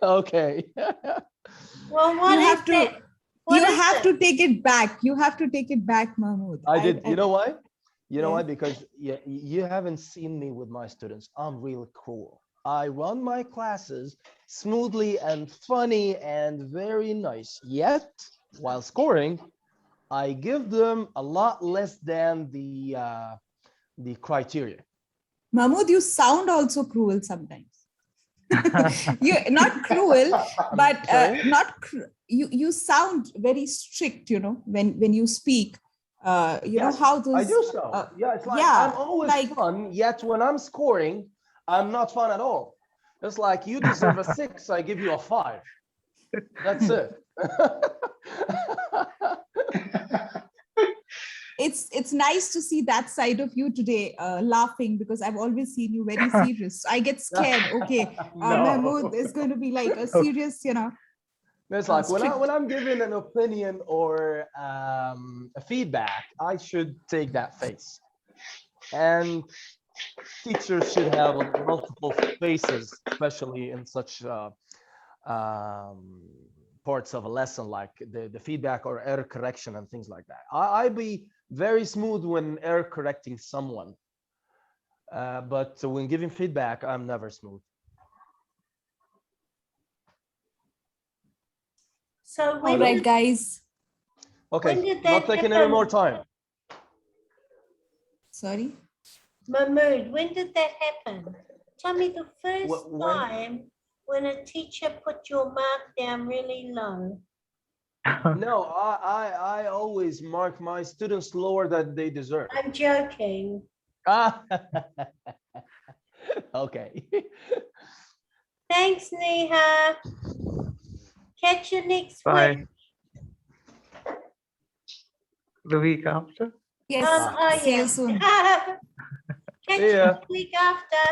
S9: Okay.
S1: Well, what
S3: You
S1: is
S3: have to
S1: it? What
S3: you
S1: is
S3: have
S1: it?
S3: to take it back. You have to take it back, Mahmood.
S9: I did. You know why? You know
S3: Yeah.
S9: why? Because you haven't seen me with my students. I'm real cool. I run my classes smoothly and funny and very nice. Yet, while scoring, I give them a lot less than the criteria.
S3: Mahmood, you sound also cruel sometimes. You're not cruel, but
S9: Sorry?
S3: you sound very strict, when you speak. You know
S9: Yes,
S3: how those
S9: I do so. Yeah, it's like
S3: yeah,
S9: I'm always
S3: like-
S9: fun, yet when I'm scoring, I'm not fun at all. It's like you deserve a 6, I give you a 5. That's it.
S3: it's nice to see that side of you today, laughing, because I've always seen you very serious. I get scared. Okay,
S9: No.
S3: Mahmood is going to be like a serious,
S9: It's like when
S3: strict.
S9: I'm giving an opinion or a feedback, I should take that face. And teachers should have multiple faces especially in such parts of a lesson like the feedback or error correction and things like that. I be very smooth when error correcting someone, but when giving feedback, I'm never smooth.
S1: So when
S3: All right,
S1: did,
S3: guys.
S1: when
S9: Okay,
S1: did
S9: not
S1: that
S9: taking any more
S1: happen?
S9: time.
S3: Sorry.
S1: Mahmood, when did that happen? Tell me the first
S9: When
S1: time when a teacher put your mark down really low.
S9: no, I always mark my students lower than they deserve.
S1: I'm joking.
S9: Ah, okay.
S1: Thanks, Neha. Catch you next
S8: Bye.
S1: week.
S8: The week after.
S3: Yes.
S1: Oh,
S3: See you
S1: yeah.
S3: soon.
S1: Catch
S9: See
S1: you
S9: ya.
S1: the week after.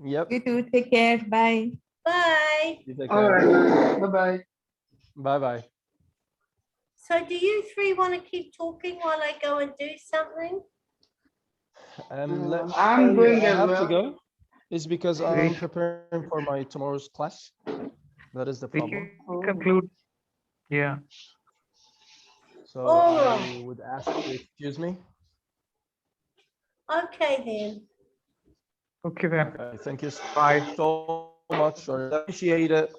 S9: Yep.
S3: You too. Take care. Bye.
S1: Bye.
S9: You take
S2: All
S9: care.
S2: right. Bye-bye.
S9: Bye bye.
S1: So do you three want to keep talking while I go and do something?
S9: Let me
S2: I'm
S9: tell you,
S2: going
S9: I
S2: as
S9: have to
S2: well.
S9: go. Is because
S8: We,
S9: I'm preparing for my tomorrow's class. That is the
S8: we
S9: problem.
S8: can conclude. Yeah.
S9: So
S1: All
S9: I
S1: right.
S9: would ask you to excuse me.
S1: Okay then.
S8: Okay then.
S9: Okay, thank you
S8: Bye.
S9: so much. I appreciate it.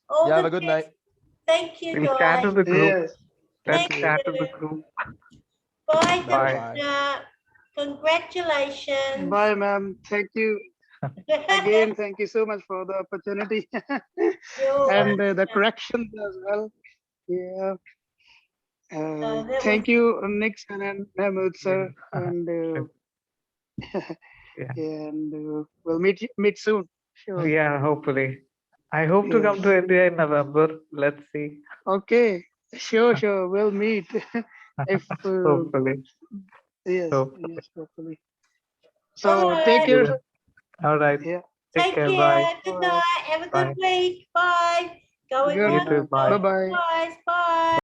S1: All
S9: You have
S1: the
S9: a good
S1: best.
S9: night.
S1: Thank you,
S8: We'll chat
S1: guys.
S8: in the group.
S2: Yes.
S8: Let's
S1: Thank
S8: chat in the
S1: you.
S8: group.
S1: Bye,
S8: Bye.
S1: Davinder. Congratulations.
S10: Bye, ma'am. Thank you. Again, thank you so much for the opportunity
S1: You're
S10: and the
S1: welcome.
S10: corrections as well. Yeah.
S1: That
S10: Thank
S1: was
S10: you, Nixon and Mahmood, sir. And
S8: Yeah.
S10: we'll meet soon. Sure.
S8: Yeah, hopefully. I hope to come
S10: Yes.
S8: to India in November. Let's see.
S10: Okay. Sure. We'll meet. If
S8: Hopefully.
S10: yes,
S8: Hopefully.
S10: yes, hopefully.
S1: all
S10: So take
S1: right.
S10: care.
S8: All right.
S10: Yeah.
S8: Take
S1: Take
S8: care. Bye.
S1: care. Good
S10: All right.
S1: night. Have a good
S8: Bye.
S1: week. Bye. Going
S10: Good.
S8: You
S1: once,
S8: too. Bye.
S1: going
S10: Bye-bye.
S1: twice. Bye.